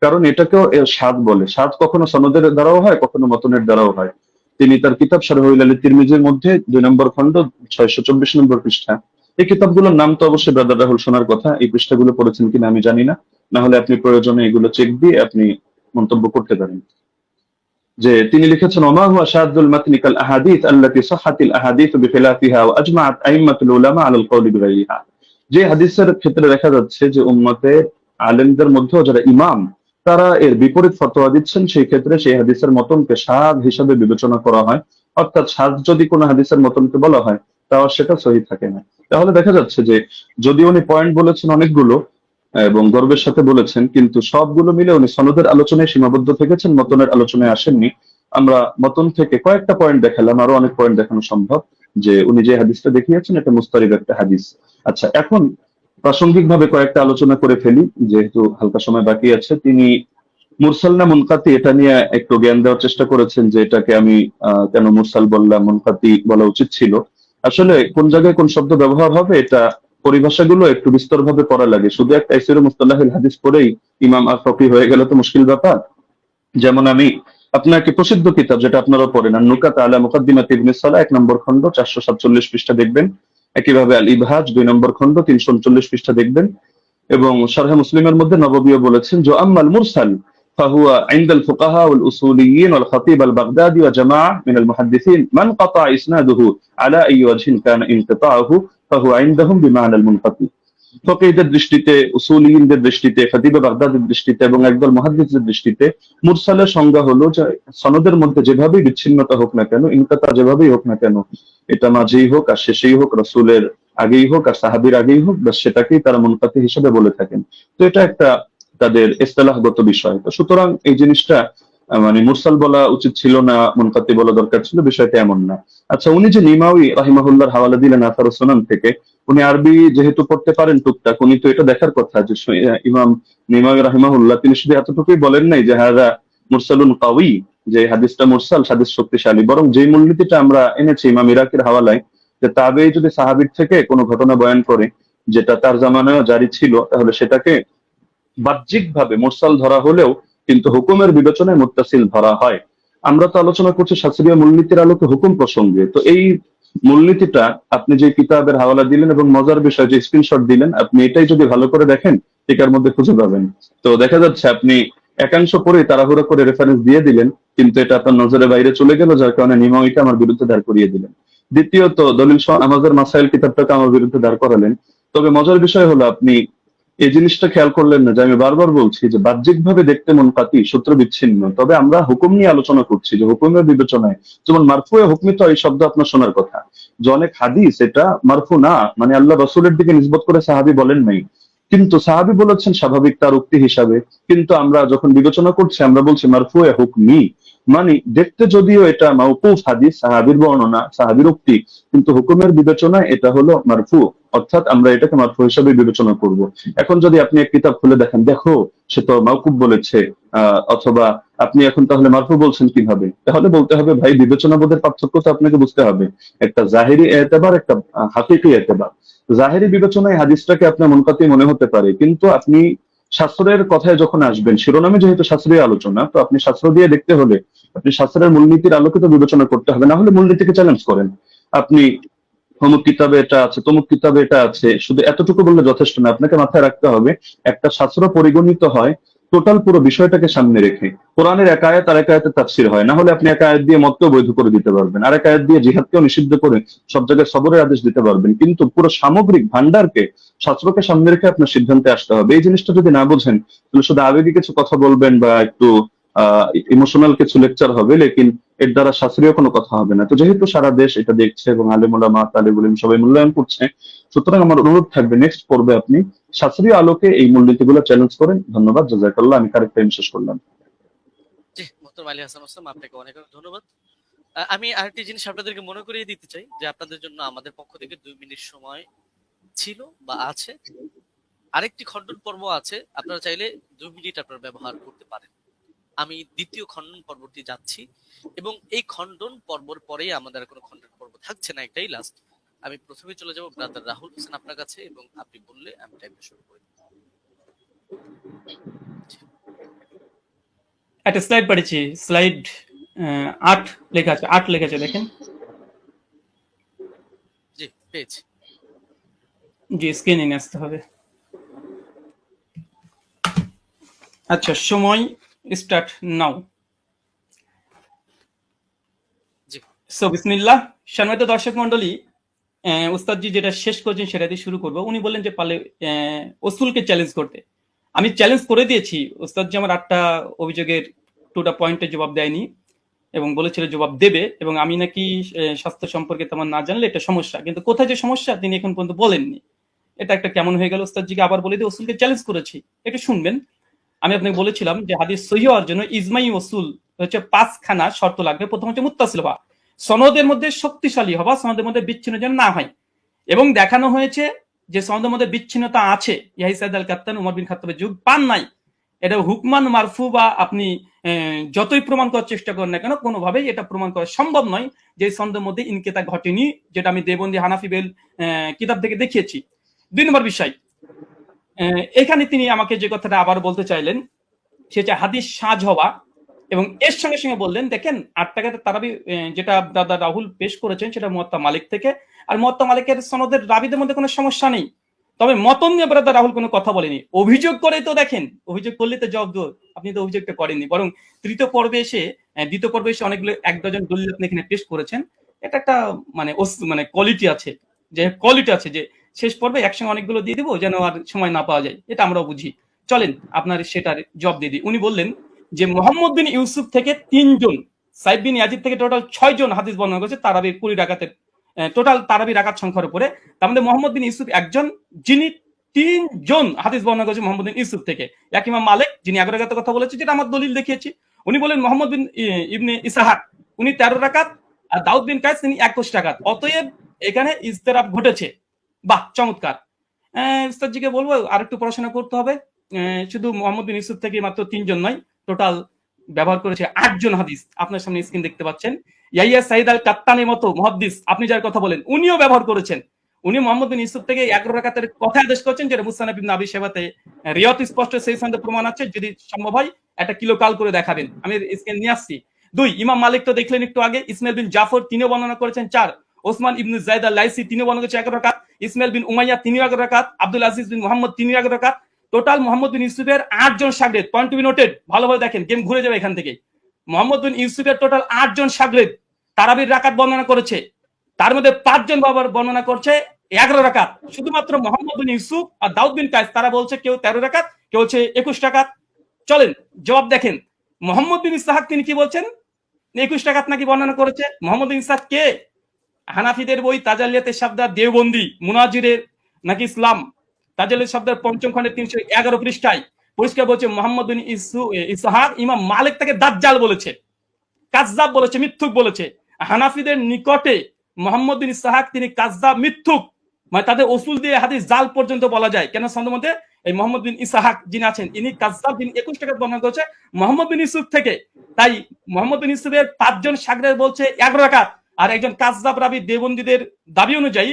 কারণ এটাকেও সাদ বলে। সাদ কখনো সনদের দ্বারাও হয়, কখনো মতনের দ্বারাও হয়। তিনি তার কিতাব শারহুল আলী তিরমিজির মধ্যে 2 নম্বর খণ্ড 624 নম্বর পৃষ্ঠা, এই কিতাবগুলোর নাম তো অবশ্যই ব্রাদার রাহুল শোনার কথা, এই পৃষ্ঠাগুলো পড়েছেন কিনা আমি জানি না, না হলে আপনি প্রয়োজনে এগুলো চেক দিয়ে আপনি মন্তব্য করতে পারেন। যে তিনি লিখেছেন, ওমা হুয়া শাযুল মাতনি কাল আহাদিস আল্লাতী সাহহাতিল আহাদিস বিখিলাফিহা ওয়া আজমাআত আইম্মাতুল উলামা আলাল কওলি বিগাইরিহা। যে হাদিসের ক্ষেত্রে দেখা যাচ্ছে যে উম্মতের আলেমদের মধ্যেও যারা ইমাম, তারা এর বিপরীত ফতোয়া দিচ্ছেন, সেই ক্ষেত্রে সেই হাদিসের মতনকে শায হিসাবে বিবেচনা করা হয়। অর্থাৎ শায যদি কোনো হাদিসের মতনকে বলা হয়, তাও সেটা সহিহ থাকে না। তাহলে দেখা যাচ্ছে যে যদি উনি পয়েন্ট বলেছেন অনেকগুলো এবং গর্বের সাথে বলেছেন, কিন্তু সবগুলো মিলে উনি সনদের আলোচনায় সীমাবদ্ধ থেকেছেন, মতনের আলোচনায় আসেননি। আমরা মতন থেকে কয়েকটা পয়েন্ট দেখালাম, আরো অনেক পয়েন্ট দেখানো সম্ভব, যে উনি যে হাদিসটা দেখিয়েছেন এটা মুস্তারিদ একটা হাদিস। আচ্ছা, এখন প্রাসঙ্গিকভাবে কয়েকটা আলোচনা করে ফেলি, যেহেতু হালকা সময় বাকি আছে। তিনি মুরসাল না মুনকাতি এটা নিয়ে একটু জ্ঞান দেওয়ার চেষ্টা করেছেন, যে এটাকে আমি কেন মুরসাল বললাম, মুনকাতি বলা উচিত ছিল। আসলে কোন জায়গায় কোন শব্দ ব্যবহার হবে, এটা পরিভাষাগুলো একটু বিস্তরভাবে পড়া লাগে। শুধু একটা তাইসির মুস্তালাহিল হাদিস পড়েই ইমাম আর ফকি হয়ে গেলে তো মুশকিল ব্যাপার। যেমন আমি আপনাকে প্রসিদ্ধ কিতাব যেটা আপনারা পড়েন, আর নুকাত আলা মুকাদ্দিমাত ইবনে সালাহ 1 নম্বর খণ্ড 447 পৃষ্ঠা দেখবেন। একইভাবে আল ইবহাজ 2 নম্বর খণ্ড 339 পৃষ্ঠা দেখবেন। এবং শরহে মুসলিমের মধ্যে নববীও বলেছেন, যে আম্মাল মুরসাল فهو عند الفقهاء والأصوليين والخطيب البغدادي وجماعة من المحدثين من قطع إسناده على أي وجه كان انقطاعه فهو عندهم بمعنى المنقطع। ফকিহদের দৃষ্টিতে, উসুলিয়িনদের দৃষ্টিতে, খতিবে বাগদাদের দৃষ্টিতে এবং একদল মুহাদ্দিসদের দৃষ্টিতে মুরসালের সংজ্ঞা হলো যে সনদের মধ্যে যেভাবেই বিচ্ছিন্নতা হোক না কেন, ইনকাতা যেভাবেই হোক না কেন, এটা মাঝেই হোক আর শেষেই হোক, রাসূলের আগেই হোক আর সাহাবীর আগেই হোক, বাস সেটাকেই তারা মুনকাতি হিসেবে বলে থাকেন। তো এটা একটা তাদের ইসতিলাহগত বিষয়। তো সুতরাং এই জিনিসটা মানে মুরসাল বলা উচিত ছিল না, মুনকাতি বলা দরকার ছিল, বিষয়টা এমন না। আচ্ছা, উনি যে নিমাউই রাহিমাহুল্লাহর হাওয়ালা দিলেন আথার সুনান থেকে, উনি আরবি যেহেতু পড়তে পারেন টুকটাক, উনি তো এটা দেখার কথা যে ইমাম নিমাউই রাহিমাহুল্লাহ তিনি শুধু এতটুকুই বলেন নাই যে হাযা মুরসালুন কাওয়ি, যে হাদিসটা মুরসাল, হাদিস শক্তিশালী, বরং যে মূলনীতিটা আমরা এনেছি ইমাম ইরাকির হাওয়ালায়, যে তাবেঈ যদি সাহাবীর থেকে কোনো ঘটনা বয়ান করে যেটা তার জামানায় জারি ছিল, তাহলে সেটাকে বাহ্যিকভাবে মুরসাল ধরা হলেও কিন্তু হুকুমের বিবেচনায় মুত্তাসিল ধরা হয়। আমরা তো আলোচনা করছি শাস্ত্রীয় মূলনীতির আলোকে হুকুম প্রসঙ্গে। তো এই মূলনীতিটা আপনি যে কিতাবের হাওয়ালা দিলেন এবং মজার বিষয় যে স্ক্রিনশট দিলেন, আপনি এটাই যদি ভালো করে দেখেন টিকার মধ্যে খুঁজে পাবেন। তো দেখা যাচ্ছে আপনি একাংশ পরে তাড়াহুড়ো করে রেফারেন্স দিয়ে দিলেন, কিন্তু এটা আপনার নজরের বাইরে চলে গেল, যার কারণে নিমাউইকে আমার বিরুদ্ধে দাঁড় করিয়ে দিলেন। দ্বিতীয়ত দলিল সহ আমাদের মাসাইল কিতাবটাকে আমার বিরুদ্ধে দাঁড় করালেন। তবে মজার বিষয় হলো আপনি এই জিনিসটা খেয়াল করলেন না যে আমি বারবার বলছি যে বাহ্যিকভাবে দেখতে মুনকাতি, সূত্র বিচ্ছিন্ন, তবে আমরা হুকুম নিয়ে আলোচনা করছি, যে হুকুমের বিবেচনায় যেমন মারফুয়ে হুকমি, তো এই শব্দ আপনার শোনার কথা, যে অনেক হাদিস এটা মারফু না, মানে আল্লাহ রসুলের দিকে নিসবত করে সাহাবী বলেন নাই, কিন্তু সাহাবী বলেছেন স্বাভাবিক তার উক্তি হিসাবে। কিন্তু আমরা যখন বিবেচনা করছি আমরা বলছি মারফুয়ে হুকমি, মানে দেখতে যদিও এটা মাওকুফ হাদিস, সাহাবীর বর্ণনা, সাহাবীর উক্তি, কিন্তু হুকুমের বিবেচনায় এটা হলো মারফু, অর্থাৎ আমরা এটাকে মারফু হিসাবে বিবেচনা করব। এখন যদি আপনি এক কিতাব খুলে দেখেন, দেখো সে তো মাওকুফ বলেছে, অথবা আপনি এখন তাহলে মারফু বলছেন কিভাবে, তাহলে বলতে হবে ভাই বিবেচনাবোধের পার্থক্য তো আপনাকে বুঝতে হবে। একটা জাহেরি এতেবার, একটা হাকিকি এতেবার। জাহেরি বিবেচনায় হাদিসটাকে আপনার মুনকাতি মনে হতে পারে, কিন্তু আপনি শাস্ত্রের কথায় যখন আসবেন, শিরোনামে যেহেতু শাস্ত্রীয় আলোচনা, তো আপনি শাস্ত্র দিয়ে দেখতে হলে আপনি শাস্ত্রের মূলনীতির আলোকিত বিবেচনা করতে হবে, না হলে মূলনীতিকে চ্যালেঞ্জ করেন। আপনি অমুক কিতাবে এটা আছে, তমুক কিতাবে এটা আছে, শুধু এতটুকু বললে যথেষ্ট না, আপনাকে মাথায় রাখতে হবে একটা শাস্ত্র পরিগণিত হয় টোটাল পুরো বিষয়টাকে সামনে রেখে। কোরআনের এক আয়াত আর এক আয়াতের তাফসীর হয়, না হলে আপনি এক আয়াত দিয়ে মতকেও বৈধ করে দিতে পারবেন, আর এক আয়াত দিয়ে জিহাদকেও নিষিদ্ধ করে সব জায়গায় সবরের আদেশ দিতে পারবেন, কিন্তু পুরো সামগ্রিক ভান্ডারকে, শাস্ত্রকে সামনে রেখে আপনার সিদ্ধান্তে আসতে হবে। এই জিনিসটা যদি না বোঝেন, তাহলে শুধু আবেগী কিছু কথা বলবেন বা একটু ইমোশনাল কিছু লেকচার হবে, লেকিন এর দ্বারা শাস্ত্রীয় কোনো কথা হবে না। তো যেহেতু সারা দেশ এটা দেখছে এবং আলেম ওলামা তালিবুল ইলম সবাই মূল্যায়ন করছে, সুতরাং আমার অনুরোধ থাকবে নেক্সট পর্বে আপনি শাস্ত্রীয় আলোকে এই মূলনীতিগুলো চ্যালেঞ্জ করেন। ধন্যবাদ, জাযাকাল্লাহ। আমি কারেক্ট টাইম শেষ করলাম। জি, মোহতরম আলী হাসান ওসমান, আপনাকে অনেক অনেক ধন্যবাদ। আমি আরেকটি জিনিস আপনাদেরকে মনে করিয়ে দিতে চাই, যে আপনাদের জন্য আমাদের পক্ষ থেকে 2 মিনিট সময় ছিল বা আছে। আরেকটি খণ্ডন পর্ব আছে, আপনারা চাইলে 2 মিনিট আপনারা ব্যবহার করতে পারেন। আমি দ্বিতীয় খণ্ডন পর্বটি যাচ্ছি এবং এই খণ্ডন পর্বর পরেই আমাদের কোনো খণ্ডন পর্ব থাকছে না, একটাই লাস্ট। আমি প্রথমে চলে যাব ব্রাদার রাহুল হোসেন আপনার কাছে, এবং আপনি বললে আমি টাইমটা শুরু করি। একটা স্লাইড পাঠিয়েছি, স্লাইড 8 লেখা আছে, 8 লেখা আছে, দেখেন। জি, পেয়েছি। জি, স্ক্রিনে নিয়ে আসতে হবে। আচ্ছা, সময় স্টার্ট নাও। জি। সো বিসমিল্লাহ। সম্মানিত দর্শক মন্ডলী, উস্তাদজি যেটা শেষ করেছেন সেটা দিয়ে শুরু করবো। উনি বললেন যে পারলে ওসুলকে চ্যালেঞ্জ করতে। আমি চ্যালেঞ্জ করে দিয়েছি। উস্তাদজি আমার 8টা অভিযোগের 2টা পয়েন্টের জবাব দেয়নি এবং বলেছিল জবাব দেবে, এবং আমি নাকি স্বাস্থ্য সম্পর্কে তেমন না জানলে এটা সমস্যা, কিন্তু কোথায় যে সমস্যা তিনি এখন পর্যন্ত বলেননি। এটা একটা কেমন হয়ে গেল। উস্তাদজিকে আবার বলে দিয়ে ওসুলকে চ্যালেঞ্জ করেছি, একটু শুনবেন। আমি আপনাকে বলেছিলাম যে হাদিস সহিহ হওয়ার জন্য ইজমাই ওসুল হচ্ছে 5খানা শর্ত লাগবে। প্রথম হচ্ছে মুত্তাসিল হওয়া, সনদের মধ্যে শক্তিশালী হওয়া, সনদের মধ্যে বিচ্ছিন্ন যেন না হয়, এবং দেখানো হয়েছে যে সনদের মধ্যে বিচ্ছিন্নতা আছে। ইয়াহি সাইদ আল কাত্তান উমর বিন খাত্তাবের যুগ পান নাই। এটা হুকমান মারফু বা আপনি যতই প্রমাণ করার চেষ্টা করেন না কেন, কোনোভাবেই এটা প্রমাণ করা সম্ভব নয় যে সনদের মধ্যে ইনকেতা ঘটেনি, যেটা আমি দেবন্দি হানাফি বেল কিতাব থেকে দেখিয়েছি। 2 নম্বর বিষয়, এখানে তিনি আমাকে যে কথাটা আবার বলতে চাইলেন সেটা হাদিস সাজ হওয়া, এবং এর সঙ্গে সঙ্গে বললেন দেখেন 8 টাকাতে তারাবি যেটা দাদা রাহুল পেশ করেছেন সেটা মুয়াত্তা মালিক থেকে, আর মুয়াত্তা মালিকের সনদের রাবিদের মধ্যে কোনো সমস্যা নেই। তবে মতন নিয়ে ব্রাদার রাহুল কোনো কথা বলেনি। অভিযোগ করে তো দেখেন, অভিযোগ করলে তো জবাব দো, আপনি তো অভিযোগটা করেননি, বরং দ্বিতীয় পর্বে এসে অনেকগুলো 1 ডজন দলিল আপনি এখানে পেশ করেছেন। এটা একটা মানে কোয়ালিটি আছে, যে শেষ পর্বে একসঙ্গে অনেকগুলো দিয়ে দিব যেন আর সময় না পাওয়া যায়, এটা আমরাও বুঝি। চলেন আপনার সেটার জবাব দিয়ে দিই। উনি বললেন যে মোহাম্মদ বিন ইউসুফ থেকে 3 জন, সাইদ বিন ইয়াজিদ থেকে টোটাল 6 জন হাদিস বর্ণনা করেছে তারাবি 20 রাকাতের টোটাল তারাবি রাকাত সংখ্যার উপরে। তার মধ্যে মোহাম্মদ বিন ইউসুফ একজন, যিনি 3 জন হাদিস বর্ণনা করেছে মোহাম্মদ বিন ইউসুফ থেকে। এক ইমাম মালিক যিনি 11 রাকাতের কথা বলেছে, যেটা আমার দলিল দেখিয়েছি। উনি বলেন মোহাম্মদ বিন ইবনে ইসহাক উনি 13 রাকাত, আর দাউদ বিন কায়েস তিনি 21 রাকাত। অতএব এখানে ইজতিরাব ঘটেছে। বাহ, চমৎকার। উস্তাদজিকে বলবো আর একটু পড়াশোনা করতে হবে। শুধু মোহাম্মদ বিন ইউসুফ থেকে মাত্র 3 জন নয়, টোটাল ব্যবহার করেছে 8 জন হাদিস। আপনার সামনে স্ক্রিন দেখতে পাচ্ছেন। ইয়াহিয়া সাইদ আল কাত্তানের মতো মুহাদ্দিস আপনি যার কথা বলেন উনিও ব্যবহার করেছেন। উনি মোহাম্মদ বিন ইউসুফ থেকে 11 রাকাতের কথা আদেশ করেছেন, যেটা মুসনাদ ইবনে আবি শাইবাতে রিয়াত স্পষ্ট সেই সনদে প্রমাণ আছে। যদি সম্ভব হয় একটা কিলো কাল করে দেখাবেন, আমি স্ক্রিন নিয়ে আসছি। 2 ইমাম মালিক তো দেখলেন একটু আগে, ইসমাইল বিন জাফর তিনিও বর্ণনা করেছেন 4, ওসমান ইবনে যায়েদ আল লাইসি তিনিও বর্ণনা করেছেন 11 রাকাত, ইসমাইল বিন উমাইয়া তিনিও 11 রাকাত, আব্দুল আজিজ বিন মুহাম্মদ তিনিও 11 রাকাত। টোটাল মোহাম্মদ বিন ইউসুফের 8 জন শাগরেদ। পয়েন্ট টু বি নোটেড, ভালোভাবে দেখেন, গেম ঘুরে যাবে এখান থেকে। মোহাম্মদ বিন ইউসুফের টোটাল 8 জন শাগরেদ তারাবির রাকাত বর্ণনা করেছে। তার মধ্যে 5 জন বাবার বর্ণনা করছে 11 রাকাত। শুধুমাত্র মোহাম্মদ বিন ইউসুফ আর দাউদ বিন কায়েস তারা বলছে কেউ 13 রাকাত, কেউ হচ্ছে 21 রাকাত। চলেন জবাব দেখেন। মোহাম্মদ বিন ইসহাক তিনি কি বলছেন, 21 রাকাত নাকি বর্ণনা করেছে। মোহাম্মদ বিন ইসহাক কে? হানাফিদের বই তাজালিয়াতে শাবদা দেওবন্দি মুনাজিরের নাকি ইসলাম তাজালিয়াত শাবদার 5ম খণ্ডের 311 পৃষ্ঠায় পরিষ্কার বলছে মোহাম্মদ বিন ইসহাক ইমাম মালিক তাকে দাজ্জাল বলেছে, কাযযাব বলেছে, মিথ্যুক বলেছে। হানাফিদের নিকটে মোহাম্মদ বিন ইসহাক তিনি কাযযাব, মিথ্যুক, মানে তাদের উসুল দিয়ে হাদিস জাল পর্যন্ত বলা যায়। কেন সনদের মধ্যে এই মোহাম্মদ বিন ইসহাক যিনি আছেন ইনি কাযযাব, যিনি 21 টাকা বর্ণনা করেছে মোহাম্মদ বিন ইউসুফ থেকে। তাই মোহাম্মদ বিন ইউসুফের 5 জন শাগরেদ বলছে 11 রাকাত, আর একজন কাযযাব রাবি দেওবন্দীদের দাবি অনুযায়ী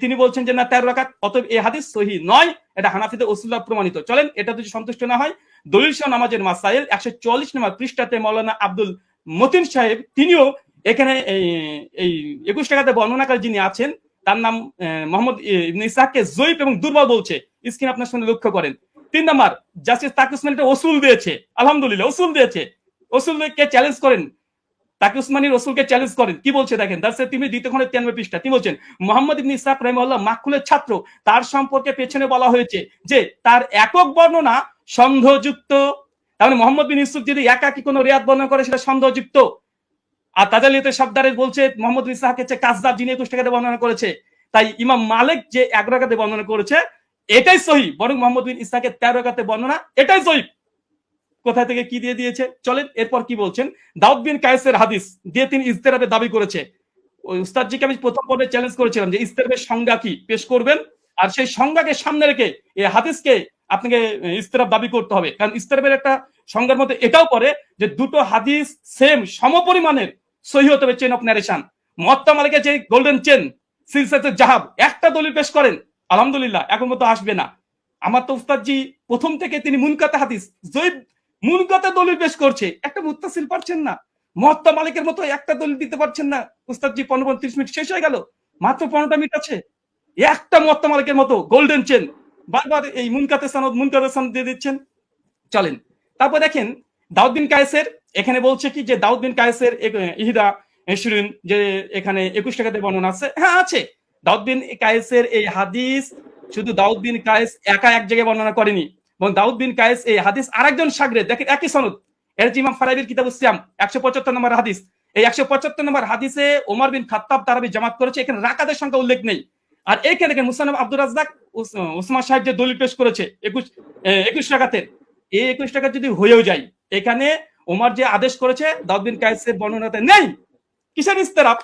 তিনি বলছেন যে না 13 রাকাত। অতএব এই হাদিস সহিহ নয়, এটা হানাফিদের উসুল দ্বারা প্রমাণিত। চলেন এটা যদি সন্তুষ্ট না হয়, দলিল সহ নামাজের মাসাইল 144 নম্বর পৃষ্ঠাতে মাওলানা আব্দুল মতিন সাহেব তিনিও এখানে এই 21 টাকাতে বর্ণনাকারী যিনি আছেন তার নাম মোহাম্মদ ইবনে ইসহাককে জয়ীফ এবং দুর্বল বলছে। স্ক্রিন আপনার সামনে লক্ষ্য করেন। 3 নাম্বার, জাস্টিস তাকি উসমানী এটা উসুল দিয়েছে, আলহামদুলিল্লাহ উসুল দিয়েছে। উসুলকে চ্যালেঞ্জ করেন, তাকি উসমানী রসুলকে চ্যালেঞ্জ করেন। কি বলছে দেখেন, দার্সে তিনি 2 খণ্ডে 93 পৃষ্ঠা তিনি বলছেন মোহাম্মদ ইবনে ইসহাক রাহিমাহুল্লাহ মাকহুলের ছাত্র, তার সম্পর্কে পেছনে বলা হয়েছে যে তার একক বর্ণনা সন্দেহযুক্ত। তার মানে মোহাম্মদ বিন ইউসুফ যদি একাকী কোনো রিয়াত বর্ণনা করে সেটা সন্দেহযুক্ত। আর তাজালিয়াতে শাবদারে বলছে মোহাম্মদ বিন ইসহাক হচ্ছে কাযযাব, যিনি 21 টাকাতে বর্ণনা করেছে। তাই ইমাম মালিক যে 11 রাকাতে বর্ণনা করেছে এটাই সহিহ, বরং মোহাম্মদ বিন ইসহাকের 13 রাকাতে বর্ণনা এটাই সহিহ। কোথা থেকে কি দিয়ে দিয়েছে চলেন এরপর কি বলছেন। দাউদ বিন কায়েসের হাদিস দিয়ে তিনি ইজতিরাবের দাবি করেছে। ওই উস্তাদজিকে আমি প্রথম পর্বে চ্যালেঞ্জ করেছিলাম যে ইজতিরাবের সংজ্ঞা কি পেশ করবেন, আর সেই সংজ্ঞাকে সামনে রেখে এই হাদিসকে আপনাকে ইজতিরাব দাবি করতে হবে। কারণ ইজতিরাবের একটা সংজ্ঞার মধ্যে এটাও পড়ে যে দুটো হাদিস সেম সমপরিমাণের সহিহ হতে হবে, চেন অফ ন্যারেশন। মুয়াত্তা মালিকের যে গোল্ডেন চেন সিলসিলাতুল জাহাব একটা দলিল পেশ করেন, আলহামদুলিল্লাহ এখন মতো আসবে না। আমার তো উস্তাদজি প্রথম থেকে তিনি মুনকাতে হাদিস জয়ীফ মুনকাতে দলিল পেশ করছে, একটা মুত্তাসিল পারছেন না। মুয়াত্তা মালিকের মতো একটা দলিল দিতে পারছেন না উস্তাদজি। 15-30 মিনিট শেষ হয়ে গেল, মাত্র 15টা মিনিট আছে। একটা মুয়াত্তা মালিকের মতো গোল্ডেন চেন বারবার এই মুনকাতে সনদ দিয়ে দিচ্ছেন। চলেন তারপর দেখেন দাউদ বিন কায়েসের, এখানে বলছে কি যে দাউদ বিন কায়েসের ইহদা শিরিন, যে এখানে 21 টাকাতে বর্ণনা আছে। হ্যাঁ আছে, দাউদ বিন কায়েসের এই হাদিস শুধু দাউদ বিন কায়েস একা এক জায়গায় বর্ণনা করেনি, এবং দাউদ বিন কায়েস এই হাদিস আরেকজন শাগরেদ, দেখেন একই সনদ, এর যে ইমাম ফারাবির কিতাবুস সিয়াম 175 নম্বর হাদিস, এই 175 নম্বর হাদিসে ওমর বিন খাত্তাব তারাবি জামাত করেছে, এখানে রাকাতের সংখ্যা উল্লেখ নেই। আর এইখানে দেখেন মুসান্নাফ আব্দুর রাজ্জাক উসমান সাহেব যে দলিল পেশ করেছে 21 রাকাতের, এই 21 টাকা যদি হয়েও যায়, এখানে ওমর যে আদেশ করেছে দাউদ বিন কায়েসের বর্ণনাতে নেই। কিসের ইস্তেরাব?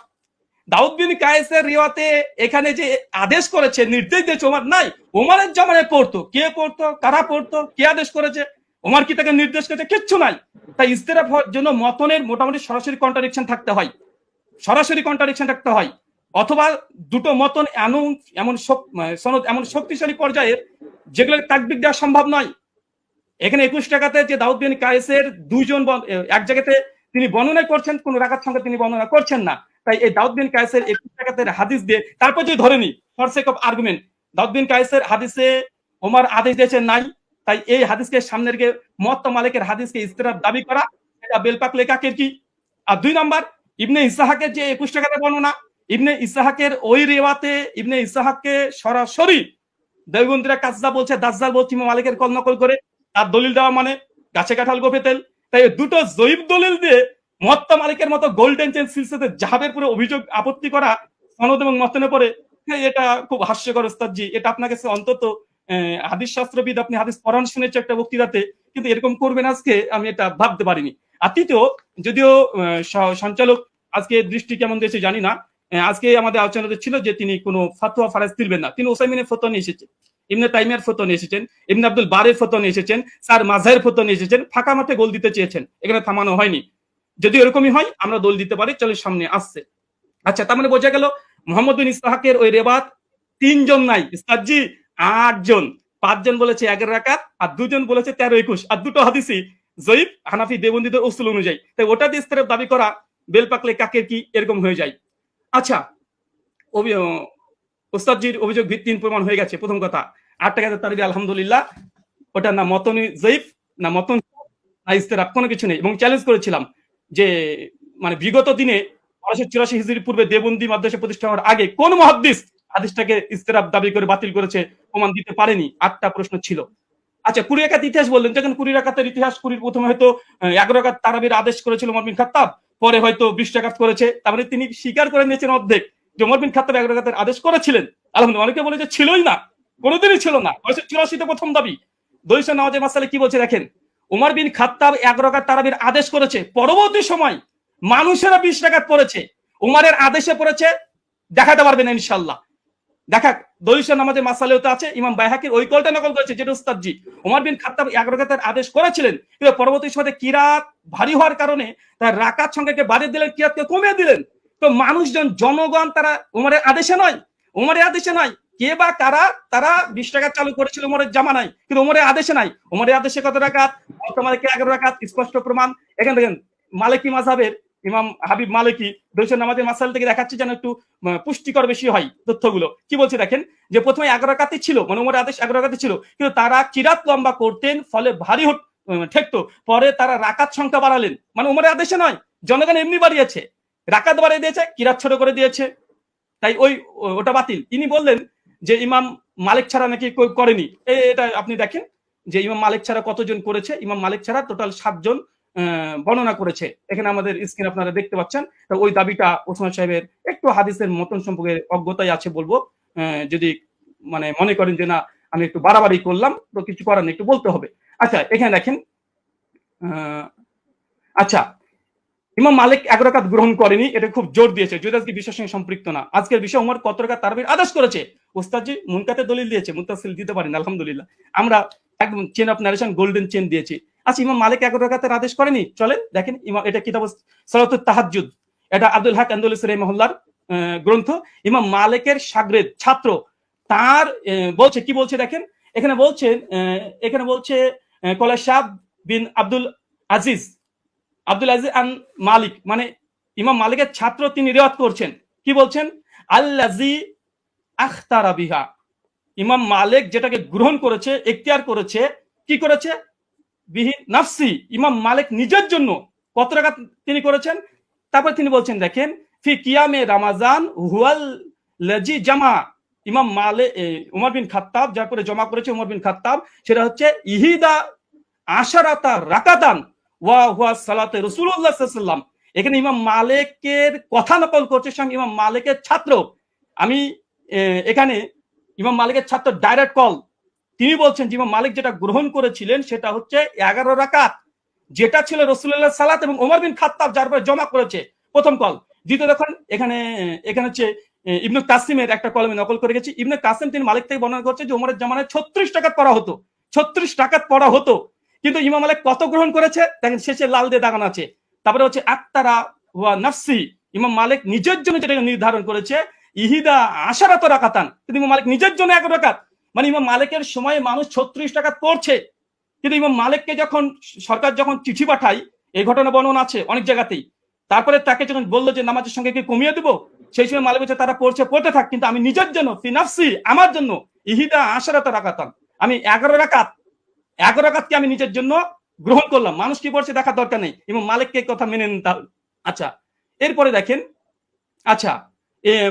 দাউদ বিন কায়েসের রিওয়াতে এখানে যে আদেশ করেছে, নির্দেশ দিয়েছে ওমর নাই। ওমরের জামানায় পড়তো, কে পড়তো, কারা পড়তো, কে আদেশ করেছে, ওমর কি তাকে নির্দেশ করেছে? কিচ্ছু নাই। তাই ইস্তেরাব হওয়ার জন্য মতনের মোটামুটি সরাসরি কন্ট্রাডিকশন থাকতে হয়, সরাসরি কন্ট্রাডিকশন থাকতে হয়, অথবা দুটো মতন এমন সনদ এমন শক্তিশালী পর্যায়ের যেগুলো তাকবির দেওয়া সম্ভব নয়। এখানে 21 টাকাতে যে দাউদ বিন কায়েসের দুইজন এক জায়গাতে তিনি বর্ণনা করছেন, কোন রাকাত সংখ্যা তিনি বর্ণনা করছেন না। তাই এই দাউদ বিন কায়েসের 21 টাকাতে হাদিস দিয়ে তারপর যদি ধরে নি ফর সেক অফ আর্গুমেন্ট, দাউদ বিন কায়েসের হাদিসে ওমর আদেশ দিয়েছেন নাই, তাই এই হাদিসকে সামনে রেখে মুয়াত্তা মালিকের হাদিসকে ইস্তেরাব দাবি করা, এটা বেলপাক লেখাকের কি। আর 2 নাম্বার ইবনে ইসহাকের যে 21 টাকাতে বর্ণনা, ইবনে ইসহাকের ওই রিওয়াতে ইবনে ইসহাককে সরাসরি দেওবন্দিরা কাজদা বলছে, দাজ্জাল বলছে, ইমাম মালিকের কল নকল করে তার দলিল দেওয়া মানে গাছে কাঁঠাল গোফে তেল। তাই দুটো জয়ীফ দলিল দিয়ে মুয়াত্তা মালিকের মতো গোল্ডেন চেন সিলসিলাতে জাহাবের পুরো অভিযোগ আপত্তি করা সনদ এবং মতনে পড়ে, এটা খুব হাস্যকর উস্তাদজি। এটা আপনাকে অন্তত হাদিস শাস্ত্রবিদ, আপনি হাদিস পড়ান শুনেছে একটা বক্তৃতাতে, কিন্তু এরকম করবেন আজকে আমি এটা ভাবতে পারিনি। আর তৃতীয়, যদিও সঞ্চালক আজকে দৃষ্টি কেমন দিয়েছে জানি না, আজকে আমাদের আলোচনাতে ছিল যে তিনি কোনো ফাতোয়া ফারাজ তুলবেন না, তিনি ওসাইমিনের ফতোয়া নিয়ে এসেছেন, ইবনে তাইমিয়ার ফতোয়া নিয়ে এসেছেন, ইবনে আব্দুল বারের ফতোয়া নিয়ে এসেছেন, স্যার মাযহারের ফতোয়া নিয়ে এসেছেন, ফাঁকা মাঠে গোল দিতে চেয়েছেন, এখানে থামানো হয়নি। যদি এরকমই হয় আমরা দোল দিতে পারি, চলে সামনে আসছে। আচ্ছা, তার মানে বোঝা গেল মুহাম্মদ বিন ইসহাকের ওই রেবাত 3 জন নাই উস্তাদজি, 8 জন। 5 জন বলেছে 11 রাকাত, আর 2 জন বলেছে 13-21, আর দুটো হাদিসই জয়ীফ হানাফি দেওবন্দীদের উসুল অনুযায়ী। তাই ওটা দিয়ে ইস্তেরাব দাবি করা বেলপাকলে কাকের কি এরকম হয়ে যায়। আচ্ছা, উস্তাদজির অভিযোগ ভিত্তিহীন প্রমাণ হয়ে গেছে। প্রথম কথা 8 টাকাতে তারবি আলহামদুলিল্লাহ, ওটা না মতনি জয়ীফ না মতন না ইস্তেরাব, কোনো কিছু নেই। এবং চ্যালেঞ্জ করেছিলাম যে মানে বিগত দিনে 1284 হিজরির পূর্বে দেওবন্দি মাদ্রাসা প্রতিষ্ঠা হওয়ার আগে কোন মুহাদ্দিস হাদিসটাকে ইস্তেরাব দাবি করে বাতিল করেছে, প্রমাণ দিতে পারেনি। 8টা প্রশ্ন ছিল। আচ্ছা, 20 রাকাত ইতিহাস বললেন, যখন 20 রাকাতের ইতিহাস, 20 প্রথমে হয়তো 11 রাকাত তারাবির আদেশ করেছিল ওমর বিন খাত্তাব, পরে হয়তো 20 রাকাত করেছে। তারপরে তিনি স্বীকার করে নিয়েছেন অর্ধেক যে ওমর বিন খাত্তাব 11 রাকাতের আদেশ করেছিলেন। আলহামদুলিল্লাহ। অনেকে বলে যে ছিলই না, কোনোদিনই ছিল না। 1984 প্রথম দাবি। দলিল নামাজের মাসালে কি বলছে দেখেন, ওমর বিন খাত্তাব 11 রাকাত তারাবির আদেশ করেছে, পরবর্তী সময় মানুষেরা 20 রাকাত পড়েছে, ওমরের আদেশে পড়েছে, দেখাতে পারবেন ইনশাআল্লাহ। দেখা দলিল নামাজের মাসালেও তো আছে, ইমাম বাইহাকির ওই কলটা নকল করেছে, যেটা উস্তাদজি ওমর বিন খাত্তাব 11 রাকাতের আদেশ করেছিলেন, কিন্তু পরবর্তী সময়ে কিরাত ভারী হওয়ার কারণে তার রাকাত সংখ্যাকে বাড়িয়ে দিলেন, কিরাতকে কমিয়ে দিলেন। তো মানুষজন, জনগণ, তারা ওমরের আদেশে নয়, ওমরের আদেশে নয়, কে বা কারা তারা 20 রাকাত চালু করেছিল ওমরের জামানায়, কিন্তু ওমরের আদেশে নাই। ওমরের আদেশে কত রাকাত? বর্তমানে 11 রাকাত, স্পষ্ট প্রমাণ। এখানে দেখেন মালিকি মাযহাবের ইমাম হাবিব মালিকি দলিল নামাজের মাসাল থেকে দেখাচ্ছে যেন একটু পুষ্টিকর বেশি হয় তথ্যগুলো। কি বলছে দেখেন, যে প্রথমে 11 রাকাতই ছিল, মানে ওমরের আদেশ 11 রাকাতই ছিল, কিন্তু তারা কিরাত লম্বা করতেন, ফলে ভারী ঠেকতো। পরে তারা রাকাত সংখ্যা বাড়ালেন, মানে ওমরের আদেশে নয়, জনগণ এমনি বাড়িয়েছে, রাকাত বাড়িয়ে দিয়েছে, কিরাত ছোট করে দিয়েছে, তাই ওটা বাতিল। তিনি বললেন যে ইমাম মালিক ছাড়া নাকি করেনি। এটা আপনি দেখেন যে ইমাম মালিক ছাড়া কতজন করেছে। ইমাম মালিক ছাড়া টোটাল 7 জন বর্ণনা করেছে। এখানে আমাদের স্ক্রিন আপনারা দেখতে পাচ্ছেন। তো ওই দাবিটা ওসমান সাহেবের একটু হাদিসের মতন সম্পর্কে অজ্ঞতাই আছে বলবো। যদি মানে মনে করেন যে না আমি একটু বাড়াবাড়ি করলাম, তো কিছু করার নেই, একটু বলতে হবে। আচ্ছা, এখানে দেখেন, আচ্ছা, ইমাম মালিক 11 রাকাত গ্রহণ করেনি, এটা খুব জোর দিয়েছে, যদি আজকে বিষয়ের সঙ্গে সম্পৃক্ত না। আজকের বিষয় ওমর কত রাকাত তারাবির আদেশ করেছে, ওস্তাদজি মুনকাতে দলিল দিয়েছে, মুত্তাসিল দিতে পারেন আলহামদুলিল্লাহ। আমরা একদম chain of narration golden chain দিয়েছি। আচ্ছা, ইমাম মালিক 11 রাকাতের আদেশ করেনি, চলেন দেখেন ইমাম, এটা কিতাব সালাতুত তাহাজ্জুদ, এটা আব্দুল হক আন্দলুসি রাহিমাহুল্লাহর গ্রন্থ, ইমাম মালিকের শাগরেদ ছাত্র, তার বলছে কি বলছে দেখেন, এখানে বলছে কলা শাহ বিন আব্দুল আজিজ আন মালিক, মানে ইমাম মালিকের ছাত্র, তিনি রিওয়ায়াত করছেন, কি বলছেন, আল্লাজি আখতারা বিহা, ইমাম মালিক যেটাকে গ্রহণ করেছে, এখতিয়ার করেছে, কি করেছে, বিহি নাফসি, ইমাম মালিক নিজের জন্য কত রাকাত তিনি করেছেন। তারপর তিনি বলছেন দেখেন, ফি কিয়ামে রামাজান হুয়াল লাজি জামা, ইমাম মালিক উমর বিন খাত্তাব যার করে জমা করেছে উমর বিন খাত্তাব, সেটা হচ্ছে ইহিদা আশারাতা রাকাতান ওয়া হুয়া সালাতে রাসূলুল্লাহ সাল্লাল্লাহু আলাইহি ওয়াসাল্লাম। এখানে ইমাম মালিকের কথা নকল করছে সঙ্গে ইমাম মালিকের ছাত্র। আমি এখানে ইমাম মালিকের ছাত্র ডাইরেক্ট কল, তিনি বলছেন যে ইমাম মালিক যেটা গ্রহণ করেছিলেন সেটা হচ্ছে 11 রাকাত, যেটা ছিল রাসূলুল্লাহ সালাত এবং ওমর বিন খাত্তাব যার পরে জমা করেছে, প্রথম কল। দ্বিতীয় দেখুন এখানে হচ্ছে ইবনে কাসিমের একটা কলমে নকল করে গেছি, ইবনে কাসিম তিনি মালিক থেকে বর্ণনা করছে যে ওমরের জামানায় 36 রাকাত পড়া হতো, 36 রাকাত পড়া হতো, কিন্তু ইমাম মালিক কত গ্রহণ করেছে দেখেন, শেষে লাল দিয়ে দাগানো আছে। তারপরে হচ্ছে আক্তারা ওয়া নাফসি, ইমাম মালিক নিজের জন্য যেটা নির্ধারণ করেছে ইহিদা আশারাত রাকাতান, কিন্তু ইমাম মালিক নিজের জন্য 11 রাকাত, মানে ইমাম মালিকের সময় মানুষ 36 রাকাত পড়ছে, কিন্তু ইমাম মালিককে যখন সরকার যখন চিঠি পাঠায়, এই ঘটনা বর্ণনা আছে অনেক জায়গাতেই, তারপরে তাকে যখন বললো যে নামাজের সঙ্গে কি কমিয়ে দেবো, সেই সময় মালিক বলছে তারা পড়তে থাক, কিন্তু আমি নিজের জন্য ফি নাফসি, আমার জন্য ইহিদা আশারাত রাকাতান, আমি 11 রাকাতকে আমি নিজের জন্য গ্রহণ করলাম, মানুষ কি পড়ছে দেখার দরকার নেই, ইমাম মালিককে কথা মেনে নিতে হবে। আচ্ছা, এরপরে দেখেন, আচ্ছা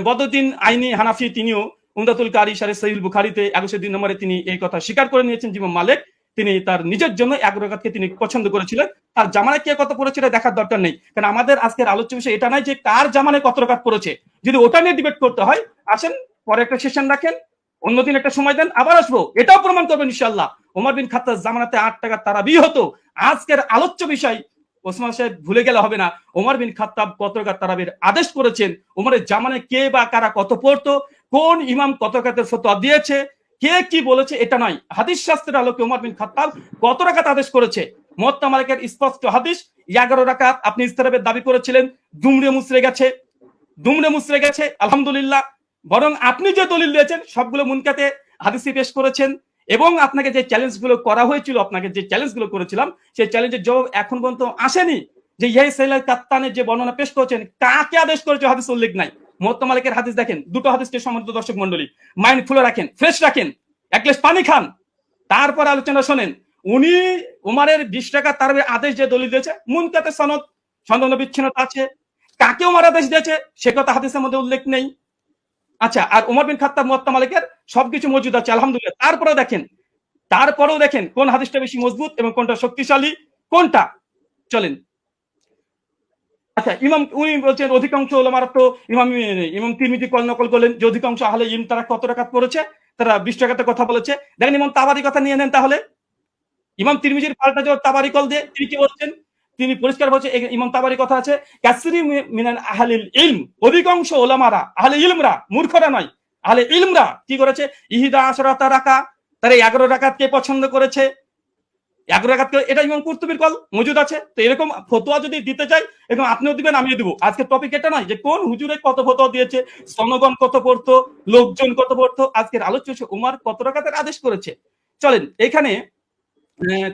বদরুদ্দিন আইনি হানাফি তিনিও উমদাতুল কারি শারহ সহিহ বুখারীতে 102 নম্বরে তিনি এই কথা স্বীকার করে নিয়েছেন যে ইমাম মালিক তিনি তার নিজের জন্য 11 রাকাতকে তিনি পছন্দ করেছিলেন, তার জামানায় কে কত পড়েছিল দেখার দরকার নেই, কারণ আমাদের আজকের আলোচ্য বিষয় এটা নাই যে কার জামানায় কত রাকাত পড়েছে, যদি ওটা নিয়ে ডিবেট করতে হয় আসেন পরে একটা সেশন রাখেন, অন্যদিন একটা সময় দেন, আবার আসবো, এটাও প্রমাণ করবেন ইনশাআল্লাহ ওমর বিন খাত্তাব জামানাতে 8 রাকাত তারাবি হতো। আজকের আলোচ্য বিষয় ওসমান সাহেব ভুলে গেলে হবে না, ওমর বিন খাত্তাব কত রাকাত তারাবির আদেশ করেছেন, ওমরের জামানায় কে বা কারা কত পড়তো, কোন ইমাম কত রাকাতের ফতোয়া দিয়েছে, কে কি বলেছে, এটা নয়, হাদিস শাস্ত্রের আলোকে ওমর বিন খাত্তাব কত রাকাত আদেশ করেছে। মুওয়াত্তা মালিকের স্পষ্ট হাদিস 11 রাকাত, আপনি ইস্তেরাবের দাবি করেছিলেন, দুমড়ে মুচড়ে গেছে আলহামদুলিল্লাহ, বরং আপনি যে দলিল দিয়েছেন সবগুলো মুনকাতে হাদিসে পেশ করেছেন, এবং আপনাকে যে চ্যালেঞ্জগুলো করা হয়েছিল, আপনাকে যে চ্যালেঞ্জগুলো করেছিলাম সেই চ্যালেঞ্জের জবাব এখন পর্যন্ত আসেনি, যে ইয়াহিয়া সাইলাল কাত্তানের যে বর্ণনা পেশ করেছেন কাকে আদেশ করেছে হাদিস উল্লেখ নাই। মুওয়াত্তা মালিকের হাদিস দেখেন, দুটো হাদিসকে সম্মানিত দর্শক মণ্ডলী মাইন্ড ফুলে রাখেন, ফ্রেশ রাখেন, এক গ্লাস পানি খান, তারপর আলোচনা শোনেন। উনি উমারের 20 রাকাত তারাবির আদেশ যে দলিল দিয়েছে মুনকাতে সনদ বিচ্ছিন্নতা আছে, কাকে উমার আদেশ দিয়েছে সে কথা হাদিসের মধ্যে উল্লেখ নেই। আচ্ছা, আর উমর বিন খাত্তাব মুওয়াত্তা মালিকের সবকিছু মজুদ আছে আলহামদুলিল্লাহ, তারপরেও দেখেন কোন হাদিসটা বেশি মজবুত এবং কোনটা শক্তিশালী, কোনটা, চলেন। আচ্ছা, উনি বলছেন অধিকাংশ ওলামারা তো ইমাম তিরমিজি নকল করলেন যে অধিকাংশ আহলে ইলম তারা কত রাকাত পড়েছে, তারা 20 রাকাতের কথা বলেছে। দেখেন ইমাম তাবারি কথা নিয়ে নেন, তাহলে ইমাম তিরমিজির পাল্টা জবাব তাবারি কল দিয়ে তিনি কি বলছেন, তিনি পরিষ্কার বলছে, ইমাম তাবারি কথা আছে কাসরি মিনাল আহলিল ইলম, অধিকাংশ ওলামারা আহলে ইলমরা, মূর্খরা নয়, আহলে ইলমরা কি করেছে, ইহিদা আশরাতা রাকা, তারা 11 রাকাতকে পছন্দ করেছে, 11 রাকাতকে, এটা ইমাম কুরতুবীর কল মজুদ আছে। তো এরকম ফতোয়া যদি দিতে চাই এবং আপনিও দিবেন আমিও দিব, আজকের টপিক এটা নয় যে কোন হুজুরে কত ফতোয়া দিয়েছে, জনগণ কত পড়তো, লোকজন কত পড়তো, আজকের আলোচ্য উমর কত রাকাতের আদেশ করেছে। চলেন, এখানে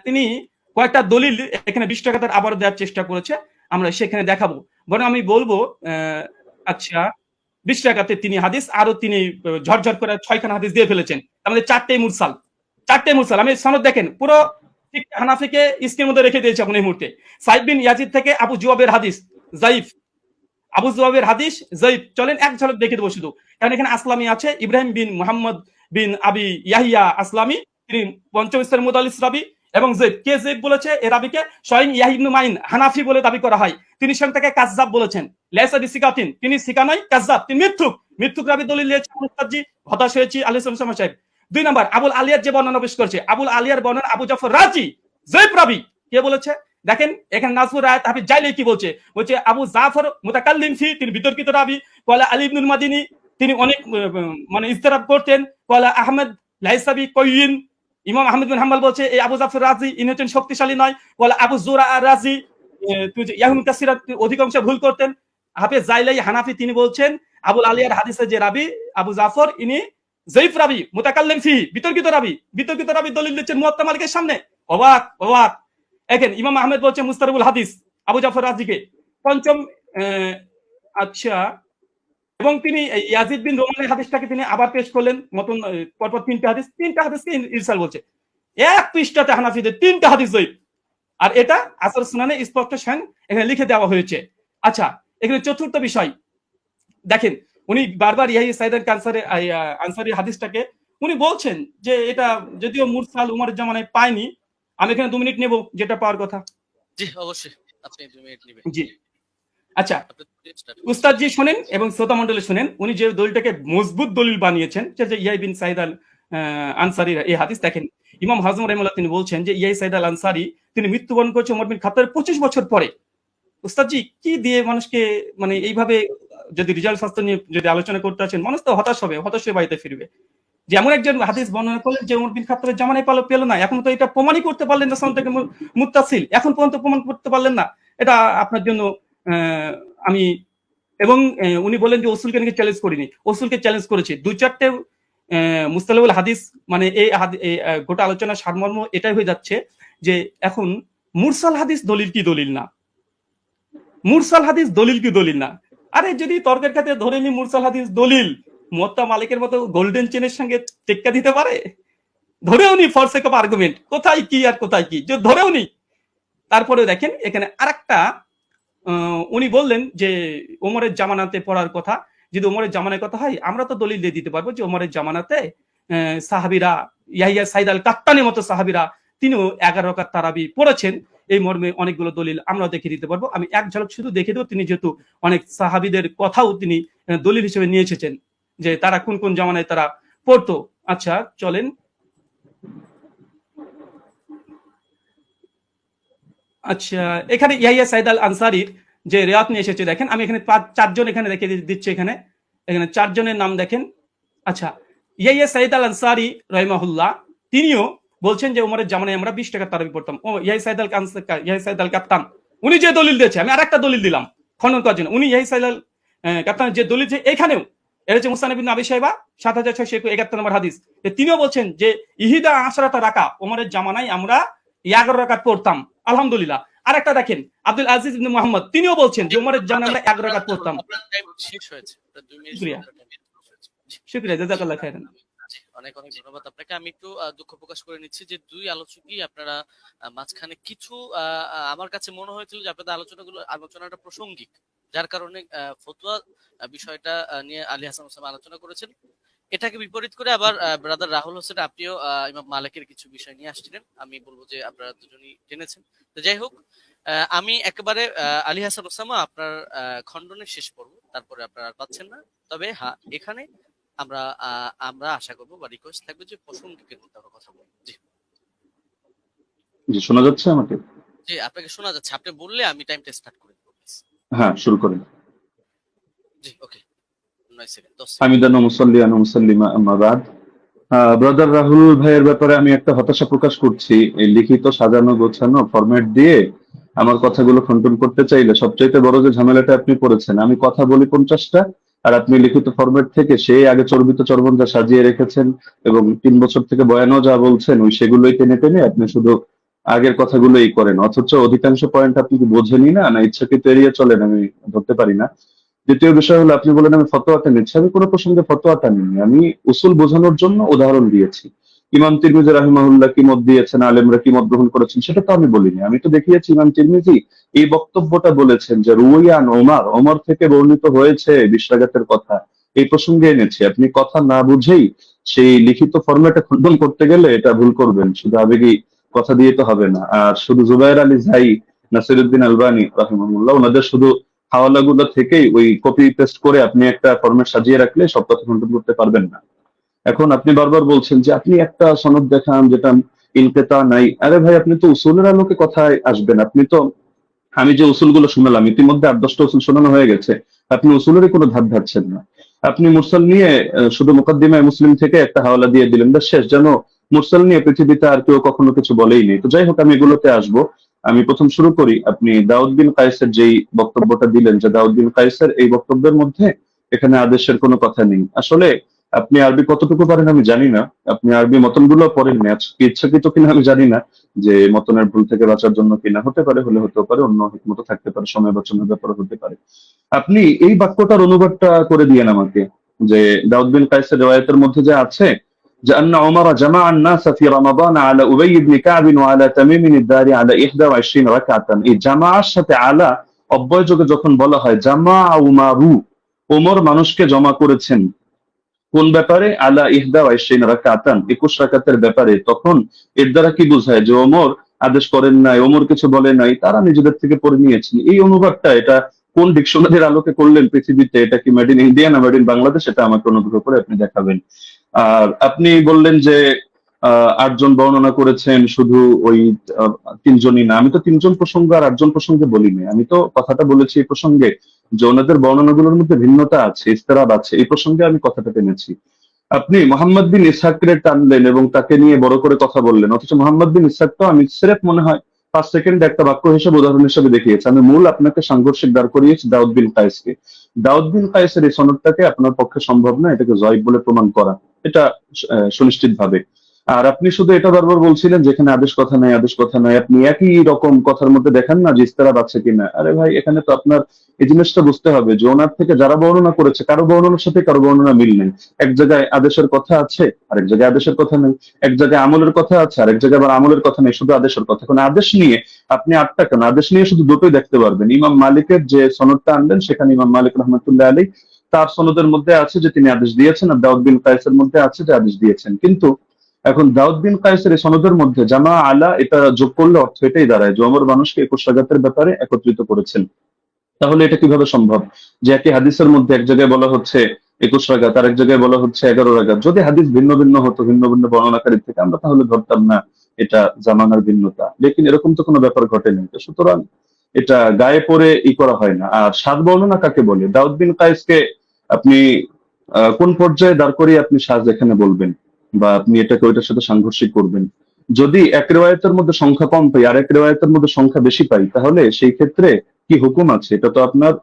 তিনি কয়েকটা দলিল এখানে 20 রাকাতের আবার দেওয়ার চেষ্টা করেছে, আমরা সেখানে দেখাবো, বরং আমি বলবো আচ্ছা 20 রাকাতে তিনি হাদিস, আরো তিনি ঝরঝর করে 6খানা হাদিস দিয়ে ফেলেছেন, আমাদের 4টেই মুরসাল। আমি সনদ দেখেন, পুরো হানাফিকে স্ক্রিনের মধ্যে রেখে দিয়েছে এখন এই মুহূর্তে। সাইদ বিন ইয়াজিদ থেকে আবু জুয়াবের হাদিস যায়িফ, চলেন এক ঝলক দেখে দেবো শুধু, কারণ এখানে আসলামি আছে, ইব্রাহিম বিন মুহাম্মদ বিন আবি ইয়াহিয়া আসলামি, তিনি পঞ্চম স্তরের মুদাল্লিস রাবি, এবং জেব বলেছে এ রাবিকে স্বয়ং ইয়াহ্যা ইবনে মাইন হানাফি বলে দাবি করা হয়, তিনি স্বয়ং তাকে কাযযাব বলেছেন, লাইসা বিসিকাতিন, তিনি সিকা নয়, কাযযাব, তিনি মিথ্যুক রাবি দলিল দিয়েছে, মুস্তাজি হতাশ হয়েছি আলাইহিস সালাম সাহেব। 2 নাম্বার আবুল আলিয়ার যে বর্ণনা পেশ করেছে, আবুল আলিয়ার বর্ণনা আবু জাফর রাজি জেব রাবি কে বলেছে, দেখেন এখানে নাজমুর রায়াত হাফিজ জাইলি কি বলছে, আবু জাফর মুতাকাল্লিম ফি, তিনি বিতর্কিত রাবি, কলা আলী ইবনুল মাদিনী, তিনি অনেক মানে ইস্তেরাব করতেন, কলা আহমেদ লাইসাবি কয়িন, ইমাম আহমেদ বিন হাম্বল বলছে এই আবু জাফর রাজি ইনি হচ্ছেন শক্তিশালী নয়, বলে আবু জুরা আর রাজি ইয়াহুম কাসিরা অধিকাংশ ভুল করতেন, হাফেজ জাইলাই হানাফি তিনি বলছেন আবুল আলিয়ার হাদিসের যে রাবি আবু জাফর ইনি জয়ীফ রাবি মুতাকাল্লিম ফি, বিতর্কিত রাবি দলিল দিচ্ছেন মুয়াত্তা মালিকের সামনে। অবাক অবাক। দেখেন ইমাম আহমেদ বলছেন মুস্তারিবুল হাদিস আবু জাফর রাজিকে পঞ্চম। আচ্ছা, এবং তিনি ইয়াজিদ বিন রোমানের হাদিসটাকে তিনি আবার পেশ করলেন মতন পরপর তিনটা হাদিসকে ইরসাল বলছে। এক পৃষ্ঠাতে হানাফিদের তিনটা হাদিস জয়ীফ, আর এটা আসর সুনানে স্পষ্ট এখানে লিখে দেওয়া হয়েছে। আচ্ছা, এখানে চতুর্থ বিষয় দেখেন, উনি বারবার ইয়াহিয়া সাইদ আনসারী হাদিসটাকে উনি বলছেন যে এটা যদিও মুরসাল উমরের জামানায় পায়নি। আমি এখানে 2 মিনিট নেব, যেটা পাওয়ার কথা। জি অবশ্যই, আপনি 2 মিনিট নেবেন। জি আচ্ছা, উস্তাদ জি শুনেন এবং শ্রোতা মণ্ডলী শুনেন, উনি যে দলিলটাকে মজবুত দলিল বানিয়েছেন যে ইয়াহিয়া বিন সাইদ আল আনসারীর এই হাদিস দেখেন। ইমাম হাজম রাহিমাহুল্লাহ তিনি বলছেন যে ইয়াহিয়া সাইদ আল আনসারী তিনি মৃত্যুবরণ করেছে ওমর বিন খাত্তাবের 25 বছর পরে। উস্তাদ জি কি দিয়ে মানুষকে মানে এইভাবে যদি রিজাল্ট শাস্ত্র নিয়ে যদি আলোচনা করতে আছেন, মানুষ তো হতাশ হয়ে বাড়িতে ফিরবে। যে এমন একজন হাদিস বর্ণনা করলেন যে ওমর বিন খাত্তাবের জামানায় পেল না, এখন তো এটা প্রমাণই করতে পারলেন না, সনদে মুত্তাসিল এখন পর্যন্ত প্রমাণ করতে পারলেন না, এটা আপনার জন্য আমি এবং উনি বলেন যে ওসুলকে নাকি চ্যালেঞ্জ করিনি, ওসুলকে চ্যালেঞ্জ করেছি। 2-4টে মুস্তালাহুল হাদিস মানে এই গোটা আলোচনার সারমর্ম এটাই হয়ে যাচ্ছে যে এখন মুরসাল হাদিস দলিল কি দলিল না, মুরসাল হাদিস দলিল কি দলিল না। আরে যদি তর্কের খাতে ধরে নি মুরসাল হাদিস দলিল, মুয়াত্তা মালিকের মতো গোল্ডেন চেনের সঙ্গে টেক্কা দিতে পারে? ধরেও নি ফর সেক অফ আর্গুমেন্ট, কোথায় কি আর কোথায় কি, যে ধরেও নি। তারপরে দেখেন এখানে আরেকটা উনি বললেন যে ওমরের জামানাতে পড়ার কথা, যদি ওমরের জামানার কথা হয় আমরা তো দলিল দিয়ে দিতে পারবো যে ওমরের জামানাতে সাহাবীরা ইয়াহিয়া সাইদ আল কাত্তানের মতো সাহাবীরা তিনিও 11 রাকাত তারাবি পড়েছেন, এই মর্মে অনেকগুলো দলিল আমরা দেখিয়ে দিতে পারবো। আমি এক ঝলক শুধু দেখে দেবো, তিনি যেহেতু অনেক সাহাবীদের কথাও তিনি দলিল হিসেবে নিয়ে এসেছেন যে তারা কোন কোন জামানায় তারা পড়তো। আচ্ছা চলেন, আচ্ছা এখানে ইয়াহিয়া সাইদ আল আনসারীর যে রিওয়ায়াত নিয়ে এসেছে দেখেন, আমি এখানে 4 জন এখানে রেখে দিচ্ছি, এখানে 4 জনের নাম দেখেন। আচ্ছা, ইয়াহিয়া সাইদ আল আনসারী রাহিমাহুল্লাহ তিনিও বলছেন যে ওমরের জামানায় আমরা 20 টাকা তারাবি পড়তাম। ও ইয়াহিয়া সাইদ আল কাত্তান উনি যে দলিল দিয়েছে, আমি আরেকটা দলিল দিলাম খনন করার জন্য। উনি ইয়াহিয়া সাইদ আল কাত্তান যে দলিল যে এখানেও এটা হচ্ছে মুসনাদ ইবনে আবি শাইবা 7671 নম্বর হাদিস, তিনিও বলছেন যে ইহিদা আশরাতা রাকা ওমরের জামানায় আমরা 11 রাকাত পড়তাম আলহামদুলিল্লাহ। আরেকটা দেখেন আব্দুল আজিজ ইবনে মুহাম্মদ তিনিও বলছেন যে ওমরের জামানায় আমরা 11 রাকাত পড়তাম। শেষ হয়েছে, 2 মিনিট। শুকরিয়া, জাযাকাল্লাহ খাইরান। অনেক অনেক ধন্যবাদ আপনাকে। আমি একটু দুঃখ প্রকাশ করে নিচ্ছি যে 2 আলোচকই আপনারা মাঝখানে কিছু আমার কাছে মনে হয়েছিল যে আপনাদের আলোচনাটা প্রাসঙ্গিক, যার কারণে ফতোয়া বিষয়টা নিয়ে আলী হাসান ওসামা আলোচনা করেছেন। এটাকে বিপরীত করে আবার ব্রাদার রাহুল হোসেন আপনিও ইমাম মালিকের কিছু বিষয় নিয়ে আসছিলেন। আমি বলবো যে আপনারা দুজনই জেনেছেন। তো যাই হোক, আমি একেবারে আলী হাসান ওসামা আপনার খণ্ডনের শেষ পর্ব, তারপরে আপনারা আর পাচ্ছেন না। তবে হ্যাঁ, এখানে আমরা আশা করবো বা রিকোয়েস্ট থাকবে যে প্রসঙ্গিকের মধ্যে আমরা কথা বলবো। জি জি, শোনা যাচ্ছে আমাকে? জি, আপনাকে শোনা যাচ্ছে। আপনি বললে আমি টাইমটা স্টার্ট করে দেব। হ্যাঁ, শুরু করেন। জি ওকে, 9 সেকেন্ড 10 হামিদান ওয়া মুসাল্লিয়ান ওয়া মুসাল্লিমা আম্মা বাদ। ব্রাদার রাহুল ভাইয়ের ব্যাপারে আমি একটা হতাশা প্রকাশ করছি। এই লিখিত সাজানো গোছানো ফরম্যাট দিয়ে আমার কথাগুলো খণ্ডন করতে চাইলে সবচাইতে বড় যে ঝামেলাটা আপনি করেছেন, আমি কথা বলি 50টা আর আপনি লিখিত ফরম্যাট থেকে সেই আগে চর্বিত চর্বণ যা সাজিয়ে রেখেছেন এবং 3 বছর থেকে বয়ানও যা বলছেন ওই সেগুলোই টেনে টেনে আপনি শুধু আগের কথাগুলোই করেন, অথচ অধিকাংশ পয়েন্ট আপনি বোঝেনই না, না ইচ্ছাকৃত এড়িয়ে চলেন, আমি ধরতে পারি না। দ্বিতীয় বিষয় হলো আপনি বলেন আমি ফতোয়াটা নিচ্ছি, আমি কোনো প্রসঙ্গে ফতোয়াটা নিইনি, আমি উসুল বোঝানোর জন্য উদাহরণ দিয়েছি। ইমাম তিরমিজি রাহিমাহুল্লাহ কি মত দিয়েছেন, আলেমরা কি মত গ্রহণ করেছেন সেটা তো আমি বলিনি। আমি তো দেখিয়েছি ইমাম তিরমিজি এই বক্তব্যটা বলেছেন যে রুয়ান ওমর থেকে বর্ণিত হয়েছে 20 রাকাতের কথা, এই প্রসঙ্গে এনেছি। আপনি কথা না বুঝেই সেই লিখিত ফরম্যাটে খণ্ডন করতে গেলে এটা ভুল করবেন, শুধু আবেগী কথা দিয়ে তো হবে না। আর শুধু জুবায়ের আলী জাই, নাসিরউদ্দিন আলবানী রাহিমাহুল্লাহ ওনাদের শুধু হাওয়ালাগুলো থেকেই ওই কপি পেস্ট করে আপনি একটা ফরম্যাট সাজিয়ে রাখলে সব কথা খণ্ডন করতে পারবেন না। এখন আপনি বারবার বলছেন যে আপনি একটা সনদ দেখান যেটা ইনকেতা নাই। আরে ভাই, আপনি তো উসুলের আলোকে কথায় আসবেন। আপনি তো আমি যে উসুলগুলো শুনলাম ইতিমধ্যে 8-10টা উসুল শোনানো হয়ে গেছে, আপনি উসুলেরই কোনো ধার ধারছেন না। আপনি মুরসাল নিয়ে শুধু মুকাদ্দিমায়ে মুসলিম থেকে একটা হাওয়ালা দিয়ে দিলেন, শেষ, যেন মুরসাল নিয়ে পৃথিবীতে আর কেউ কখনো কিছু বলেই নেই। তো যাই হোক, আমি এগুলোতে আসবো। আমি প্রথম শুরু করি। আপনি দাউদ বিন কায়েসের যেই বক্তব্যটা দিলেন, যে দাউদ বিন কায়েসের এই বক্তব্যের মধ্যে এখানে আদেশের কোনো কথা নেই। আসলে আপনি আরবি কতটুকু পারেন আমি জানি না, আপনি আরবি মতনগুলো পড়েন না, আজকে ইচ্ছাকৃত কিনা আমি জানি না, যে মতনের ভুল থেকে বাঁচার জন্য কিনা, হতে পারে, হলে হতেও পারে, অন্য হিকমত থাকতে পারে, সময় বাঁচানোর ব্যাপারে হতে পারে। আপনি এই বাক্যটার অনুবাদটা করে দিয়েন আমাকে, যে দাউদ বিন কায়েসের রিওয়ায়াতের মধ্যে যে আছে যে আন্না উমর জামাআ আন-নাস ফি রমাদান আলা উবাই ইবনে কাব ওয়া আলা তামিম আদ-দারি আলা 21 রাকাতান, এই জামাআর সাথে আলা অব্যয়যোগে যখন বলা হয় জামা উমারু, ওমর মানুষকে জমা করেছেন কোন ব্যাপারে, আলা 21 রাকাতান 21 রাকাতের ব্যাপারে, তখন এর দ্বারা কি বোঝায় যে ওমর আদেশ করেন নাই, ওমর কিছু বলে নাই, তারা নিজেদের থেকে পড়ে নিয়েছেন। এই অনুবাদটা এটা কোন ডিকশনারির আলোকে করলেন পৃথিবীতে? এটা কি মেড ইন ইন্ডিয়া না মেড ইন বাংলাদেশ? এটা আমাকে অনুগ্রহ করে আপনি দেখাবেন। আর আপনি বললেন যে 8 জন বর্ণনা করেছেন, শুধু ওই 3 জনই না। আমি তো 3 জন প্রসঙ্গ আর 8 জন প্রসঙ্গে বলিনি, আমি তো কথাটা বলেছি এই প্রসঙ্গে যে ওনাদের বর্ণনাগুলোর মধ্যে ভিন্নতা আছে, ইস্তেরাব আছে, এই প্রসঙ্গে আমি কথাটা টেনেছি। আপনি মোহাম্মদ বিন ইসহাককে টানলেন এবং তাকে নিয়ে বড় করে কথা বললেন, অথচ মোহাম্মদ বিন ইসহাক তো আমি স্রেফ মনে হয় 5 সেকেন্ড একটা বাক্য হিসেবে, উদাহরণ হিসেবে দেখিয়েছি। আমি মূল আপনাকে সাংঘর্ষিক দাঁড় করিয়েছি দাউদ বিন কায়েসকে। দাউদ বিন কায়েসের এই সনদটাকে আপনার পক্ষে সম্ভব না এটাকে জয়ীফ বলে প্রমাণ করা, এটা সুনিশ্চিত ভাবে। আর আপনি শুধু এটা বারবার বলছিলেন যেখানে আদেশ কথা নাই, আদেশ কথা নাই, আপনি একই রকম কথার মধ্যে দেখেন না যে ইস্তেরাব আছে কিনা। আরে ভাই, এখানে তো আপনার এই জিনিসটা বুঝতে হবে যে ওনার থেকে যারা বর্ণনা করেছে কারো বর্ণনার সাথে কারো বর্ণনা মিল নেই। এক জায়গায় আদেশের কথা আছে, আরেক জায়গায় আদেশের কথা নেই। এক জায়গায় আমলের কথা আছে, আরেক জায়গায় আবার আমলের কথা নেই, শুধু আদেশের কথা। এখন আদেশ নিয়ে আপনি 8টা কেন, আদেশ নিয়ে শুধু দুটোই দেখতে পারবেন। ইমাম মালিকের যে সনদটা আনলেন সেখানে ইমাম মালিক রহমতুল্লাহ আলী তার সনদের মধ্যে আছে যে তিনি আদেশ দিয়েছেন, আর দাউদ বিন কায়েসের মধ্যে আছে যে আদেশ দিয়েছেন। কিন্তু এখন দাউদ বিন কায়েসের এই সনদের মধ্যে জামা আলা এটা যোগ করলে অর্থ এটাই দাঁড়ায় যে ওমর মানুষকে 21 রাকাতের ব্যাপারে একত্রিত করেছেন। তাহলে এটা কিভাবে সম্ভব যে একই হাদিসের মধ্যে এক জায়গায় বলা হচ্ছে 21 রাকাত, আর এক জায়গায় বলা হচ্ছে 11 রাকাত? যদি হাদিস ভিন্ন ভিন্ন হতো, ভিন্ন ভিন্ন বর্ণনাকারীর থেকে, আমরা তাহলে ধরতাম না এটা জামানার ভিন্নতা। লেকিন এরকম তো কোনো ব্যাপার ঘটেনি। তো সুতরাং এটা গায়ে পড়ে করা হয় না। আর সাত বর্ণনা কাকে বলে? দাউদ বিন কায়েসকে আপনি কোন পর্যায়ে দাঁড় করিয়ে আপনি সাজ এখানে বলবেন, বা আপনি এটাকে ওইটার সাথে সাংঘর্ষিক করবেন? যদি এক রেওয়ায়তের মধ্যে সংখ্যা কম পাই আর এক রেওয়ায়তের মধ্যে সংখ্যা বেশি পাই, তাহলে সেই ক্ষেত্রে কি হুকুম আছে? এটা তো আপনার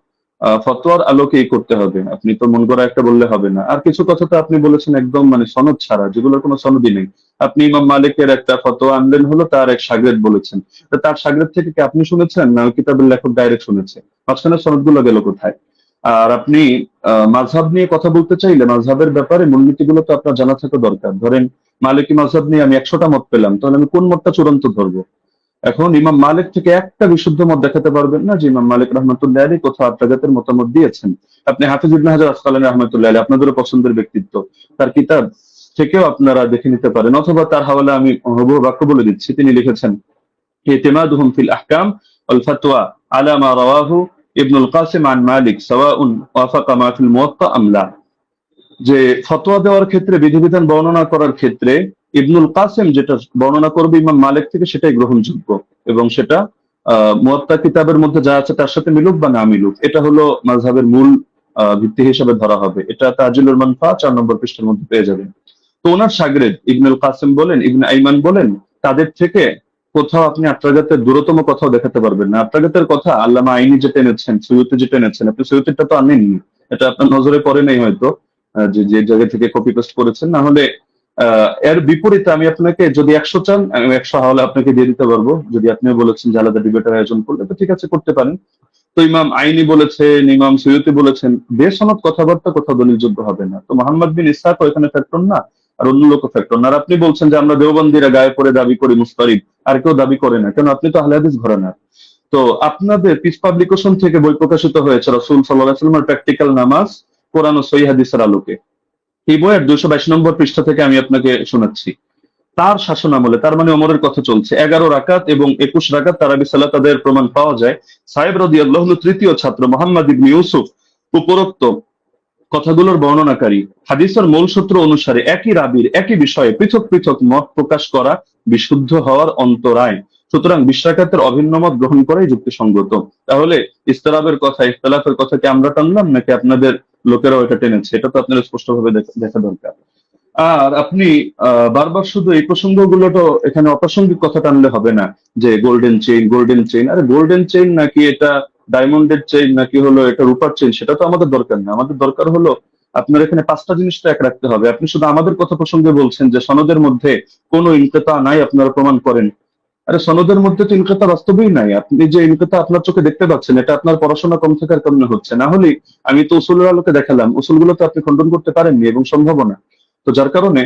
ফতোয়ার আলোকেই করতে হবে, আপনি তো মন করা একটা বললে হবে না। আর কিছু কথা তো আপনি বলেছেন একদম মানে সনদ ছাড়া, যেগুলোর কোনো সনদই নেই। আপনি ইমাম মালিকের একটা ফতোয়া আনলেন, হলো তার এক শাগরেদ বলেছেন, তো তার শাগরেদ থেকে কি আপনি শুনেছেন না ওই কিতাবের লেখক ডাইরেক্ট শুনেছে? মাঝখানে সনদগুলো গেল কোথায়? আর আপনি মাযহাব নিয়ে কথা বলতে চাইলে মাযহাবের ব্যাপারে মূলনীতিগুলো তো আপনার জানা থাকা দরকার। ধরেন মালিকি মাযহাব নিয়ে আমি 100টা মত পেলাম, তাহলে আমি কোন মতটা চূড়ান্ত ধরবো? এখন ইমাম মালিক থেকে একটা বিশুদ্ধ মত দেখাতে পারবেন না যে ইমাম মালিক রহমতুল্লাহ আলী কোথাও আত্মাগাতের মতামত দিয়েছেন। আপনি হাফিজ ইবনে হাজার আসকালানী রহমতুল্লাহ আলী, আপনাদেরও পছন্দের ব্যক্তিত্ব, তার কিতাব থেকেও আপনারা দেখে নিতে পারেন, অথবা তার হাওয়ালা আমি হুবহু বাক্য বলে দিচ্ছি। তিনি লিখেছেন ইতিমাদুহুম ফিল আহকাম ওয়াল ফাতওয়া আলা মা রাওয়াহু ইবনুল কাসিম আন মালিক সাওয়াউন ওয়াফাকা মা ফিল মুওয়াত্তা আম লা, যে ফতোয়া দেওয়ার ক্ষেত্রে, বিধিবিধান বর্ণনা করার ক্ষেত্রে ইবনুল কাসিম যেটা বর্ণনা করবে ইমাম মালিক থেকে সেটাই গ্রহণযোগ্য, এবং সেটা মুয়াত্তা কিতাবের মধ্যে যা আছে তার সাথে মিলুক বা না মিলুক, এটা হলো মাযহাবের মূল ভিত্তি হিসেবে ধরা হবে। এটা তাজিলুল মানফা 4 নম্বর পৃষ্ঠার মধ্যে পেয়ে যাবেন। তো ওনার শাগরেদ ইবনুল কাসিম বলেন, ইবনে আইমান বলেন, তাদের থেকে কোথাও আপনি আত্রাগাতের দূরতম কথাও দেখাতে পারবেন না। আত্রাগাতের কথা আল্লামা আইনি যেটা এনেছেন, সৈয়দী যেটা এনেছেন, আপনি সৈয়দীটা তো আনেননি, এটা আপনার নজরে পড়ে নাই হয়তো, যে যে জায়গা থেকে কপি পেস্ট করেছেন। না হলে এর বিপরীতে আমি আপনাকে, যদি 100 চান আমি 100 হাওলা আপনাকে দিয়ে দিতে পারবো। যদি আপনি বলেছেন যে আলাদা ডিবেটের আয়োজন করলে, তো ঠিক আছে, করতে পারেন। তো ইমাম আইনি বলেছেন, ইমাম সৈয়দী বলেছেন, বেসনদ কথাবার্তা কোথাও দলিলযোগ্য হবে না। তো মোহাম্মদ বিন ইসহাক এখানে ফ্যাক্টর না, আর অন্য লোক ফ্যাক্টর না। আর আপনি বলছেন যে আমরা দেওবন্দিরা গায়ে পড়ে দাবি করি মুস্তারিদ, আর কেউ দাবি করে না কেন? আপনি তো আহলে হাদিস ঘরানার। তো আপনাদের পিস পাবলিকেশন থেকে বই প্রকাশিত হয়েছে রাসূল সাল্লাল্লাহু আলাইহি ওয়াসাল্লামের প্র্যাকটিক্যাল নামাজ কোরআন ও সহিহ হাদিসের আলোকে, এই বইয়ের 222 নম্বর পৃষ্ঠা থেকে আমি আপনাকে শোনাচ্ছি। তার শাসন আমলে, তার মানে ওমরের কথা চলছে, 11 রাকাত এবং 21 রাকাত তারাবি সালাতের প্রমাণ পাওয়া যায়। সাহেব রাদিয়াল্লাহু আনহু তৃতীয় ছাত্র মুহাম্মদ ইবনে ইউসুফ উপরোক্ত কথাগুলোর বর্ণনাকারী। হাদিসের মূল সূত্র অনুসারে একই রাবীর একই বিষয়ে পৃথক পৃথক মত প্রকাশ করা বিশুদ্ধ হওয়ার অন্তরায়। সুতরাং 20 রাকাতের অভিন্ন মত গ্রহণ করাই যুক্তিসঙ্গত। তাহলে ইস্তিলাফের কথা, ইখতিলাফের কথা কি আমরা টানলাম নাকি আপনাদের লোকেরাও এটা টেনেছে? এটা তো আপনাদের স্পষ্টভাবে দেখা দরকার। আর আপনি বারবার শুধু এই প্রসঙ্গগুলো তো এখানে অপ্রাসঙ্গিক কথা টানলে হবে না, যে গোল্ডেন চেইন, আরে গোল্ডেন চেইন নাকি এটা ডায়মন্ডের চেইন নাকি হলো এটা রূপার চেইন, সেটা তো আমাদের দরকার না। আমাদের দরকার হলো আপনার এখানে পাঁচটা জিনিস তো এক রাখতে হবে। আপনি শুধু আমাদের কথা প্রসঙ্গে বলছেন যে সনদের মধ্যে কোনো ইনকিতা নাই, আপনারা প্রমাণ করেন। আরে সনদের মধ্যে তো ইনকিতা বাস্তবেই নাই। আপনি যে ইনকিতা আপনার চোখে দেখতে পাচ্ছেন, এটা আপনার পড়াশোনা কম থাকার কারণে হচ্ছে। না হলে আমি তো উসুলের আলোকে দেখালাম, উসুলগুলো তো আপনি খণ্ডন করতে পারেননি এবং সম্ভব না। তো যার কারণে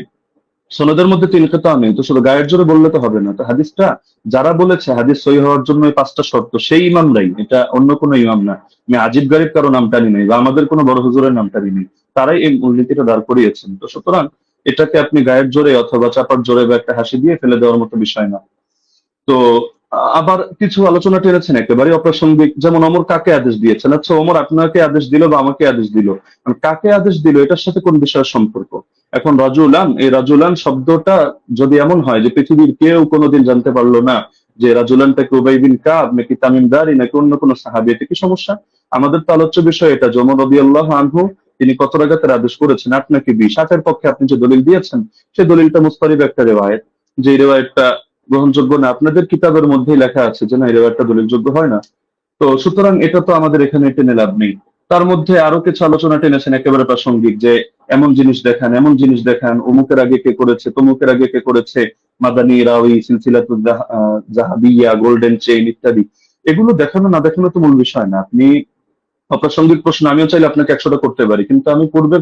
সনদের মধ্যে তিল কেতা নেই, তো শুধু গায়ের জোরে বললে তো হবে না। তো হাদিসটা যারা বলেছে হাদিস সহি হওয়ার জন্য এই পাঁচটা শর্ত, সেই ইমামরাই, এটা অন্য কোনো ইমাম না। আমি আজিব গারিব কারো নাম টানি নাই বা আমাদের কোনো বড় হুজুরের নাম টানি নাই, তারাই এই মূলনীতিটা দাঁড় করিয়েছেন। তো সুতরাং এটাকে আপনি গায়ের জোরে অথবা চাপার জোরে বা একটা হাসি দিয়ে ফেলে দেওয়ার মতো বিষয় না। তো আবার কিছু আলোচনা টেনেছেন একেবারে অপ্রাসঙ্গিক, যেমন ওমর কাকে আদেশ দিয়েছেন। আচ্ছা, ওমর আপনাকে আদেশ দিল বা আমাকে আদেশ দিল, মানে কাকে আদেশ দিল এটার সাথে কোন বিষয়ের সম্পর্ক? এখন রাজুলান, এই রাজুলান শব্দটা যদি এমন হয় যে পৃথিবীর কেউ কোনোদিন জানতে পারলো না যে রাজুলানটাকে উবাই বিন কাব নাকি তামিম দারি নাকি অন্য কোনো সাহাবী, এটা কি সমস্যা? আমাদের তো আলোচ্য বিষয় এটা যে ওমর রাদিয়াল্লাহু আনহু তিনি কত রাকাতের আদেশ করেছেন, 8 নাকি 20। 8-এর পক্ষে আপনি যে দলিল দিয়েছেন সেই দলিলটা মুস্তারিব একটা রেওয়ায়েত, যে রেওয়ায়েতটা গ্রহণযোগ্য না। আপনাদের কিতাবের মধ্যেই লেখা আছে যে না, এই রেওয়ায়তটা দলিলযোগ্য হয় না। তো সুতরাং এটা তো আমাদের এখানে টেনে লাভ নেই। তার মধ্যে আরো কিছু আলোচনা টেনেছেন একেবারে প্রাসঙ্গিক, যে এমন জিনিস দেখান, এমন জিনিস দেখান, অমুকের আগে কে করেছে, তমুকের আগে কে করেছে, মাদানী রাওয়ি, সিলসিলাতুল জাহাবিয়া, গোল্ডেন চেইন ইত্যাদি। এগুলো দেখানো না দেখানো তো মূল বিষয় না। আপনি অপ্রাসঙ্গিক প্রশ্ন আমিও চাইলে আপনাকে 100টা করতে পারি, কিন্তু আমি পূর্বের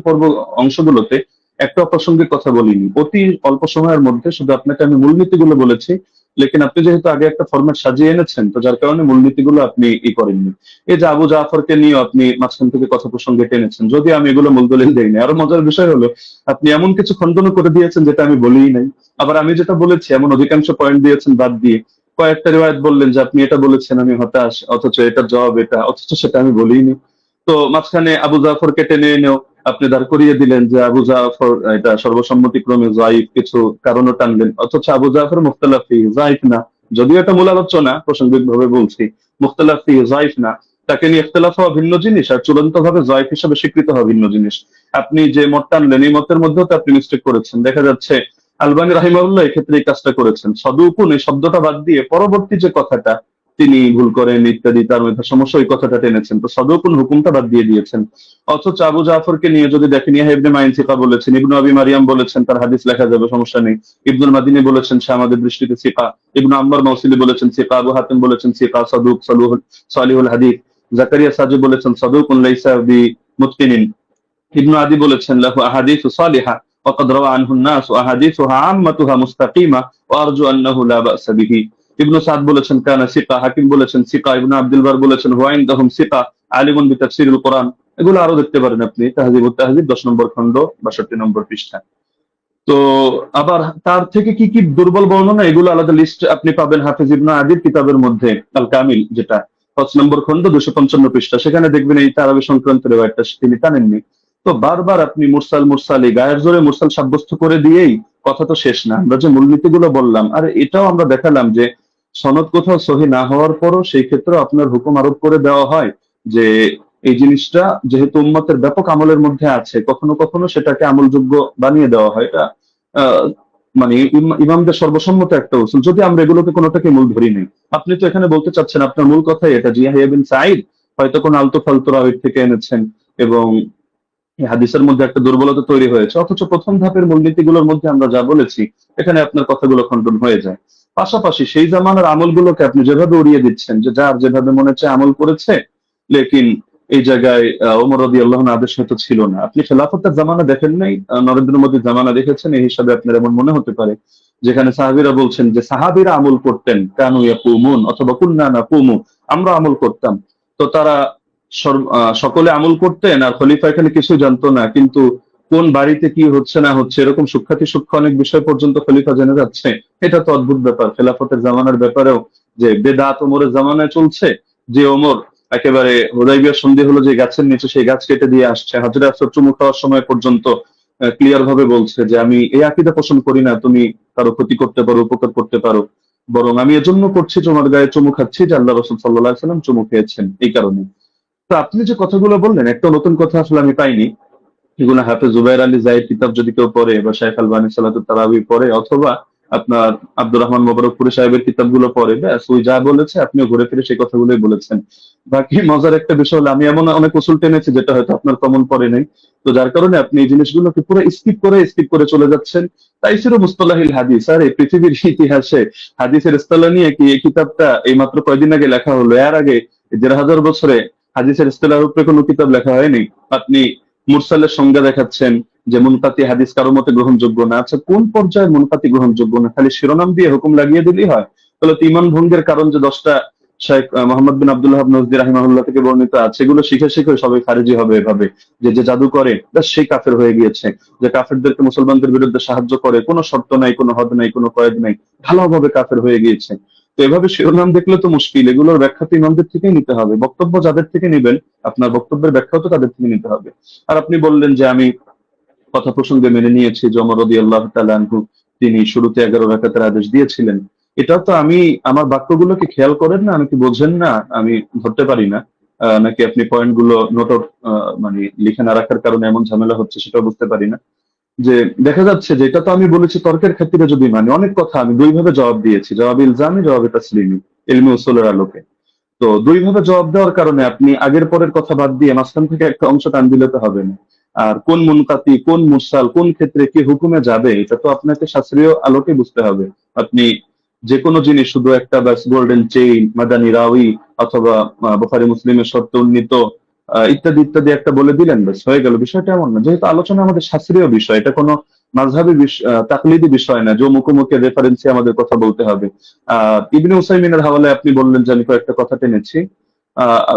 অংশগুলোতে একটা অপ্রাসঙ্গিক কথা বলিনি। অতি অল্প সময়ের মধ্যে শুধু আপনাকে আমি মূলনীতিগুলো বলেছি, লেকিন আপনি যেহেতু আগে একটা ফরম্যাট সাজিয়ে এনেছেন, তো যার কারণে মূলনীতিগুলো আপনি করেননি। এই যে আবু জাফরকে নিয়ে আপনি মাঝখান থেকে কথা প্রসঙ্গে টেনেছেন, যদি আমি এগুলো মূল দলিল দেইনি। আরো মজার বিষয় হলো আপনি এমন কিছু খণ্ডন করে দিয়েছেন যেটা আমি বলিই নাই। আবার আমি যেটা বলেছি এমন অধিকাংশ পয়েন্ট দিয়েছেন বাদ দিয়ে কয়েকটা রিওয়ায়াত বললেন যে আপনি এটা বলেছেন, আমি হতাশ, অথচ এটার জবাব এটা, অথচ সেটা আমি বলিনি। তো মাঝখানে আবু জাফরকে টেনে এনেও আপনি দাঁড় করিয়ে দিলেন যে আবু জাফর এটা সর্বসম্মতিক্রমে যায়িফ, কিছু কারণও টানলেন, অথচ আবু জাফর মুখতালাফি যায়িফ না। যদিও এটা মূল আলোচনা, প্রাসঙ্গিক ভাবে বলছি, মুখতালাফি যায়িফ না। তাকে নিয়ে ইখতিলাফ হওয়া ভিন্ন জিনিস, আর চূড়ান্ত ভাবে যায়িফ হিসেবে স্বীকৃত হওয়া ভিন্ন জিনিস। আপনি যে মত টানলেন এই মতের মধ্যেও তো আপনি মিস্টেক করেছেন। দেখা যাচ্ছে আলবানী রাহিমাহুল্লাহ এক্ষেত্রে এই কাজটা করেছেন, সদুকুন এই শব্দটা বাদ দিয়ে পরবর্তী যে কথাটা তিনি ভুল করেন ইত্যাদি, তার মধ্যে সমস্যা, ওই কথাটা টেনেছেন। তো সদুকুন হুকুমটা বাদ দিয়ে দিয়েছেন। অথচ আবু জাফরকে নিয়ে যদি দেখেন, ইয়াহয়া ইবনে মাইন সিকা বলেছেন, ইবনু আবি মারিয়াম বলেছেন তার হাদিস লেখা যাবে, সমস্যা নেই। ইবনুল মাদিনী বলেছেন সে আমাদের দৃষ্টিতে সিকা। ইবনু আম্মার মাউসিলি বলেছেন সিকা। আবু হাতিম বলেছেন সিকা, সাদুক, সালিহুল হাদিস। জাকারিয়া সাজি বলেছেন সাদুকুন লাইসা বি মুতকিনিন। ইবনু আদি বলেছেন লাহু আহাদিসু সালিহা وقد روى عنه الناس واحاديثها عامتها مستقيمه وارجو انه لا باس به। ইবনু সাদ বলেছেন কানা সিকা। হাকিম বলেছেন সিকা। ইবনু আব্দুল বার বলেছেন হুয়া ইনদাহুম সিকা আলিমুন বিতাফসিরিল কোরআন। এগুলো আরো দেখতে পারেন আপনি তাহযিবুত তাহযিব 10 নম্বর খণ্ড 62 নম্বর পৃষ্ঠা। তো আবার তার থেকে কি কি দুর্বল বর্ণনা, এগুলো আলাদা লিস্ট আপনি পাবেন হাফেজ ইবনে আদির কিতাবের মধ্যে, আল কামিল, যেটা 5 নম্বর খণ্ড 255 পৃষ্ঠা। সেখানে দেখবেন এই তারাবি সংক্রান্ত রেওয়ায়াতটা তিনি টানেননি। তো বারবার আপনি মুরসাল মুরসালি গায়ের জোরে মুরসাল সাব্যস্ত করে দিয়েই কথা তো শেষ না। আমরা যে মূলনীতিগুলো বললাম, আর এটাও আমরা দেখালাম যে সনদ কোথাও সহি না হওয়ার পরও সেই ক্ষেত্রে আপনার হুকুম আরোপ করে দেওয়া হয় যে এই জিনিসটা যেহেতু উম্মতের ব্যাপক আমলের মধ্যে আছে, কখনো কখনো সেটাকে আমলযোগ্য বানিয়ে দেওয়া হয়। এটা আহ, মানে ইমামদের সর্বসম্মত একটা উসুল, যদি আমরা এগুলোকে কোনোটাকে মূল ধরি নেই। আপনি তো এখানে বলতে চাচ্ছেন, আপনার মূল কথাই এটা যে ইয়াহইয়া বিন সাঈদ হয়তো কোন আলতু ফালতু রাওয়ী থেকে এনেছেন এবং এই হাদিসের মধ্যে একটা দুর্বলতা তৈরি হয়েছে, অথচ প্রথম ধাপের মূলনীতিগুলোর মধ্যে আমরা যা বলেছি এখানে আপনার কথাগুলো খণ্ডন হয়ে যায়। পাশাপাশি সেই জামানার আমলগুলোকে আপনি যেভাবে উড়িয়ে দিচ্ছেন, যে যার যেভাবে মনে হচ্ছে আমল করেছে, লেকিন এই জায়গায় ওমর রাদিয়াল্লাহু আনহু আদেশ হয়তো ছিল না। আপনি খেলাফতের জামানা দেখেন নাই, নরেন্দ্র মোদীর জামানা দেখেছেন, এই হিসাবে আপনার এমন মনে হতে পারে যেখানে সাহাবীরা বলছেন যে সাহাবীরা আমল করতেন, কানু ইয়াকুমুন অথবা কুননা নাকুমু, আমরা আমল করতাম। তো তারা সকলে আমল করতেন আর খলিফা এখানে কিছু জানতো না, কিন্তু কোন বাড়িতে কি হচ্ছে না হচ্ছে এরকম সূক্ষ্মাতি সূক্ষ্ম অনেক বিষয় পর্যন্ত খলিফা জেনে যাচ্ছে। এটা তো অদ্ভুত ব্যাপার। খেলাফতের জামানার ব্যাপারেও যে বেদাত ওমরের জামানায় চলছে, যে ওমর একেবারে হুদাইবিয়ার সন্ধি হলো যে গাছের নিচে সেই গাছ কেটে দিয়ে আসছে, হাজরে আসওয়াদ চুমু খাওয়ার সময় পর্যন্ত ক্লিয়ার ভাবে বলছে যে আমি এই আকীদা পোষণ করি না তুমি কারো ক্ষতি করতে পারো, উপকার করতে পারো, বরং আমি এজন্য করছি তোমার গায়ে চুমু খাচ্ছি যে আল্লাহ রাসূল সাল্লাল্লাহু আলাইহি ওয়াসাল্লাম চুমু খেয়েছেন এই কারণে। তো আপনি যে কথাগুলো বললেন একটা নতুন কথা আসলে আমি পাইনি। এগুলো হাফেজ জুবাইর আলী জাহিদ কিতাব যদি কেউ পড়ে, বা শাইখ আলবানী সালাতুত তারাবি পড়ে, অথবা আপনার আব্দুর রহমান মোবারকপুরি সাহেবের কিতাবগুলো পড়ে, ব্যাস ওই যা বলেছে আপনিও ঘুরে ফিরে সেই কথাগুলোই বলেছেন। বাকি মজার একটা বিষয় হলো, আমি এমন অনেক উসুল টেনেছি যেটা হয়তো আপনার কমন পড়ে নাই, তো যার কারণে আপনি এই জিনিসগুলোকে পুরো স্কিপ করে চলে যাচ্ছেন। তাই ছিল মুস্তালাহিল হাদিস। আর এই পৃথিবীর ইতিহাসে হাদিসের ইস্তালা নিয়ে কি এই কিতাবটা এই মাত্র কয়দিন আগে লেখা হলো? এর আগে ১,৫০০ বছরে হাদিসের ইস্তালার উপরে কোনো কিতাব লেখা হয়নি। আপনি মুরসালের সংজ্ঞা দেখাচ্ছেন যে মুনকাতি হাদিস কারো মতে গ্রহণযোগ্য না। আচ্ছা, কোন পর্যায়ে মুনকাতি গ্রহণযোগ্য না? খালি শিরোনাম দিয়ে হুকুম লাগিয়ে দিলেই হয়? তাহলে তো ইমান ভঙ্গের কারণ যে 10টা শেখ মোহাম্মদ বিন আব্দুল্লাহ নজদি রাহিমাহুল্লাহ থেকে বর্ণিত আছে, এগুলো শিখে শিখে সবাই খারিজি হবে এভাবে, যে যে জাদু করে ব্যাস সেই কাফের হয়ে গিয়েছে, যে কাফেরদেরকে মুসলমানদের বিরুদ্ধে সাহায্য করে, কোনো শর্ত নাই, কোনো হদ নাই, কোনো কয়েদ নাই, ভালোভাবে কাফের হয়ে গিয়েছে। তো এভাবে শিরোনাম দেখলে তো মুশকিল। এগুলোর ব্যাখ্যা তো ইমামদের থেকেই নিতে হবে। বক্তব্য যাদের থেকে নিবেন, আপনার বক্তব্যের ব্যাখ্যাও তো তাদের থেকে নিতে হবে। আর আপনি বললেন যে আমি কথা প্রসঙ্গে মেনে নিয়েছি যে ওমর রাদিয়াল্লাহু তাআলা আনহু তিনি শুরুতে 11 রাকাতের আদেশ দিয়েছিলেন। এটাও তো আমি আমার বাক্যগুলোকে খেয়াল করেন না? আমি কি বোঝেন না? আমি ধরতে পারি না? নাকি আপনি পয়েন্টগুলো নোট আউট মানে লিখে না রাখার কারণে এমন ঝামেলা হচ্ছে সেটাও বুঝতে পারি না। যে দেখা যাচ্ছে যে এটা তো আমি বলেছি তর্কের ক্ষেত্রে যদি মানে অনেক কথা আমি দুই ভাবে জবাব দিয়েছি, জবাব ইলজামি, জবাব তাসলিমি, ইলমি উসুলের আলোকে। তো দুই ভাবে জবাব দেওয়ার কারণে আপনি আগের পরের কথা বাদ দিয়ে মাঝখান থেকে একটা অংশ টান দিলে তো হবে না। আর কোন মুনকাতি, কোন মুরসাল, কোন ক্ষেত্রে কি হুকুমে যাবে, এটা তো আপনাকে শাস্ত্রীয় আলোকে বুঝতে হবে। আপনি যে কোনো জিনিস শুধু একটা ব্যাস গোল্ডেন চেইন, মাদানী রাউই, অথবা বুখারী মুসলিমের শর্তে উন্নীত ইত্যাদি ইত্যাদি একটা বলে দিলেন, ব্যাস হয়ে গেল। বিষয়টা এমন না। যেহেতু আলোচনা আমাদের শাস্ত্রীয় বিষয়, এটা কোনো মাযহাবী তাকলিদি বিষয় না যে অমুক অমুকের রেফারেন্সে আমাদের কথা বলতে হবে। ইবনে উসাইমিনের হাওয়ালায় আপনি বললেন যে আমি কয়েকটা কথা টেনেছি।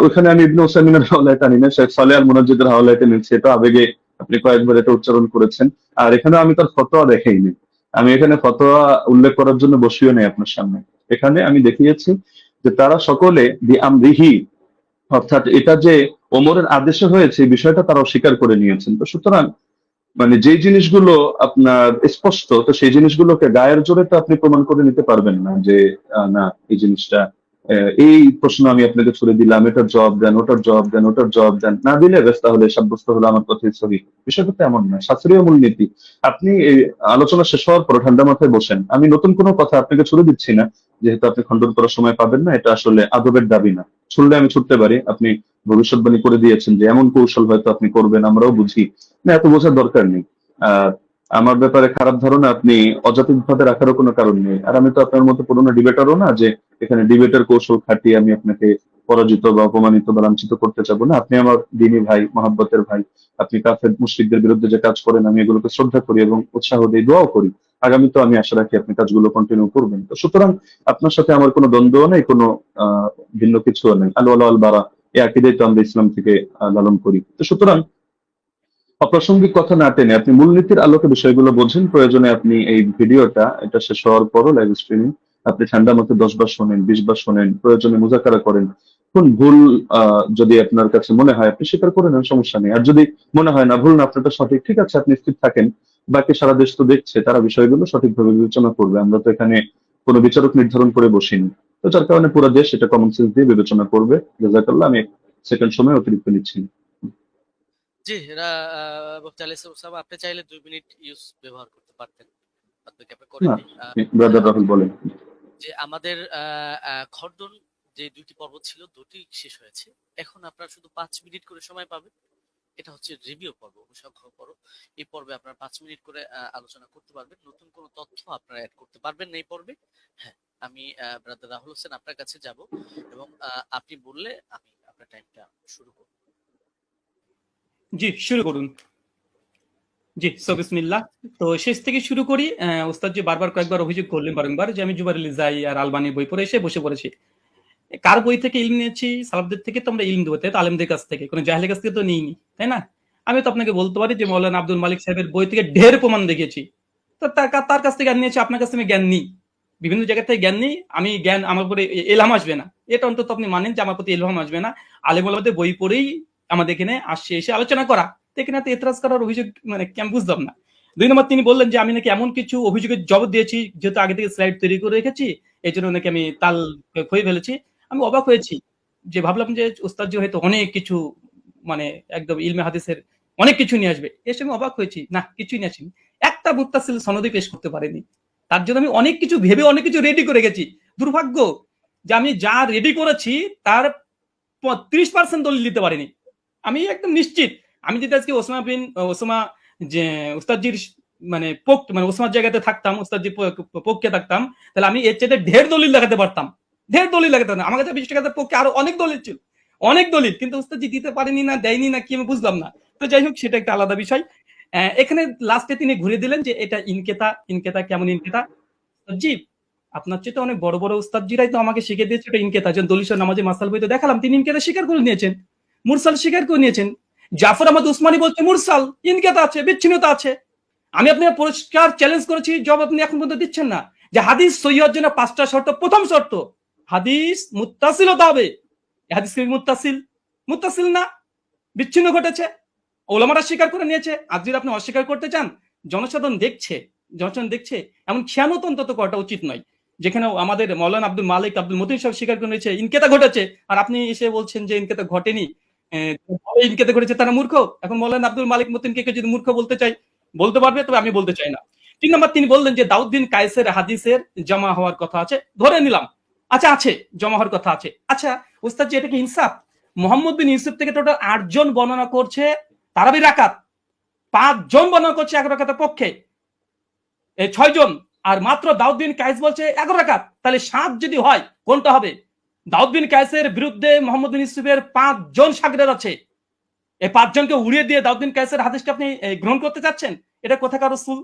ওইখানে আমি ইবনে উসাইমিনের হাওলায় টানি না, শেখ সালেহ আল মুনাজ্জিদের হাওলায় টেনেছি। এটা আবেগে আপনি কয়েকবার এটা উচ্চারণ করেছেন। আর এখানে আমি তার ফতোয়া দেখাইনি। আমি এখানে ফতোয়া উল্লেখ করার জন্য বসিও নেই আপনার সামনে। এখানে আমি দেখিয়েছি যে তারা সকলে বি আমরিহি, অর্থাৎ এটা যে ওমরের আদেশে হয়েছে এই বিষয়টা তারা অস্বীকার করে নিয়েছেন। তো সুতরাং মানে যে জিনিসগুলো আপনার স্পষ্ট, তো সেই জিনিসগুলোকে গায়ের জোরে তো আপনি প্রমাণ করে নিতে পারবেন না যে না এই জিনিসটা এই প্রশ্ন আমি আপনাকে ছুড়ে দিলাম, এটার জবাব দেন, ওটার জবাব দেন, ওটার জবাব দেন, না দিলে ব্যস্ত হলে সাব্যস্ত হলো আমার কথাই সহি। বিষয়টা তো এমন না। শাস্ত্রীয় মূলনীতি। আপনি এই আলোচনা শেষ হওয়ার পর ঠান্ডা মাথায় বসেন। আমি নতুন কোনো কথা আপনাকে ছুড়ে দিচ্ছি না, যেহেতু আপনি খণ্ডন করার সময় পাবেন না। এটা আসলে আদবের দাবি না। ছুড়লে আমি ছুটতে পারি। আপনি ভবিষ্যৎবাণী করে দিয়েছেন যে এমন কৌশল হয়তো আপনি করবেন, আমরাও বুঝি না, এত বোঝার দরকার নেই। আহ আমার ব্যাপারে খারাপ ধারণা আপনি অযৌক্তিক ভাবে রাখারও কোনো কারণ নেই। আর আমি তো আপনার মতো পুরোনো ডিবেটারও না যে এখানে ডিবেটের কৌশল খাটিয়ে আমি আপনাকে পরাজিত বা অপমানিত বা লাঞ্ছিত করতে চাবো না। আপনি আমার দিনী ভাই, মহাব্বতের ভাই। আপনি কাফের মুশরিকদের বিরুদ্ধে যে কাজ করেন আমি এগুলোকে শ্রদ্ধা করি এবং উৎসাহ দিই, দোয়াও করি। আগামী তো আমি আশা রাখি আপনি কাজগুলো কন্টিনিউ করবেন। তো সুতরাং আপনার সাথে আমার কোনো দ্বন্দ্ব নেই, কোনো আহ ভিন্ন কিছুও নেই। আল ওয়ালা আল বারা, এই আকীদাই তো আমরা ইসলাম থেকে লালন করি। তো সুতরাং অপ্রাসঙ্গিক কথা না টেনে আপনি মূলনীতির আলোকে বিষয়গুলো বোঝেন। প্রয়োজনে আপনি এই ভিডিওটা এটা শেষ হওয়ার পরও লাইভ স্ট্রিমিং আপনি ঠান্ডা মতো 10 বার শোনেন, 20 বার শোনেন, প্রয়োজনে মুজাকারা করেন। কোন ভুল যদি আপনার কাছে মনে হয় আপনি স্বীকার করে নেন, সমস্যা নেই। আর যদি মনে হয় না ভুল না আপনারটা সঠিক, ঠিক আছে, আপনি স্থির থাকেন। বাকি সারা দেশ তো দেখছে, তারা বিষয়গুলো সঠিকভাবে বিবেচনা করবে। আমরা তো এখানে কোনো বিচারক নির্ধারণ করে বসিনি। তো যার কারণে পুরো দেশ এটা কমন সেন্স দিয়ে বিবেচনা করবে। জাযাকাল্লাহ। আমি সেকেন্ড সময় অতিরিক্ত নিচ্ছি না। জি, মুফতি আলী ওসামা, আপনি চাইলে 2 মিনিট ইউজ ব্যবহার করতে পারতেন, আপনাকে আপনি না, করেননি। ব্রাদার রাহুল বলেন। যে আমাদের খণ্ডন যে 2টি পর্ব ছিল, 2টি শেষ হয়েছে। এখন আপনারা শুধু 5 মিনিট করে সময় পাবেন। এটা হচ্ছে রিভিউ পর্ব, অনুসংখ্য পর্ব। এই পর্বে আপনারা 5 মিনিট করে আলোচনা করতে পারবেন। নতুন কোনো তথ্য আপনারা অ্যাড করতে পারবেন না এই পর্বে। হ্যাঁ, আমি ব্রাদার রাহুল হোসেন আপনার কাছে যাব এবং আপনি বললে আমি আপনার টাইমটা শুরু করব। জি, শুরু করুন। জি, সো বিসমিল্লাহ। তো শেষ থেকে শুরু করি। ওস্তাদ যে বারবার কয়েকবার অভিযোগ করলেন বারংবার যে আমি জুবাইর আলী জাই আর আলবানির বই পড়ে এসে বসে পড়েছি। কার বই থেকে ইলম নিয়েছি? সালাফদের থেকে তো আমরা ইলম দেবো, তাই তো? আলেমদের কাছ থেকে, কোনো জাহেলের কাছ থেকে তো নিইনি, তাই না? আমি তো আপনাকে বলতে পারি যে মৌলানা আব্দুল মালিক সাহেবের বই থেকে ঢের প্রমাণ দেখিয়েছি। তো তার কাছ থেকে জ্ঞান নিয়েছি, আপনার কাছ থেকে আমি জ্ঞান নিই। বিভিন্ন জায়গা থেকে জ্ঞান নিই। আমি জ্ঞান আমার উপরে এলহাম আসবে না, এটা অন্তত আপনি মানেন যে আমার প্রতি এলহাম আসবে না। আলেম ওলামাদের বই পড়েই আমাদের এখানে আসছে, এসে আলোচনা করা। তো এখানে তো এতরাজ করার অভিযোগ মানে কি আমি বুঝলাম না। 2 নম্বর, তিনি বললেন যে আমি নাকি এমন কিছু অভিযোগের জবাব দিয়েছি যেহেতু আগে থেকে স্লাইড তৈরি করে রেখেছি, এই জন্য নাকি আমি তাল খুঁয়ে ফেলেছি। আমি অবাক হয়েছি যে ভাবলাম যে ওস্তাদ জি হয়তো অনেক কিছু মানে একদম ইলমে হাদিসের অনেক কিছু নিয়ে আসবে। এসে আমি অবাক হয়েছি, না কিছুই নিয়ে আসেনি, একটা মুত্তাসিল সনদই পেশ করতে পারেনি। তার জন্য আমি অনেক কিছু ভেবে অনেক কিছু রেডি করে গেছি। দুর্ভাগ্য যে আমি যা রেডি করেছি তার 30% দলিল দিতে পারিনি। আমি একদম নিশ্চিত আমি যদি আজকে ওসামা যে উস্তাদজির মানে ওসমার জায়গাতে থাকতাম, উস্তাদজির পক্ষে থাকতাম, তাহলে আমি এর চাইতে ঢের দলিল দেখাতে পারতাম, ঢের দলিল দেখাতে পারতাম। আমার কাছে 20 টাকার পক্ষে আরো অনেক দলিল ছিল, অনেক দলিল, কিন্তু উস্তাদজি দিতে পারেনি না দেয়নি না কি আমি বুঝলাম না। তো যাই হোক, সেটা একটা আলাদা বিষয়। এখানে লাস্টে তিনি ঘুরে দিলেন যে এটা ইনকেতা। ইনকেতা কেমন ইনকেতা? জি, আপনার চেয়ে তো অনেক বড় বড় উস্তাদজিরাই তো আমাকে শিখে দিয়েছে এটা ইনকেতা। যেন দলিল নামাজে মাসাল বইতে দেখালাম, তিনি ইনকেতা স্বীকার করে নিয়েছেন, মুরসাল স্বীকার করে নিয়েছেন। জাফর আহমদ উসমানী বলছে মুরসাল, ইনকেতা আছে, বিচ্ছিন্নতা আছে। আমি আপনাকে পরিষ্কার চ্যালেঞ্জ করেছি, জবাব আপনি এখন পর্যন্ত দিচ্ছেন না। যে হাদিস সহিহ হওয়ার জন্য 5টা শর্ত। প্রথম শর্ত, হাদিস মুত্তাসিল হতে হবে। হাদিস কি মুত্তাসিল? মুত্তাসিল না, বিচ্ছিন্ন ঘটেছে, ওলামারা স্বীকার করে নিয়েছে। আজ যদি আপনি অস্বীকার করতে চান, জনসাধারণ দেখছে, এমন খেয়ানত অন্তত করাটা উচিত নয়। যেখানে আমাদের মৌলানা আব্দুল মালিক আব্দুল মতিন সাহেব স্বীকার করে নিয়েছে ইনকেতা ঘটেছে, আর আপনি এসে বলছেন যে ইনকেতা ঘটেনি, ইনকেতা ঘটেছে, তারা মূর্খ। এখন মৌলানা আব্দুল মালিক মতিনকে কেউ যদি মূর্খ বলতে চাই বলতে পারবে, তবে আমি বলতে চাই না। 3 নম্বর, তিনি বললেন যে দাউদ বিন কায়েসের হাদিসের জমা হওয়ার কথা আছে, ধরে নিলাম, আচ্ছা আছে, জমা হওয়ার কথা আছে। আচ্ছা উস্তাদ জি, এটা কি ইনসাফ? মোহাম্মদ বিন ইউসুফ থেকে টোটাল 8 জন বর্ণনা করছে তারাবি রাকাত, 5 জন বর্ণনা করছে 1 রাকাতের পক্ষে, এই 6 জন, আর মাত্র দাউদ বিন কায়েস বলছে 11 রাকাত। তাহলে 7 যদি হয় কোনটা হবে? দাউদ বিন কায়েসের বিরুদ্ধে মোহাম্মদ বিন ইউসুফের 5 জন শাগরেদ আছে। এই 5 জনকে উড়িয়ে দিয়ে দাউদ বিন কায়েসের হাদিসটা আপনি গ্রহণ করতে চাচ্ছেন? এটা কোথাকার রাসূল,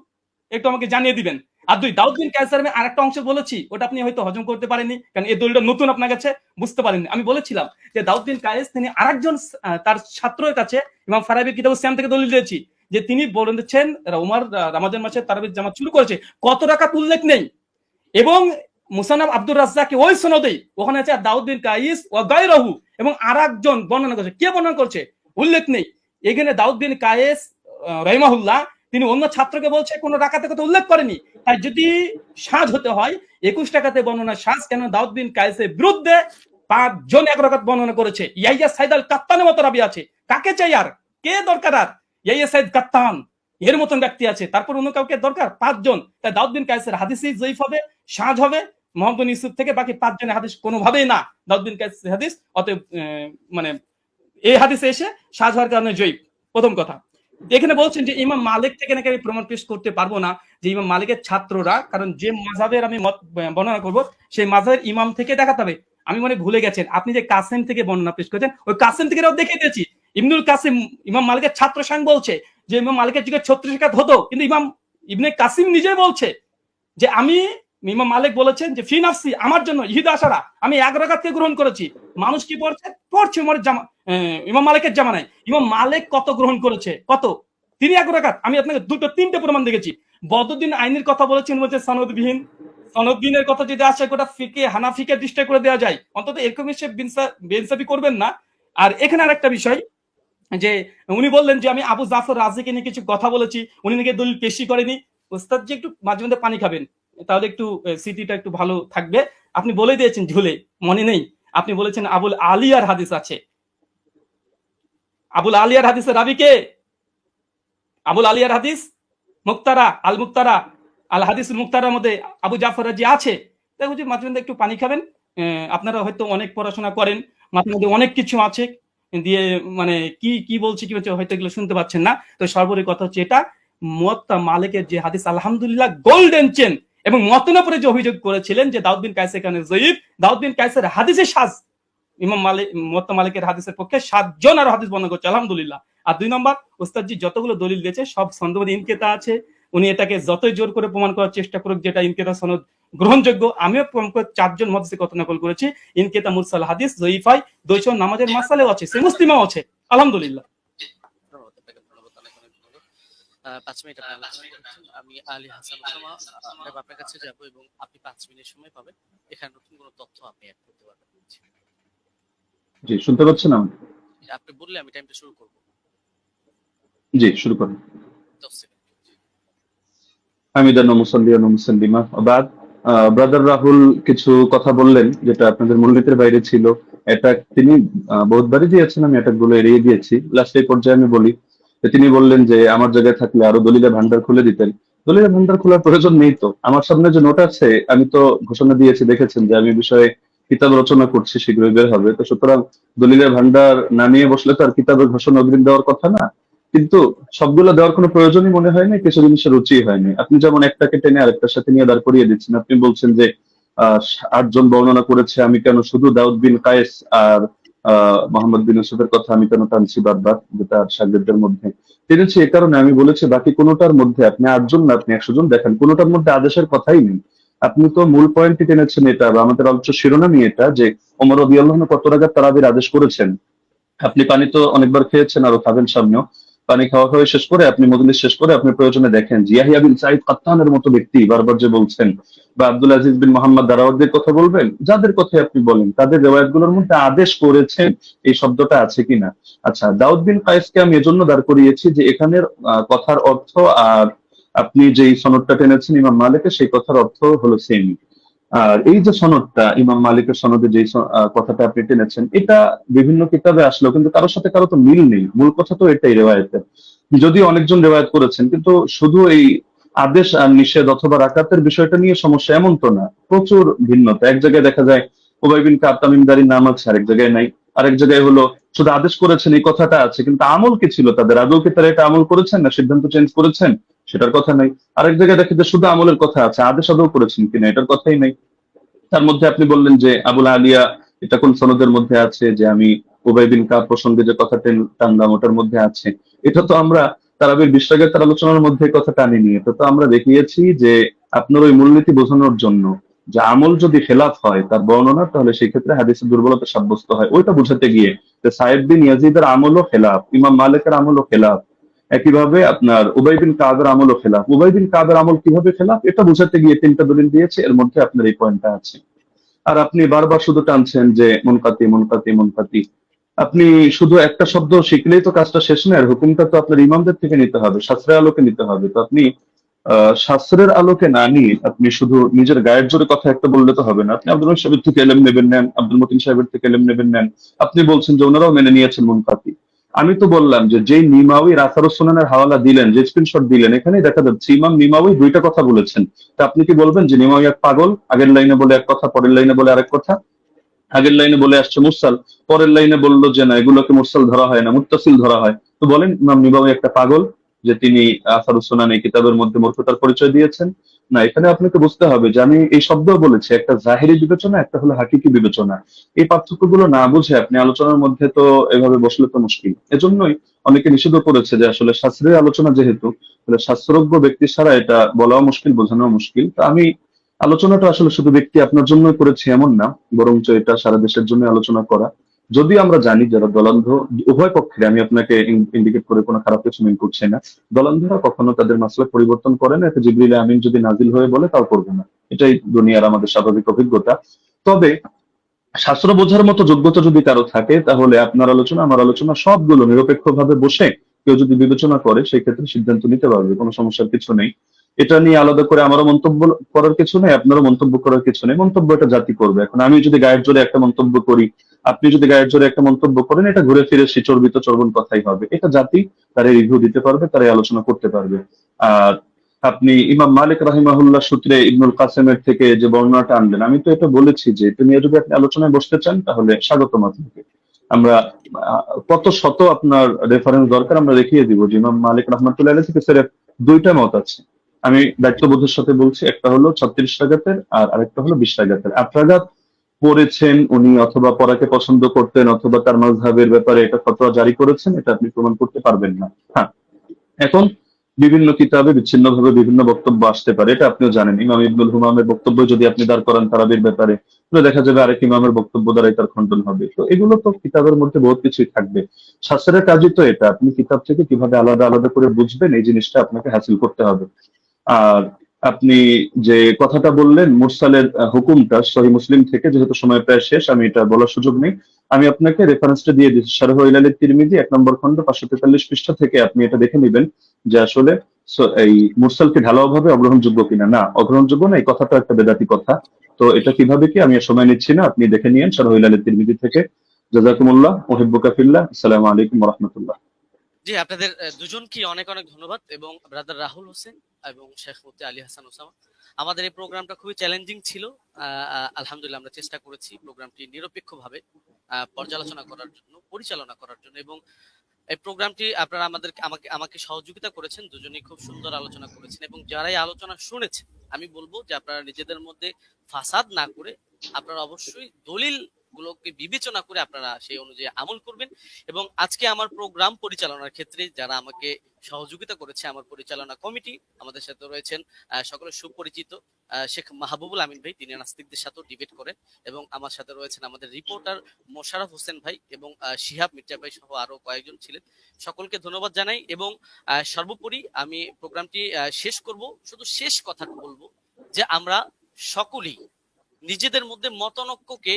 একটু আমাকে জানিয়ে দিবেন। আর 2, দাউদ বিন কায়েসের আমি আরেকটা অংশ বলেছি, ওটা আপনি হয়তো হজম করতে পারেননি, কারণ এই দলিলটা নতুন আপনার কাছে, বুঝতে পারেননি। আমি বলেছিলাম যে দাউদ বিন কায়েস তিনি আরেকজন তার ছাত্রের কাছে ইমাম ফারাবির কিতাবুস সিয়াম থেকে দলিল দিয়েছি, যে তিনি বলেছেন ওমর রমজান মাসে তারাবির জামাত শুরু করেছে, কত রাকাত উল্লেখ নেই। এবং মুসান্নাফ আব্দুর রাজ্জাক ওই সনদেই ওখানে আছে দাউদ বিন কায়েস ওয়া গায়রহু, এবং আরেকজন বর্ণনা করছে, কে বর্ণনা করছে উল্লেখ নেই। এখানে দাউদ বিন কায়েস রাহিমাহুল্লাহ তিনি অন্য ছাত্রকে বলছে কোন রাকাতের কথা উল্লেখ করেনি। তাই যদি সাজ হতে হয় 21 টাকাতে বর্ণনা সাজ, কেন দাউদ বিন কায়েসের বিরুদ্ধে 5 জন 1 রাকাত বর্ণনা করেছে। ইয়াইয়া সাইদ আল কাত্তানের মতো রাবি আছে, কাকে চাই আর, কে দরকার আর? ইয়াইয়া সাইদ কাত্তান এর মতন ব্যক্তি আছে, তারপর অন্য কাউকে দরকার? 5 জন। তাই দাউদ বিন কায়েসের হাদিসই জয়ীফ হবে, সাজ হবে মোহাম্মদ বিন ইউসুফ থেকে, বাকি 5 জনের হাদিস কোনোভাবেই না দাউদ বিন কায়েসের হাদিস। অতএব মানে এই হাদিসে এসে সাজ হওয়ার কারণে জয়ীফ। প্রথম কথা। এখানে বলছেন যে ইমাম মালিক থেকে নাকি আমি প্রমাণ পেশ করতে পারবো না যে ইমাম মালিকের ছাত্ররা, কারণ যে মাযহাবের আমি মত বর্ণনা করব সেই মাযহাবের ইমাম থেকে দেখাতে হবে। আমি মনে ভুলে গেছেন, আপনি যে কাসেম থেকে বর্ণনা পেশ করেছেন, ওই কাসেম থেকে দেখিয়ে দিয়েছি। ইবনুল কাসিম ইমাম মালিকের ছাত্র সাং বলছে যে ইমাম মালিকের যুগে 36 রাকাত হতো, কিন্তু ইমাম ইবনে কাসিম নিজে বলছে যে আমি, ইমাম মালিক বলেছেন যে ফি নাফসি, আমার জন্য ইহিদ আশারা, আমি 1 রাকাতকে গ্রহণ করেছি। মানুষ কি পড়ছে ইমাম মালিকের জামানায়। ইমাম মালিক কত গ্রহণ করেছে? কত? তিনি 1 রাকাত। আমি আপনাকে 2-3টে প্রমাণ দেখেছি। বদরুদ্দিন আইনের কথা বলেছেন, বলছে সনদবিহীন। সনদবিহীনের কথা যদি আসে গোটা ফিকে হানাফিকে ডিস্ট্রাক্ট করে দেওয়া যায়, অন্তত এরকম সে বেইনসাফি করবেন না। আর এখানে আরেকটা বিষয়, যে উনি বললেন যে আমি আবু জাফর রাজিকে নিয়ে কিছু কথা বলেছি, উনি নাকি দলিল পেশি করেনি। ওস্তাদ জি একটু মাঝে মধ্যে পানি খাবেন, তাহলে একটু স্মৃতিটা একটু ভালো থাকবে। আপনি বলে দিয়েছেন ঝুলে, মনে নেই? আপনি বলেছেন আবুল আলিয়ার হাদিস আছে। আবুল আলিয়ার হাদিসের রাবি কে? আবুল আলিয়ার হাদিস মুক্তারা আল হাদিসুল মুক্তারার মধ্যে আবু জাফর রাজি আছে। তাই বুঝি মাঝে মধ্যে একটু পানি খাবেন। আপনারা হয়তো অনেক পড়াশোনা করেন, মাঝে মধ্যে অনেক কিছু আছে দিয়ে মানে কি বলছি কি বলছে হয়তো এগুলো শুনতে পাচ্ছেন না। তো সর্বোপরি কথা হচ্ছে এটা, মুয়াত্তা মালিকের যে হাদিস আলহামদুলিল্লাহ গোল্ডেন চেন, এবং মুয়াত্তার উপরে যে অভিযোগ করেছিলেন যে দাউদ বিন কায়েসের কারণে জয়ীফ, দাউদ বিন কায়েসের হাদিসে সাজ, ইমাম মালিক মুয়াত্তা মালিকের হাদিসের পক্ষে 7 জন আর হাদিস বর্ণনা করছে আলহামদুলিল্লাহ। আর 2 নম্বর, ওস্তাদ জি যতগুলো দলিল দিয়েছে সব সনদে ইনকেতা আছে। উনি এটাকে যতই জোর করে প্রমাণ করার চেষ্টা করুক যেটা ইনকেতা সনদ গ্রহণযোগ্য, আমিও 4 জন মুহাদ্দিসের কথা নকল করেছি। ইনকেতা মুরসাল হাদিস জয়ীফ হয়, 200 নামাজের মাসালেও আছে, সে মুসলিমাও আছে আলহামদুলিল্লাহ। 5 মিনিট আমি আলী হাসান ওসামা আপনার কাছে যাব এবং আপনি 5 মিনিট সময় পাবেন, এখানে নতুন কোনো তথ্য আপনি অ্যাড করতে পারবেন। জি, শুনতে পাচ্ছেন? আপনি বললে আমি টাইমটা শুরু করব। জি, শুরু করুন। 10 সেকেন্ড। হামিদান ওয়া মুসাল্লিয়ান ওয়া মুসাল্লিমা ওয়া বাদ। ব্রাদার রাহুল কিছু কথা বললেন যেটা আপনাদের মূলনীতির বাইরে ছিল। এটা তিনি বহুতবারই দিয়েছেন, আমি এটা গুলো এড়িয়ে দিয়েছি। লাস্ট এই পর্যায়ে আমি বলি তো তিনি বললেন যে আমার জায়গায় থাকলে আরো দলিলের ভান্ডার খুলে দিতেন। দলিলের ভান্ডার খোলার প্রয়োজন নেই তো, আমার সামনে যে নোট আছে আমি তো ঘোষণা দিয়েছি, দেখেছেন যে আমি বিষয়ে কিতাব রচনা করছি, শীঘ্রই বের হবে। তো সুতরাং দলিলের ভান্ডার না নিয়ে বসলে তো আর কিতাবের ঘোষণা অগ্রিম দেওয়ার কথা না। কিন্তু সবগুলো দেওয়ার কোনো প্রয়োজনই মনে হয়নি, কিছু জিনিসের রুচি হয়নি। আপনি যেমন একটাকে টেনে আরেকটার সাথে নিয়ে দাঁড় করিয়ে দিচ্ছেন। আপনি বলছেন যে 8 জন বর্ণনা করেছে, আমি কেন শুধু দাউদ বিন কায়েস আর মোহাম্মদ বিন ইউসুফের কথা আমি কেন টানছি বারবার, যেটা শাগিরদের মধ্যে টেনেছি এ কারণে আমি বলেছি বাকি কোনোটার মধ্যে আপনি 8 জন না আপনি 100 জন দেখান, কোনোটার মধ্যে আদেশের কথাই নেই। আপনি তো মূল পয়েন্টটি টেনেছেন এটা, বা আমাদের আলোচ্য শিরোনামই এটা, যে ওমর রাদিয়াল্লাহু আনহু কত রাকাত তারাবির আদেশ করেছেন। আপনি পানি তো অনেকবার খেয়েছেন, আরো খাবেন সামনেও। পানি খাওয়া হয়ে শেষ করে আপনি মজলিস শেষ করে আপনি প্রয়োজনে দেখেন যে ইয়াহিয়া বিন সাঈদ কাত্তানের মতো ব্যক্তি বারবার যে বলছেন, বা আব্দুল আজিজ বিন মোহাম্মদ দারাওয়ারদের কথা বলবেন, যাদের কথা আপনি বলেন তাদের রেওয়ায়াতগুলোর মধ্যে আদেশ করেছেন এই শব্দটা আছে কিনা। আচ্ছা, দাউদ বিন কায়েসকে আমি এজন্য দাঁড় করিয়েছি যে এখানের কথার অর্থ আর আপনি যেই সনদটা টেনেছেন ইমাম মালিকের, সেই কথার অর্থ হলো সেম। আর এই যে সনদটা ইমাম মালিকের সনদে যে কথাটা আপনি টেনেছেন, এটা বিভিন্ন কিতাবে আসলেও কিন্তু কারোর সাথে কারো তো মিল নেই। মূল কথা তো এটাই রেওয়ায়েতের, যদিও অনেকজন রেওয়ায়েত করেছেন, কিন্তু শুধু এই আদেশ আর নিষেধ অথবা রাকাতের বিষয়টা নিয়ে সমস্যা এমন তো না, প্রচুর ভিন্নতা। এক জায়গায় দেখা যায় উবাই বিন কাব তামিমদারির নাম আছে, আরেক জায়গায় নাই। আরেক জায়গায় হলো শুধু আদেশ করেছেন এই কথাটা আছে, কিন্তু আমল কি ছিল তাদের, আদৌ কি তারা এটা আমল করেছেন না সিদ্ধান্ত চেঞ্জ করেছেন সেটার কথা নাই। আরেক জায়গায় দেখে যে শুধু আমলের কথা আছে, আদেশ আদৌ করেছেন কিনা এটার কথাই নাই। তার মধ্যে আপনি বললেন যে আবুল আলিয়া, এটা কোন সনদের মধ্যে আছে যে আমি উবাই বিন কাব প্রসঙ্গে যে কথা টানলাম ওটার মধ্যে আছে। এটা তো আমরা তারাবির 20 রাকাতের আলোচনার মধ্যে কথা টানিনি। এটা তো আমরা দেখিয়েছি যে আপনার ওই মূলনীতি বোঝানোর জন্য যে আমল যদি খেলাফ হয় তার বর্ণনা, তাহলে সেই ক্ষেত্রে হাদিসের দুর্বলতা সাব্যস্ত হয়, ওইটা বোঝাতে গিয়ে যে সাহেব বিন ইয়াজিদের আমলও খেলাফ, ইমাম মালিকের আমলও খেলাফ, একইভাবে আপনার উবাই বিন কাবের আমলও খেলাফ। উবাই বিন কাবের আমল কিভাবে খেলাফ এটা বোঝাতে গিয়ে 3টা দলিল দিয়েছে, এর মধ্যে আপনার এই পয়েন্টটা আছে। আর আপনি বারবার শুধু টানছেন যে মুনকাতি মুনকাতি মুনকাতি। আপনি শুধু একটা শব্দ শিখলেই তো কাজটা শেষ নয়, আর হুকুমটা তো আপনার ইমামদের থেকে নিতে হবে, শাস্ত্রের আলোকে নিতে হবে। তো আপনি শাস্ত্রের আলোকে না নিয়ে আপনি শুধু নিজের গায়ের জোরে কথা একটা বললে তো হবে না। আপনি আব্দুল রহিম সাহেবের থেকে এলেম নেবেন নেন, আব্দুল মতিন সাহেবের থেকে এলেম নেবেন নেন। আপনি বলছেন যে ওনারাও মেনে নিয়েছেন মুনকাতি। আমি তো বললাম যে যেই নিমাউই রাসারুস সুনানের হাওয়ালা দিলেন, যে স্ক্রিনশট দিলেন, এখানেই দেখা যাচ্ছে ইমাম নিমাউই 2টা কথা বলেছেন। তা আপনি কি বলবেন যে নিমাউই এক পাগল, আগের লাইনে বলে এক কথা পরের লাইনে বলে আরেক কথা? আগের লাইনে বলে আসছে মুরসাল, পরের লাইনে বললো যে না এগুলোকে মুরসাল ধরা হয় না, মুত্তাসিল ধরা হয়। তো বলেন ইমাম নিবাবী একটা পাগল যে তিনি আসারুস সুনান এই কিতাবের মধ্যে মূর্খতার পরিচয় দিয়েছেন? না, এখানে আপনাকে বুঝতে হবে যে আমি এই শব্দ বলেছি, একটা জাহেরি বিবেচনা, একটা হলো হাকিকি বিবেচনা। এই পার্থক্যগুলো না বুঝে আপনি আলোচনার মধ্যে তো এভাবে বসলে তো মুশকিল। এজন্যই অনেকে নিষেধ করেছে যে আসলে শাস্ত্রের আলোচনা যেহেতু, তাহলে শাস্ত্রজ্ঞ ব্যক্তি ছাড়া এটা বলাও মুশকিল, বোঝানো মুশকিল। তা আমি আলোচনাটা আসলে শুধু ব্যক্তি আপনার জন্য করেছি এমন না, বরঞ্চ এটা সারা দেশের জন্য আলোচনা করা। যদি আমরা জানি যারা দলান্ধ, উভয় পক্ষে, আমি আপনাকে ইন্ডিকেট করে কোনো খারাপ কিছু মিন করছি না, দলান্ধরা কখনো তাদের মাসলা পরিবর্তন করে না। এটা জিবরিল আমিন যদি নাজিল হয়ে বলে তাও করবে না, এটাই দুনিয়ার আমাদের স্বাভাবিক অভিজ্ঞতা। তবে শাস্ত্র বোঝার মতো যোগ্যতা যদি কারো থাকে, তাহলে আপনার আলোচনা আমার আলোচনা সবগুলো নিরপেক্ষভাবে বসে কেউ যদি বিবেচনা করে সেই ক্ষেত্রে সিদ্ধান্ত নিতে পারবে, কোনো সমস্যার কিছু নেই। এটা নিয়ে আলাদা করে আমারও মন্তব্য করার কিছু নেই, আপনারও মন্তব্য করার কিছু নেই। মন্তব্য এটা জাতি করবে। এখন আমি যদি গায়ের জোরে একটা মন্তব্য করি, আপনি যদি গায়ের জোরে একটা মন্তব্য করেন, এটা ঘুরে ফিরে সে চর্বিত চর্বণ কথাই হবে। এটা জাতি তারা রিভিউ দিতে পারবে, তারাই আলোচনা করতে পারবে। আর আপনি ইমাম মালিক রাহিমাহুল্লাহ সূত্রে ইবনুল কাসেমের থেকে যে বর্ণনাটা আনলেন, আমি তো এটা বলেছি যে এটা নিয়ে যদি আপনি আলোচনায় বসতে চান তাহলে স্বাগতম আপনাকে। আমরা কত শত আপনার রেফারেন্স দরকার আমরা দেখিয়ে দিব যে ইমাম মালিক রহমাতুল্লাহ আলাইহি থেকে স্যার 2টা মত আছে। আমি দায়িত্ববোধের সাথে বলছি, একটা হলো 36 রাকাতের আর আরেকটা হলো 20 রাকাতের। 8 রাকাত পড়েছেন উনি, অথবা পড়াকে পছন্দ করতেন, অথবা তার মাযহাবের ব্যাপারে এটা ফতোয়া জারি করেছেন, এটা আপনি প্রমাণ করতে পারবেন না। হ্যাঁ, এখন বিভিন্ন কিতাবে বিচ্ছিন্নভাবে বিভিন্ন বক্তব্য আসতে পারে, এটা আপনিও জানেন। ইমাম ইবনুল হুমামের বক্তব্য যদি আপনি দাঁড় করান তারাবির ব্যাপারে, তাহলে দেখা যাবে আরেক ইমামের বক্তব্য দ্বারাই তার খণ্ডন হবে। তো এগুলো তো কিতাবের মধ্যে বহুত কিছুই থাকবে। শাস্ত্রের কাজই তো এটা, আপনি কিতাব থেকে কিভাবে আলাদা আলাদা করে বুঝবেন এই জিনিসটা আপনাকে হাসিল করতে হবে। আর আপনি যে কথাটা বললেন মুরসালের হুকুমটা সহিহ মুসলিম থেকে, যেহেতু সময় প্রায় শেষ আমি এটা বলার সুযোগ নেই, আমি আপনাকে রেফারেন্সটা দিয়ে দিচ্ছি। শারহ ইলাল তিরমিজি 1 নম্বর খণ্ড 543 পৃষ্ঠা থেকে আপনি এটা দেখে নেবেন যে আসলে এই মুরসালকে ঢালাওভাবে অগ্রহণযোগ্য কিনা। না, অগ্রহণযোগ্য না, এই কথাটা একটা বেদাতি কথা। তো এটা কিভাবে কি আমি আর সময় নিচ্ছি না, আপনি দেখে নিয়েন শারহ ইলাল তিরমিজি থেকে। জাযাকুমুল্লাহ, উহিব্বুকা ফিল্লাহ। আসসালামু আলাইকুম ওয়া রাহমাতুল্লাহ। জি, আপনাদের দুজনকে অনেক অনেক ধন্যবাদ, এবং ব্রাদার রাহুল হোসেন এবং শেখ মুফতি আলী হাসান ওসামা। আমাদের এই প্রোগ্রামটা খুবই চ্যালেঞ্জিং ছিল। আলহামদুলিল্লাহ আমরা চেষ্টা করেছি প্রোগ্রামটি নিরপেক্ষভাবে পরিচালনা করার জন্য, এবং এই প্রোগ্রামটি আপনারা আমাকে আমাকে সহযোগিতা করেছেন, দুজনেই খুব সুন্দর আলোচনা করেছেন, এবং যারাই আলোচনা শুনেছেন আমি বলবো যে আপনারা নিজেদের মধ্যে ফাসাদ না করে আপনারা অবশ্যই দলিল গুলোকে বিবেচনা করে আপনারা সেই অনুযায়ী আমল করবেন। এবং আজকে আমার প্রোগ্রাম পরিচালনার ক্ষেত্রে যারা আমাকে সহযোগিতা করেছে, আমার পরিচালনা কমিটি, আমাদের সাথে রয়েছেন সকলের সুপরিচিত শেখ মাহবুবুল আমিন ভাই, তিনি নাস্তিকদের সাথেও ডিবেট করেন, এবং আমার সাথে রয়েছেন আমাদের রিপোর্টার মোশাররফ হোসেন ভাই এবং শিহাব মির্জা ভাই সহ আরো কয়েকজন ছিলেন। সকলকে ধন্যবাদ জানাই, এবং সর্বোপরি আমি প্রোগ্রামটি শেষ করব, শুধু শেষ কথাটা বলবো যে আমরা সকলেই নিজেদের মধ্যে মতানৈক্যকে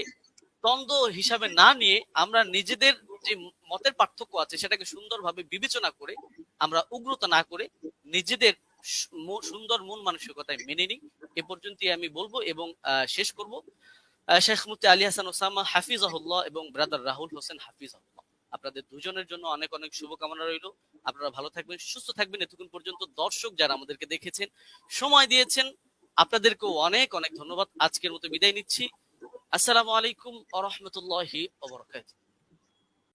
দ্বন্দ্ব হিসাবে না নিয়ে আমরা নিজেদের যে মতের পার্থক্য আছে সেটাকে সুন্দরভাবে বিবেচনা করে আমরা উগ্রতা না করে নিজেদের সুন্দর মন মানসিকতায় মেনে নিই। এ পর্যন্তই আমি বলবো, এবং শেষ করব। শেখ মুফতি আলী হাসান ওসামা হাফিজাহুল্লাহ এবং ব্রাদার রাহুল হোসেন হাফিজাহুল্লাহ, আপনাদের দুজনের জন্য অনেক অনেক শুভকামনা রইল। আপনারা ভালো থাকবেন, সুস্থ থাকবেন। এতক্ষণ পর্যন্ত দর্শক যারা আমাদেরকে দেখেছেন, সময় দিয়েছেন, আপনাদেরকেও অনেক অনেক ধন্যবাদ। আজকের মতো বিদায় নিচ্ছি। আসসালামু আলাইকুম ওয়া রাহমাতুল্লাহি ওয়া বারাকাতুহু।